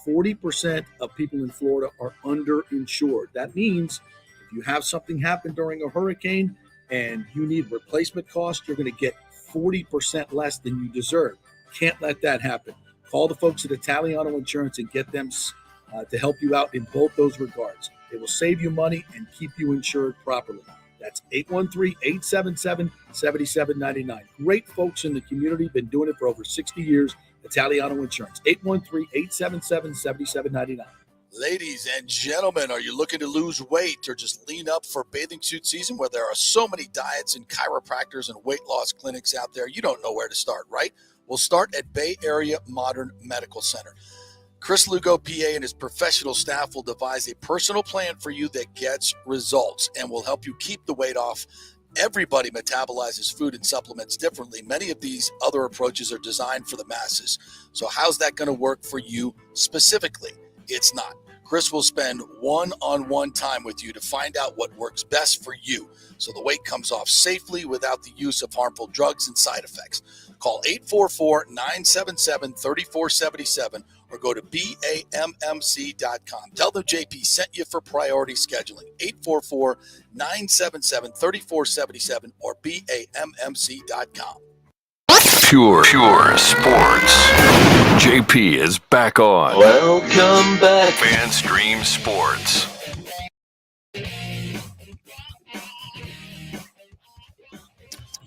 40% of people in Florida are underinsured. That means if you have something happen during a hurricane and you need replacement costs, you're going to get 40% less than you deserve. Can't let that happen. Call the folks at Italiano Insurance and get them to help you out in both those regards. They will save you money and keep you insured properly. That's 813-877-7799. Great folks in the community, been doing it for over 60 years. Italiano Insurance, 813-877-7799. Ladies and gentlemen, are you looking to lose weight or just lean up for bathing suit season where there are so many diets and chiropractors and weight loss clinics out there? You don't know where to start, right? We'll start at Bay Area Modern Medical Center. Chris Lugo, PA, and his professional staff will devise a personal plan for you that gets results and will help you keep the weight off. Everybody metabolizes food and supplements differently. Many of these other approaches are designed for the masses. So how's that going to work for you specifically? It's not. Chris will spend one-on-one time with you to find out what works best for you so the weight comes off safely without the use of harmful drugs and side effects. Call 844-977-3477 or go to BAMMC.com. Tell them JP sent you for priority scheduling. 844-977-3477 or BAMMC.com. Pure sports. JP is back on. Welcome back. FanStream Sports.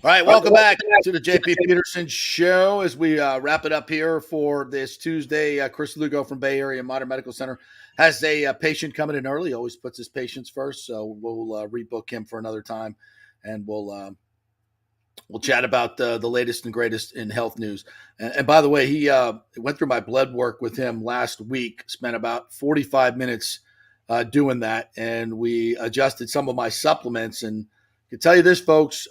All right, welcome back to the JP Peterson Show as we wrap it up here for this Tuesday. Chris Lugo from Bay Area Modern Medical Center has a patient coming in early. Always puts his patients first, so we'll rebook him for another time, and we'll chat about the latest and greatest in health news. And by the way, he went through my blood work with him last week, spent about 45 minutes doing that, and we adjusted some of my supplements. And I can tell you this, folks,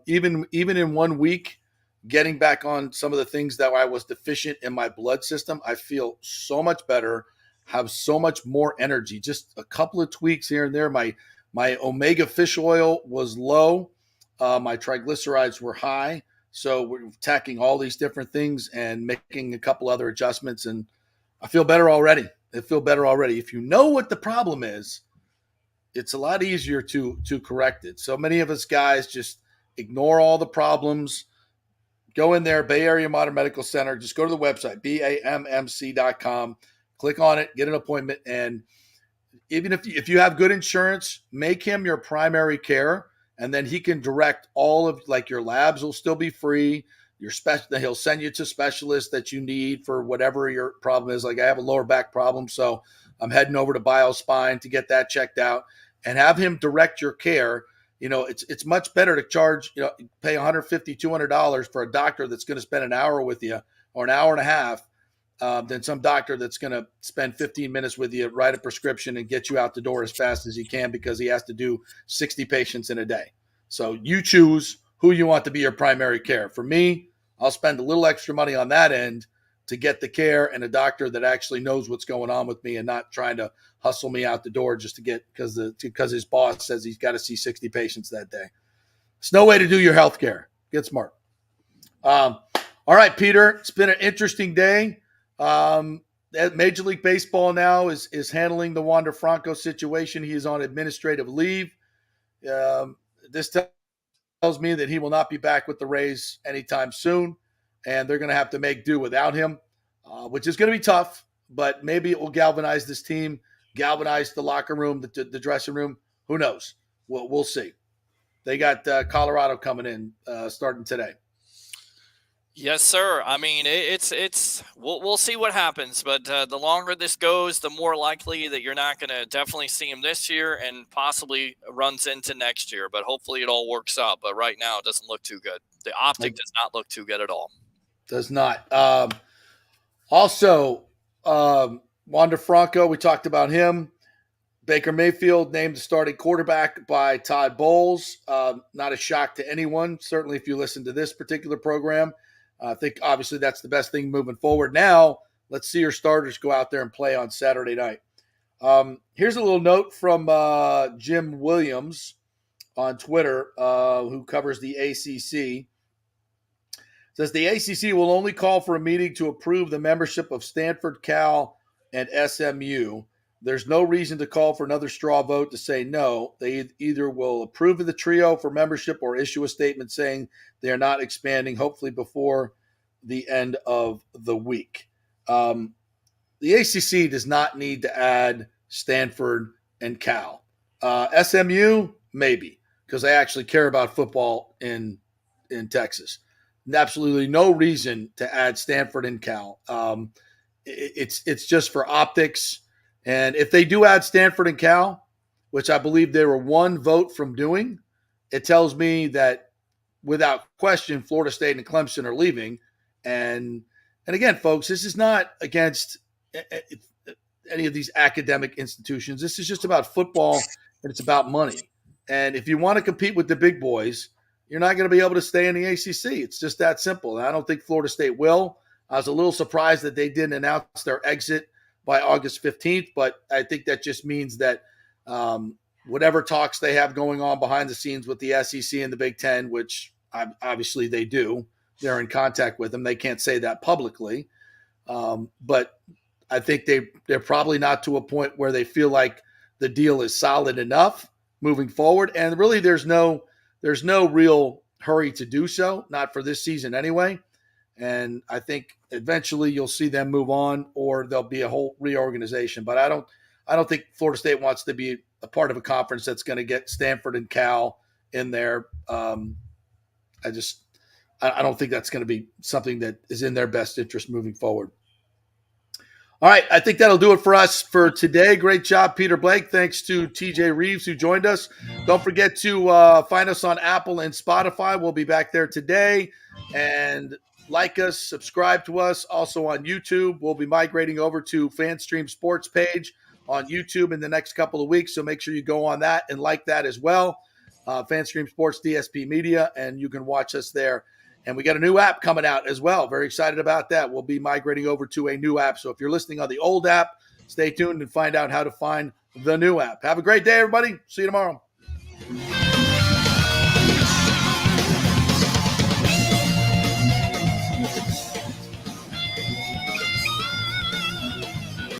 even in 1 week, getting back on some of the things that I was deficient in my blood system, I feel so much better, have so much more energy. Just a couple of tweaks here and there. My omega fish oil was low. My triglycerides were high. So we're attacking all these different things and making a couple other adjustments. And I feel better already. If you know what the problem is, it's a lot easier to correct it. So many of us guys just ignore all the problems. Go in there, Bay Area Modern Medical Center. Just go to the website, BAMMC.com. Click on it, get an appointment. And even if you have good insurance, make him your primary care. And then he can direct all of, like, your labs will still be free. He'll send you to specialists that you need for whatever your problem is. Like, I have a lower back problem, so I'm heading over to BioSpine to get that checked out and have him direct your care. You know, it's much better to charge, pay $150, $200 for a doctor that's going to spend an hour with you or an hour and a half than some doctor that's going to spend 15 minutes with you, write a prescription, and get you out the door as fast as he can because he has to do 60 patients in a day. So you choose who you want to be your primary care. For me, I'll spend a little extra money on that end to get the care and a doctor that actually knows what's going on with me and not trying to hustle me out the door just to get because his boss says he's got to see 60 patients that day. It's no way to do your health care. Get smart. All right, Peter, it's been an interesting day. Major League Baseball now is handling the Wander Franco situation. He is on administrative leave. This tells me that he will not be back with the Rays anytime soon, and they're going to have to make do without him, which is going to be tough, but maybe it will galvanize this team, galvanize the locker room, the dressing room. Who knows? We'll see. They got Colorado coming in starting today. Yes, sir. I mean, we'll see what happens, but the longer this goes, the more likely that you're not going to definitely see him this year and possibly runs into next year. But hopefully it all works out. But right now, it doesn't look too good. The optic does not look too good at all. Does not. Also, Wander Franco, we talked about him. Baker Mayfield named the starting quarterback by Todd Bowles. Not a shock to anyone, certainly if you listen to this particular program. I think obviously that's the best thing moving forward. Now, let's see your starters go out there and play on Saturday night. Here's a little note from Jim Williams on Twitter, who covers the ACC. Says the ACC will only call for a meeting to approve the membership of Stanford, Cal, and SMU. There's no reason to call for another straw vote to say no. They either will approve of the trio for membership or issue a statement saying they are not expanding, hopefully before the end of the week. The ACC does not need to add Stanford and Cal. SMU, maybe, because they actually care about football in Texas. Absolutely no reason to add Stanford and Cal. It's just for optics. And if they do add Stanford and Cal, which I believe they were one vote from doing, it tells me that without question, Florida State and Clemson are leaving. And again, folks, this is not against any of these academic institutions. This is just about football, and it's about money. And if you want to compete with the big boys, you're not going to be able to stay in the ACC. It's just that simple. And I don't think Florida State will. I was a little surprised that they didn't announce their exit by August 15th, but I think that just means that whatever talks they have going on behind the scenes with the SEC and the Big Ten, which obviously they do, they're in contact with them. They can't say that publicly, but I think they're probably not to a point where they feel like the deal is solid enough moving forward. And really, there's no real hurry to do so, not for this season anyway. And I think eventually you'll see them move on, or there'll be a whole reorganization. But I don't think Florida State wants to be a part of a conference that's going to get Stanford and Cal in there. I don't think that's going to be something that is in their best interest moving forward. All right, I think that'll do it for us for today. Great job, Peter Blake. Thanks to TJ Reeves, who joined us. Don't forget to find us on Apple and Spotify. We'll be back there today. And like us, subscribe to us. Also on YouTube. We'll be migrating over to FanStream Sports page on YouTube in the next couple of weeks. So make sure you go on that and like that as well. FanStream Sports DSP Media, and you can watch us there. And we got a new app coming out as well. Very excited about that. We'll be migrating over to a new app. So if you're listening on the old app, stay tuned and find out how to find the new app. Have a great day, everybody. See you tomorrow.